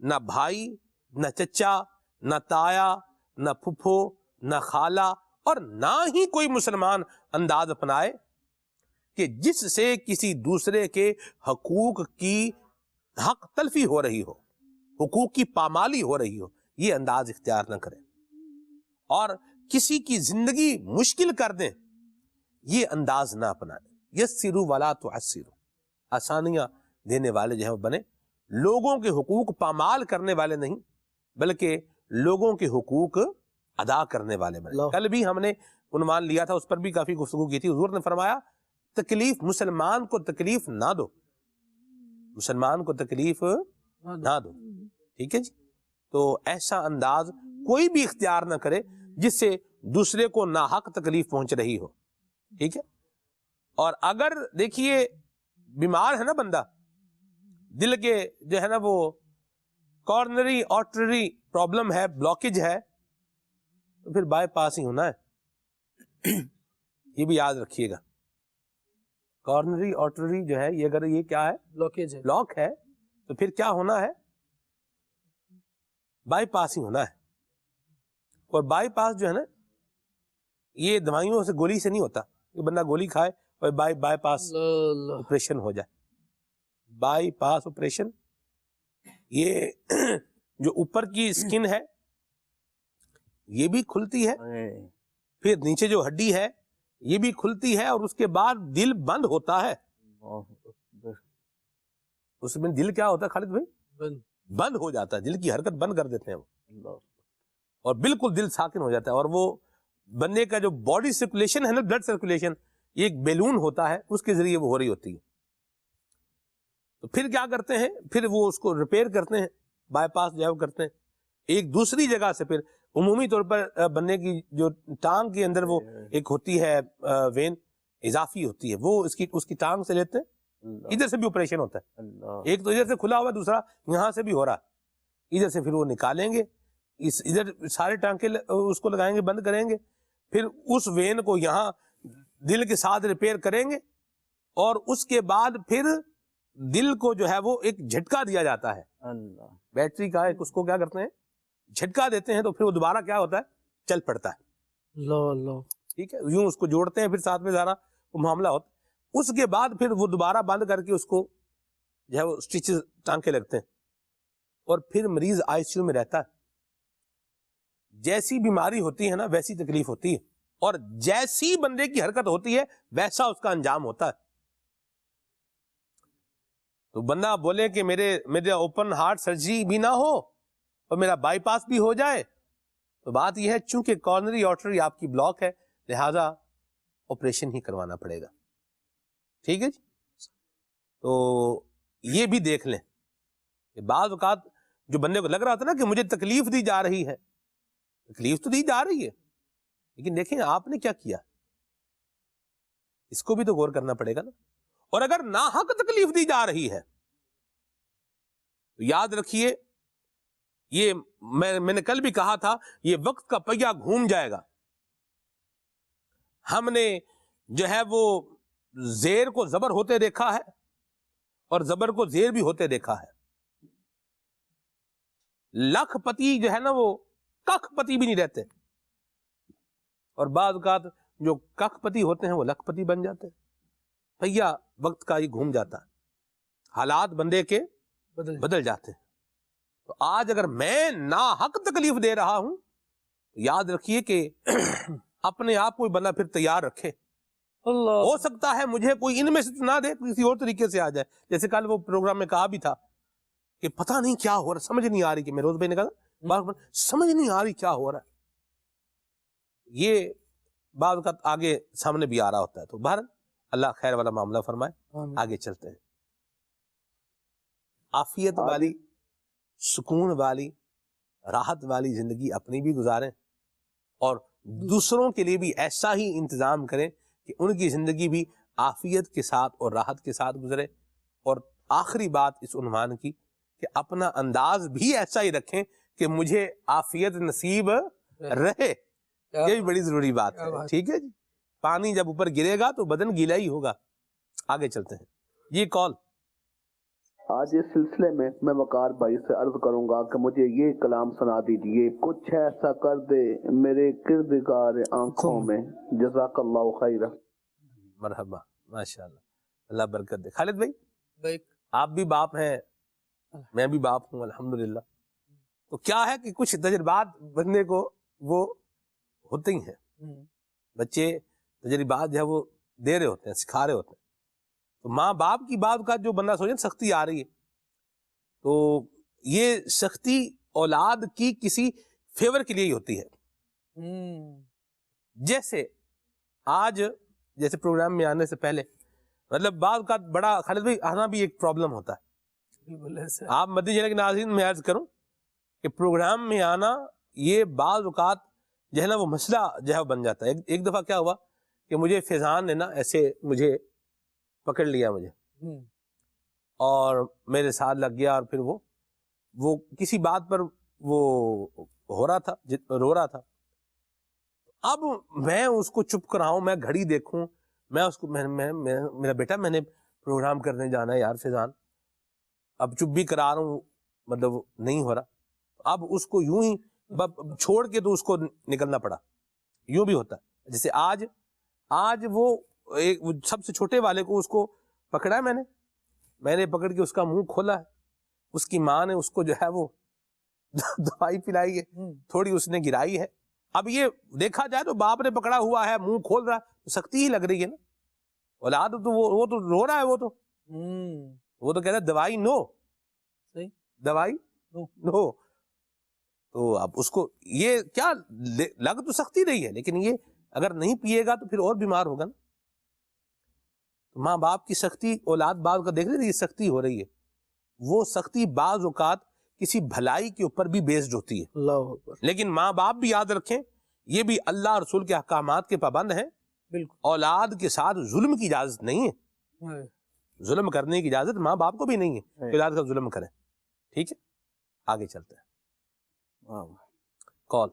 نہ بھائی، نہ چچا، نہ تایا، نہ پھپھو، نہ خالہ، اور نہ ہی کوئی مسلمان انداز اپنائے کہ جس سے کسی دوسرے کے حقوق کی حق تلفی ہو رہی ہو، حقوق کی پامالی ہو رہی ہو. یہ انداز اختیار نہ کریں. اور کسی کی زندگی مشکل کر دیں، یہ انداز نہ اپنائیں. یسروا ولا تعسروا، آسانیاں دینے والے جو ہیں وہ بنے. لوگوں کے حقوق پامال کرنے والے نہیں، بلکہ لوگوں کے حقوق ادا کرنے والے بنے. کل بھی ہم نے عنوان لیا تھا، اس پر بھی کافی گفتگو کی تھی. حضور نے فرمایا تکلیف، مسلمان کو تکلیف نہ دو، مسلمان کو تکلیف نہ دو. ٹھیک ہے جی. تو ایسا انداز کوئی بھی اختیار نہ کرے جس سے دوسرے کو ناحق تکلیف پہنچ رہی ہو. ٹھیک ہے. اور اگر دیکھیے بیمار ہے نا بندہ، دل کے جو ہے نا وہ کارنری آرٹری پرابلم ہے، بلاکیج ہے، تو پھر بائی پاس ہی ہونا ہے. یہ بھی یاد رکھیے گا. کارنری آرٹری جو ہے یہ، اگر یہ کیا ہے، بلاکیج ہے، بلاک ہے، تو پھر کیا ہونا ہے؟ بائی پاس ہی ہونا ہے. اور بائی پاس جو ہے نا، یہ دوائیوں سے، گولی سے نہیں ہوتا. یہ بندہ گولی کھائے اور بائی پاس آپریشن ہو جائے. بائی پاس آپریشن یہ جو اوپر کی اسکن ہے یہ بھی کھلتی ہے, پھر نیچے جو ہڈی ہے یہ بھی کھلتی ہے, اور اس کے بعد دل بند ہوتا ہے. اس میں دل کیا ہوتا ہے خالد بھائی؟ بند ہو جاتا ہے, دل کی حرکت بند کر دیتے ہیں وہ, اور بالکل دل ساکن ہو جاتا ہے. اور وہ بندے کا جو باڈی سرکولیشن ہے نا, بلڈ سرکولیشن, یہ ایک بیلون ہوتا ہے, اس کے ذریعے وہ ہو رہی ہوتی ہے. تو پھر کیا کرتے ہیں, پھر وہ اس کو ریپیئر کرتے ہیں, بائی پاس جو ہے وہ کرتے ہیں ایک دوسری جگہ سے. پھر عمومی طور پر بندے کی جو ٹانگ کے اندر وہ ایک ہوتی ہے وین اضافی ہوتی ہے, وہ اس کی ٹانگ سے لیتے ہیں, ادھر سے بھی آپریشن ہوتا ہے, ایک تو ادھر سے کھلا ہوا, دوسرا یہاں سے بھی ہو رہا ہے, ادھر سے پھر وہ نکالیں گے, ادھر سارے ٹانکے اس کو لگائیں گے, بند کریں گے, پھر اس وین کو یہاں دل کے ساتھ ریپیئر کریں گے, اور اس کے بعد پھر دل کو جو ہے وہ ایک جھٹکا دیا جاتا ہے, بیٹری کا ایک, اس کو کیا کرتے ہیں جھٹکا دیتے ہیں, تو پھر وہ دوبارہ کیا ہوتا ہے, چل پڑتا ہے. ٹھیک ہے, یوں اس کو جوڑتے ہیں, پھر ساتھ میں سارا وہ معاملہ ہوتا ہے. اس کے بعد پھر وہ دوبارہ بند کر کے اس کو جو ہے وہ سٹیچز ٹانکے لگتے ہیں, اور پھر مریض آئی سی یو میں رہتا ہے. جیسی بیماری ہوتی ہے نا ویسی تکلیف ہوتی ہے, اور جیسی بندے کی حرکت ہوتی ہے ویسا اس کا انجام ہوتا ہے. تو بندہ بولے کہ میرے اوپن ہارٹ سرجری بھی نہ ہو اور میرا بائی پاس بھی ہو جائے, تو بات یہ ہے چونکہ کارنری آرٹری آپ کی بلاک ہے, لہذا آپریشن ہی کروانا پڑے گا. ٹھیک ہے جی, تو یہ بھی دیکھ لیں کہ بعض اوقات جو بندے کو لگ رہا تھا نا کہ مجھے تکلیف دی جا رہی ہے, تکلیف تو دی جا رہی ہے, لیکن دیکھیں آپ نے کیا کیا, اس کو بھی تو غور کرنا پڑے گا نا. اور اگر ناحق تکلیف دی جا رہی ہے تو یاد رکھیے, یہ میں نے کل بھی کہا تھا, یہ وقت کا پہیہ گھوم جائے گا. ہم نے جو ہے وہ زیر کو زبر ہوتے دیکھا ہے, اور زبر کو زیر بھی ہوتے دیکھا ہے. لکھ پتی جو ہے نا وہ کخ پتی بھی نہیں رہتے, اور بعض اوقات جو کخ پتی ہوتے ہیں وہ لکھ پتی بن جاتے ہیں. پہیہ وقت کا یہ گھوم جاتا ہے, حالات بندے کے بدل جاتے ہیں. تو آج اگر میں ناحق تکلیف دے رہا ہوں تو یاد رکھیے کہ اپنے آپ کو بندہ پھر تیار رکھے. ہو سکتا ہے مجھے کوئی ان میں سے نہ دے, کسی اور طریقے سے آ جائے. جیسے کل وہ پروگرام میں کہا بھی تھا کہ پتہ نہیں کیا ہو رہا, سمجھ نہیں آ رہی, کہ میں روز بھائی نے کہا سمجھ نہیں آ رہی کیا ہو رہا ہے. یہ بعض اوقات آگے سامنے بھی آ رہا ہوتا ہے. تو بہرحال اللہ خیر والا معاملہ فرمائے. آگے چلتے ہیں. عافیت والی, سکون والی, راحت والی زندگی اپنی بھی گزاریں, اور دوسروں کے لیے بھی ایسا ہی انتظام کریں کہ ان کی زندگی بھی عافیت کے ساتھ اور راحت کے ساتھ گزرے. اور آخری بات اس عنوان کی کہ اپنا انداز بھی ایسا ہی رکھیں کہ مجھے عافیت نصیب رہے. یہ بھی بڑی ضروری بات ہے. ٹھیک ہے جی, پانی جب اوپر گرے گا تو بدن گیلا ہی ہوگا. آگے چلتے ہیں. یہ کال آج اس سلسلے میں وقار بھائی سے عرض کروں گا کہ مجھے یہ کلام سنا دیجئے, کچھ ایسا کر دے میرے کردگار آنکھوں میں. جزاک اللہ خیر. مرحبا, ماشاءاللہ, اللہ برکت دے. خالد بھائی, آپ بھی باپ ہیں, میں بھی باپ ہوں الحمدللہ. تو کیا ہے کہ کچھ تجربات بندے کو وہ ہوتے ہی ہیں, بچے تجربات جو ہے وہ دے رہے ہوتے ہیں, سکھا رہے ہوتے ہیں. تو ماں باپ کی بات کا جو بندہ سوچے سختی آ رہی ہے, تو یہ سختی اولاد کی کسی فیور کے لیے ہی ہوتی ہے. جیسے آج جیسے پروگرام میں آنے سے پہلے مطلب بعض کا بڑا خالد بھائی آنا بھی ایک پرابلم ہوتا ہے. آپ مدنی چینل کے ناظرین میں عرض کروں کہ پروگرام میں آنا یہ بعض اوقات جو ہے نا وہ مسئلہ جو ہے بن جاتا ہے. ایک دفعہ کیا ہوا کہ مجھے فیضان نے نا ایسے مجھے پکڑ لیا مجھے, اور میرے ساتھ لگ گیا, اور پھر وہ کسی بات پر وہ ہو رہا تھا, رو رہا تھا. اب میں اس کو چپ کراؤں, میں گھڑی دیکھوں, میں اس کو میرا بیٹا میں نے پروگرام کرنے جانا ہے یار فیضان, اب چپ بھی کرا رہا ہوں, مطلب نہیں ہو رہا. اب اس کو یوں ہی چھوڑ کے تو اس کو نکلنا پڑا. یوں بھی ہوتا ہے. جیسے آج وہ ایک سب سے چھوٹے والے کو اس کو پکڑا ہے, میں نے پکڑ کے اس کا منہ کھولا ہے, اس کی ماں نے اس کو جو ہے وہ دوائی پلائی ہے، تھوڑی اس نے گرائی ہے. اب یہ دیکھا جائے تو باپ نے پکڑا ہوا ہے، منہ کھول رہا ہے، سختی ہی لگ رہی ہے نا. اولاد تو وہ تو رو رہا ہے، وہ تو کہتا ہے دوائی نو، صحیح دوائی نو. تو اب اس کو یہ کیا لگ تو سختی رہی ہے، لیکن یہ اگر نہیں پیے گا تو پھر اور بیمار ہوگا نا. ماں باپ کی سختی اولاد بعض کا دیکھ رہے ہیں، یہ سختی ہو رہی ہے، وہ سختی بعض اوقات کسی بھلائی کے اوپر بھی بیسڈ ہوتی ہے. اللہ اکبر. لیکن ماں باپ بھی یاد رکھیں یہ بھی اللہ رسول کے احکامات کے پابند ہیں. بالکل. اولاد کے ساتھ ظلم کی اجازت نہیں ہے، ظلم کرنے کی اجازت ماں باپ کو بھی نہیں ہے کہ اولاد کا ظلم کریں. ٹھیک ہے، آگے چلتے ہیں. کال.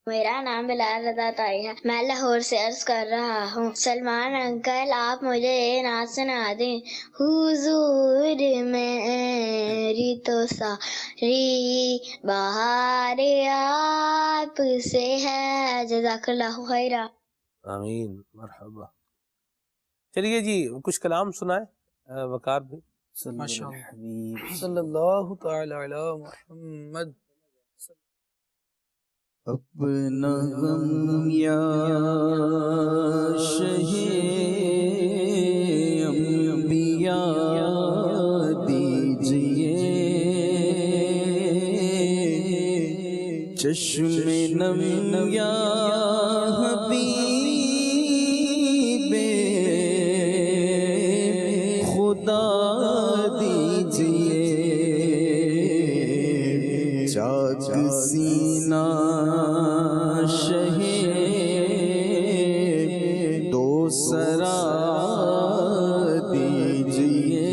میرا نام بلال رضا طائی ہے، میں لاہور سے عرض کر رہا ہوں. سلمان انکل آپ مجھے یہ نعت سنا دیں. حضور میری تو ساری بہار آپ سے ہے. جزاک اللہ خیرہ. آمین، مرحبا. چلیے جی کچھ کلام سنائے وقار بھی. صلی اللہ تعالی علی محمد. اپنا غم یا شہ انبیاء دیجئے، چشم نم یا حبیب خدا دیجئے، چاک سینہ سرا دیجئے،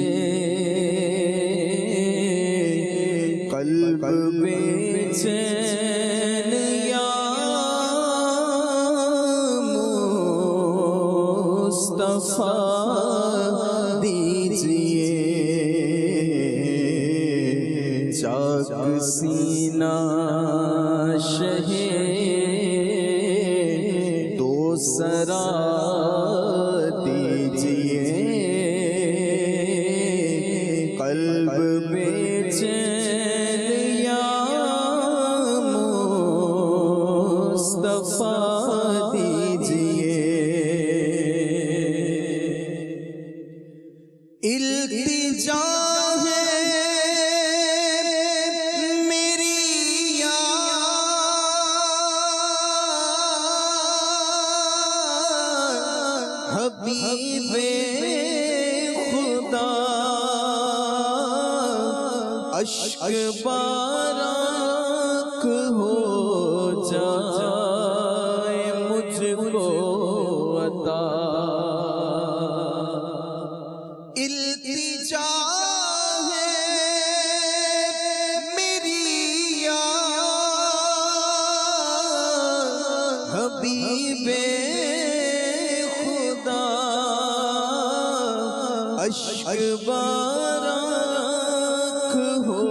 قلب بے چین یا مصطفیٰ دیجئے، چاک سینہ شہ دو سرا حبیب خدا اشک بارک ہو جائے مجھ کو عطا، التجا ہے میری یا حبیب اشک بارک ہو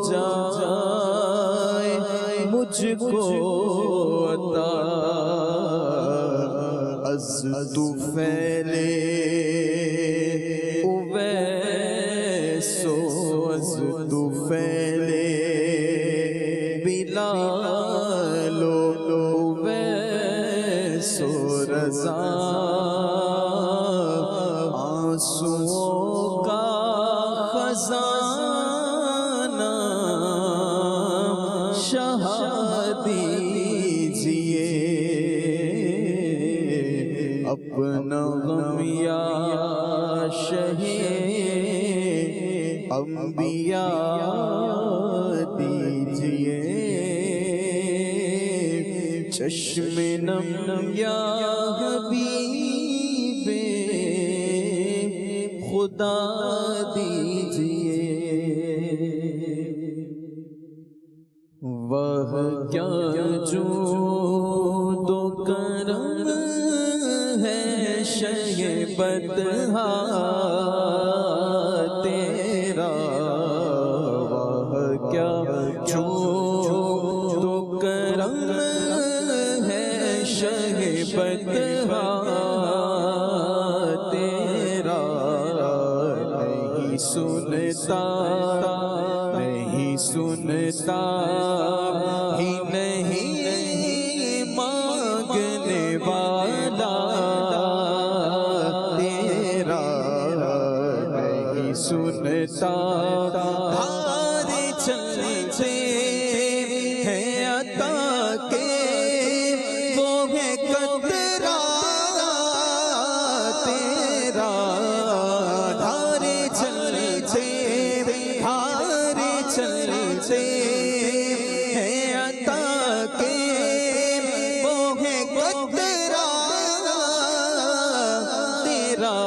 جائے مجھ کو عطا، از تو پھیلے اویسو، از تو پھیلے بلالو، اویسو رضا آنسوؤں کا خزانہ شاہ دیجئے، اپنا غم یا شہ انبیاء دیجئے، چشم نم یا حبیب خدا دیجئے، وہ کیا جود و کرم ہے شہ بدہا تیرا، وہ کیا جود و کرم ہے شہ بدہا سنتا نہیں سنتا ہی نہیں مانگنے والا تیرا نہیں سنتا ہارے چلتے ہیں عطا کے وہ ہے قدرہ تیرا ہارے چلتے ہیں عطا کے وہ ہے قدرہ تیرا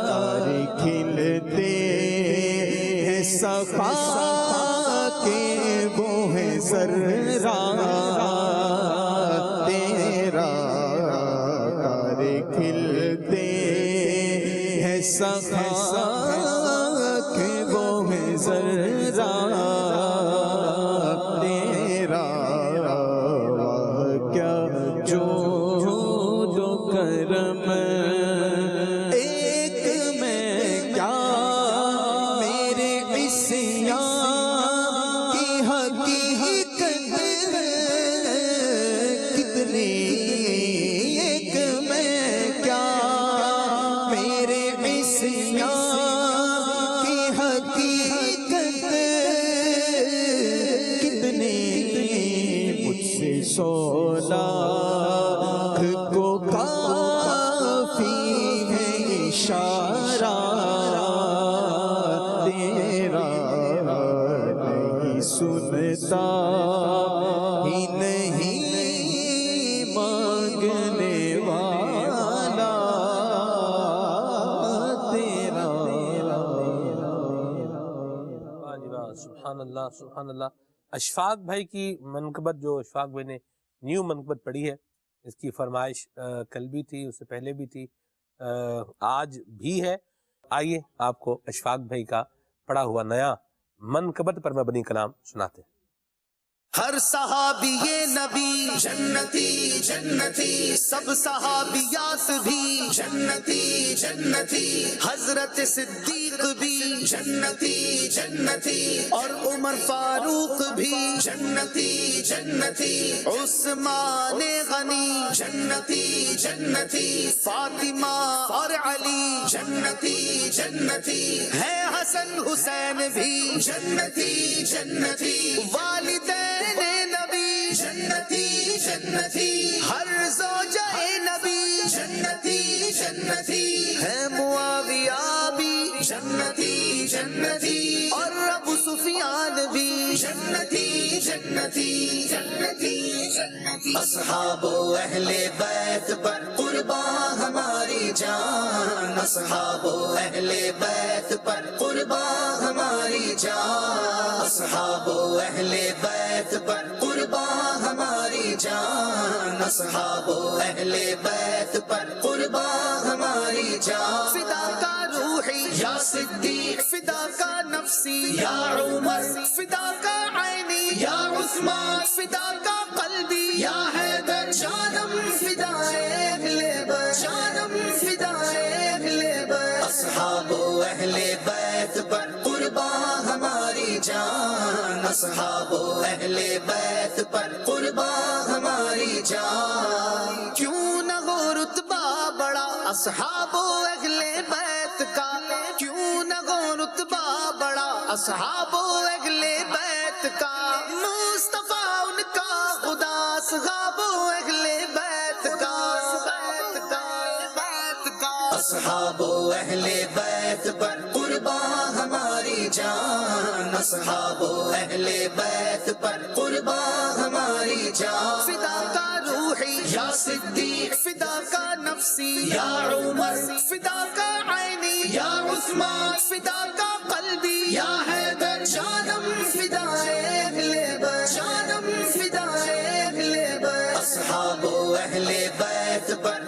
تارے کھلتے ہیں سخا کے وہ ہے ذرہ تیرا تارے کھلتے ہیں سخا کے وہ ہے ذرہ تیرا کیا جو کرم ایک میں کیا میرے عصیان کی حقیقت کتنی ایک میں کیا میرے عصیان کی حقیقت کتنی مجھ سے 100 لاکھ کو کافی ہے اشارہ تیرا نہیں سنتا ہی نہیں مانگنے والا تیرا سبحان اللہ سبحان اللہ. اشفاق بھائی کی منقبت جو اشفاق بھائی نے نیو منقبت پڑھی ہے، اس کی فرمائش کل بھی تھی، اس سے پہلے بھی تھی، آج بھی ہے. آئیے آپ کو اشفاق بھائی کا پڑھا ہوا نیا منقبت پر مبنی کلام سناتے ہیں. ہر صحابی نبی جنتی جنتی، سب صحابیات بھی جنتی جنتی، حضرت صدیق بھی جنتی جنتی، اور عمر فاروق بھی جنتی جنتی، عثمان غنی جنتی جنتی، فاطمہ اور علی جنتی جنتی، ہے حسن حسین بھی جنتی جنتی، والدین نبی جنتی جنتی، ہر زوجہ نبی جنتی جنتی، ہے معاویہ بھی جنتی جنتی، اور ابو سفیان بھی جنتی جنتی جنتی جنتی. اصحاب و اہل بیت پر قربان ہماری جان، اصحاب و اہل بیت پر قربان ہماری جان، اصحاب و اہل بیت پر قربان ہماری جان، اصحاب و اہل بیت پر قربان ہماری جان. فدا کا روحی یا صدیق، فدا کا نفسی یا عمر، فدا کا عینی یا عثمان، فدا کا قلبی یا حیدر، جانم فدائے اہل بیت، جانم فدائے اہل بیت. اصحاب و اہل بیت پر قربان ہماری جان، اصحاب و اہل بیت پر قربان ہماری جان. کیوں نہ ہو رتبہ بڑا اصحاب و اہل بیت کا، کیوں نہ ہو رتبہ بڑا اصحاب و اہل بیت کا، مصطفیٰ ان کا خدا، اصحاب و اہل بیت کا، اصحاب و اہل بیت پر قربان ہماری جان، اصحاب و اہل بیت پر قربان ہماری جان. فدا کا روحی یا صدیق، فدا کا نفسی یا عمر، فدا کا عینی یا عثمان، فدا کا قلبی یا حیدر، جانم فدائے اہل بیت، جانم فدائے اہل بیت. اصحاب و اہل بیت پر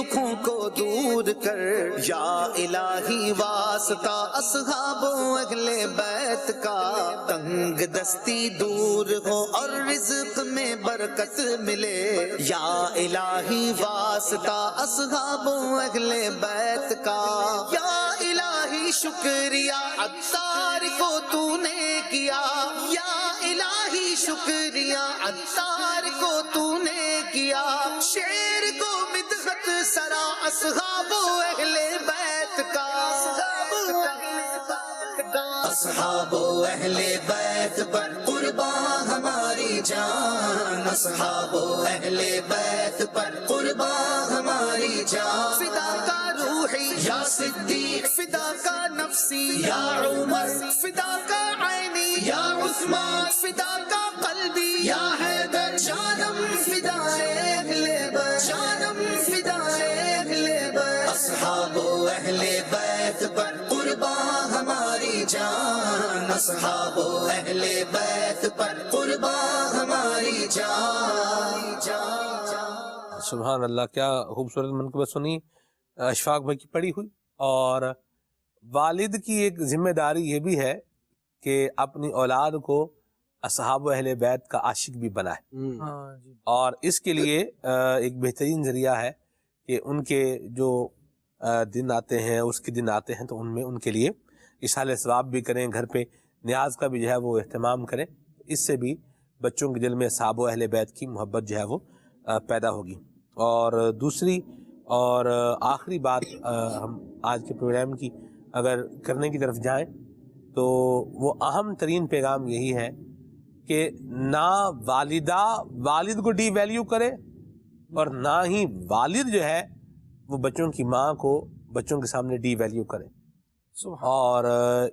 دکھوں کو دور کر، یا الہی واسطہ اصحاب و اہل بیت کا، تنگ دستی دور ہو اور رزق میں برکت ملے، یا الہی واسطہ اصحاب و اہل بیت کا، یا الہی شکریہ عطار کو تو نے کیا، یا الہی شکریہ عطار کو تو نے کیا، شیر کو مدحت سرا اصحاب و اہل بیت کا، اصحاب و اہل بیت پر قربان ہماری جان، اصحاب و اہل بیت پر قربان ہماری جان، فدا کا روحی یا صدیق، فدا کا نفسی یا عمر، فدا کا عینی یا عثمان، فدا کا قلبی یا حیدر، جانم فدائے اہل بیت، جانم فدائے اہل بیت، اصحاب و اہل بیت پر قربان ہماری جان، اصحاب و اہل بیت پر قربان ہماری جان۔ سبحان اللہ، کیا خوبصورت منقبت سنی اشفاق بھائی کی پڑھی ہوئی۔ اور والد کی ایک ذمہ داری یہ بھی ہے کہ اپنی اولاد کو اصحاب و اہل بیت کا عاشق بھی بنائے، اور اس کے لیے ایک بہترین ذریعہ ہے کہ ان کے جو دن آتے ہیں، اس کے دن آتے ہیں، تو ان میں ان کے لیے اصحال ثواب بھی کریں، گھر پہ نیاز کا بھی جو ہے وہ اہتمام کریں، اس سے بھی بچوں کے دل میں اصحاب و اہل بیت کی محبت جو ہے وہ پیدا ہوگی۔ اور دوسری اور آخری بات ہم آج کے پروگرام کی اگر کرنے کی طرف جائیں تو وہ اہم ترین پیغام یہی ہے کہ نہ والدہ والد کو ڈی ویلیو کرے، اور نہ ہی والد جو ہے وہ بچوں کی ماں کو بچوں کے سامنے ڈی ویلیو کرے۔ اور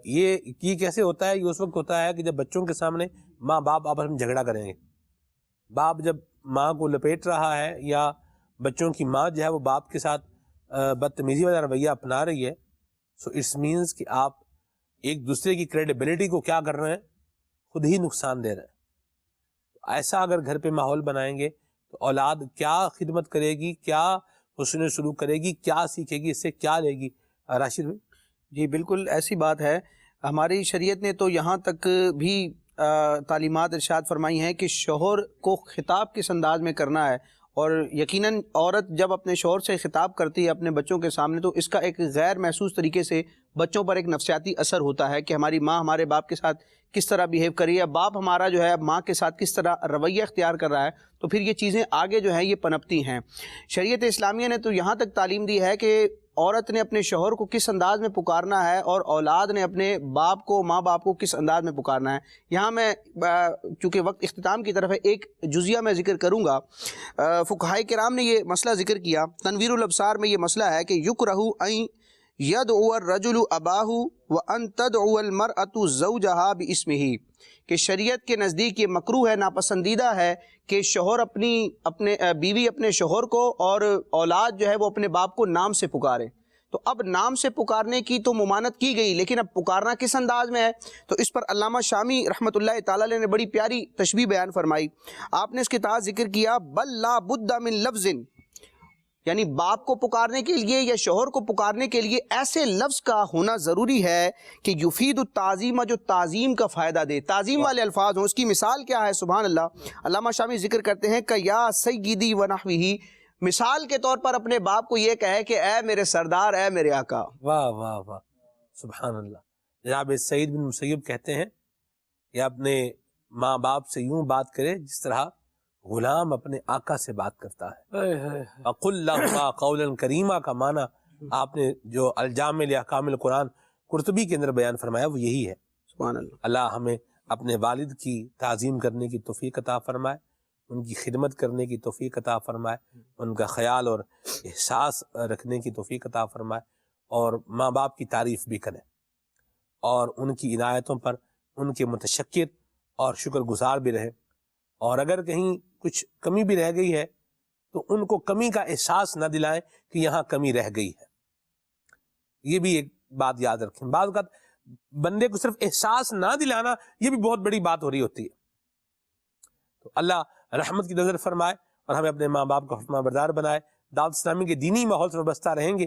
یہ کیسے ہوتا ہے؟ یہ اس وقت ہوتا ہے کہ جب بچوں کے سامنے ماں باپ آپس میں جھگڑا کریں گے، باپ جب ماں کو لپیٹ رہا ہے، یا بچوں کی ماں جو ہے وہ باپ کے ساتھ بدتمیزی والا رویہ اپنا رہی ہے، سو اٹس مینس کہ آپ ایک دوسرے کی کریڈیبلٹی کو کیا کر رہے ہیں؟ خود ہی نقصان دے رہے ہیں۔ ایسا اگر گھر پہ ماحول بنائیں گے تو اولاد کیا خدمت کرے گی، کیا حسن سلوک کرے گی، کیا سیکھے گی، اس سے کیا لے گی؟ راشد بھائی جی بالکل ایسی بات ہے۔ ہماری شریعت نے تو یہاں تک بھی تعلیمات ارشاد فرمائی ہیں کہ شوہر کو خطاب کس انداز میں کرنا ہے، اور یقیناً عورت جب اپنے شوہر سے خطاب کرتی ہے اپنے بچوں کے سامنے تو اس کا ایک غیر محسوس طریقے سے بچوں پر ایک نفسیاتی اثر ہوتا ہے کہ ہماری ماں ہمارے باپ کے ساتھ کس طرح بیہیو کر رہی ہے، باپ ہمارا جو ہے ماں کے ساتھ کس طرح رویہ اختیار کر رہا ہے، تو پھر یہ چیزیں آگے جو ہیں یہ پنپتی ہیں۔ شریعت اسلامیہ نے تو یہاں تک تعلیم دی ہے کہ عورت نے اپنے شوہر کو کس انداز میں پکارنا ہے، اور اولاد نے اپنے باپ کو، ماں باپ کو کس انداز میں پکارنا ہے۔ یہاں میں چونکہ وقت اختتام کی طرف ہے، ایک جزیہ میں ذکر کروں گا۔ فقہائے کرام نے یہ مسئلہ ذکر کیا، تنویر الابصار میں یہ مسئلہ ہے کہ یکرہ ان یدعو الرجل اباہ وان تدعو المرأة زوجہا باسمہ، کہ شریعت کے نزدیک یہ مکروہ ہے، ناپسندیدہ ہے کہ شوہر بیوی اپنے شوہر کو اور اولاد جو ہے وہ اپنے باپ کو نام سے پکارے۔ تو اب نام سے پکارنے کی تو ممانعت کی گئی، لیکن اب پکارنا کس انداز میں ہے؟ تو اس پر علامہ شامی رحمۃ اللہ تعالی علیہ نے بڑی پیاری تشبیہ بیان فرمائی۔ آپ نے اس کے تحت ذکر کیا بل لا بد من لفظ، یعنی باپ کو پکارنے کے لیے یا شوہر کو پکارنے کے لیے ایسے لفظ کا ہونا ضروری ہے کہ یفید التعظیم، جو تعظیم کا فائدہ دے، تعظیم والے الفاظ ہوں۔ اس کی مثال کیا ہے؟ سبحان اللہ، علامہ شامی ذکر کرتے ہیں کہ یا سیدی ونحوہ، مثال کے طور پر اپنے باپ کو یہ کہے کہ اے میرے سردار، اے میرے آقا۔ واہ واہ واہ، سبحان اللہ۔ جناب سعید بن مسیب کہتے ہیں کہ اپنے ماں باپ سے یوں بات کرے جس طرح غلام اپنے آقا سے بات کرتا ہے۔ وَقُلْ لَهُمَا قَوْلًا كَرِيمًا کا معنی آپ نے جو الجامع لأحکام القرآن قرطبی کے اندر بیان فرمایا وہ یہی ہے۔ سبحان اللہ۔ اللہ ہمیں اپنے والد کی تعظیم کرنے کی توفیق عطا فرمائے، ان کی خدمت کرنے کی توفیق عطا فرمائے، ان کا خیال اور احساس رکھنے کی توفیق عطا فرمائے، اور ماں باپ کی تعریف بھی کریں، اور ان کی عنایتوں پر ان کے متشکر اور شکر گزار بھی رہیں، اور اگر کہیں کچھ کمی بھی رہ گئی ہے تو ان کو کمی کا احساس نہ دلائیں کہ یہاں کمی رہ گئی ہے۔ یہ بھی ایک بات یاد رکھیں، بعض اوقات بندے کو صرف احساس نہ دلانا یہ بھی بہت بڑی بات ہو رہی ہوتی ہے۔ تو اللہ رحمت کی نظر فرمائے اور ہمیں اپنے ماں باپ کا فرما بردار بنائے۔ دعوت اسلامی کے دینی ماحول سے وابستہ رہیں گے،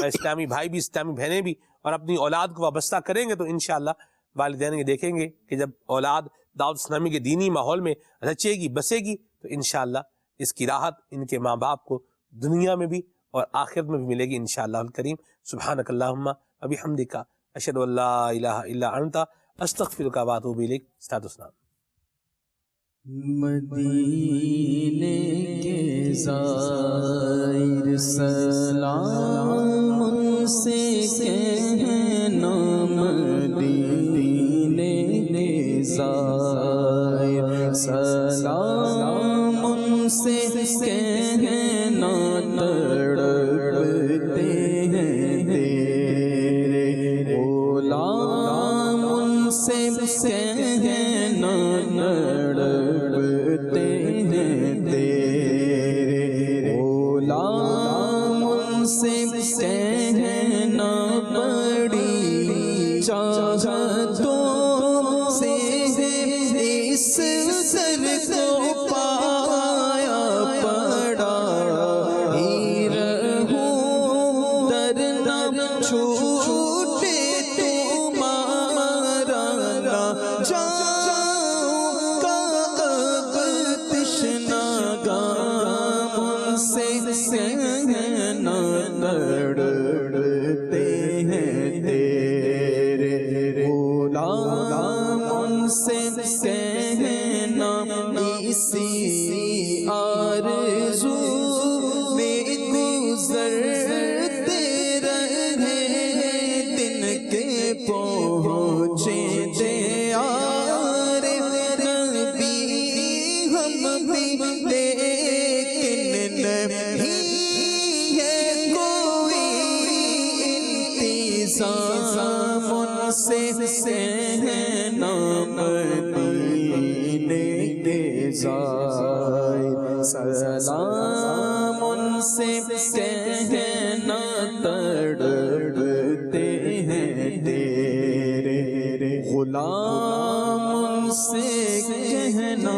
اسلامی بھائی بھی اسلامی بہنیں بھی، اور اپنی اولاد کو وابستہ کریں گے، تو انشاءاللہ والدین یہ دیکھیں گے کہ جب اولاد دعوت اسلامی کے دینی ماحول میں رچے گی بسے گی تو انشاءاللہ اس کی راحت ان کے ماں باپ کو دنیا میں بھی اور آخرت میں بھی ملے گی انشاءاللہ الکریم۔ سبحانک اللہم و بحمدک، اشہد ان لا الہ الا انت، استغفرک و اتوب الیک۔ استاد اسلام۔ مدینے کے زائر سلام ان سے کہنا، مدینے کے زائر سلام ان سے کہنا، تڑپتے ہیں تیرے غلام ان سے کہنا، تڑپتے ہیں تیرے غلام ان سے کہنا، بڑی چاہتوں سے اس سر کو پایا پڑا، ہی رہوں در نہ چھوٹے تمہارا، نہ جاؤں گا اب تشنا گام ان سے کہنا، تڑپتے ہیں تیرے غلام ان سے کہنا، اسی آرزو میں گزرتے رہے دن کے پہنچے دیار نبی ہم بھی، لیکن نہیں ہے کوئی انتظام ان سے کہنا، مدینے کے زائر سلام ان سے کہنا، تڑپتے ہیں تیرے غلام ان سے کہنا۔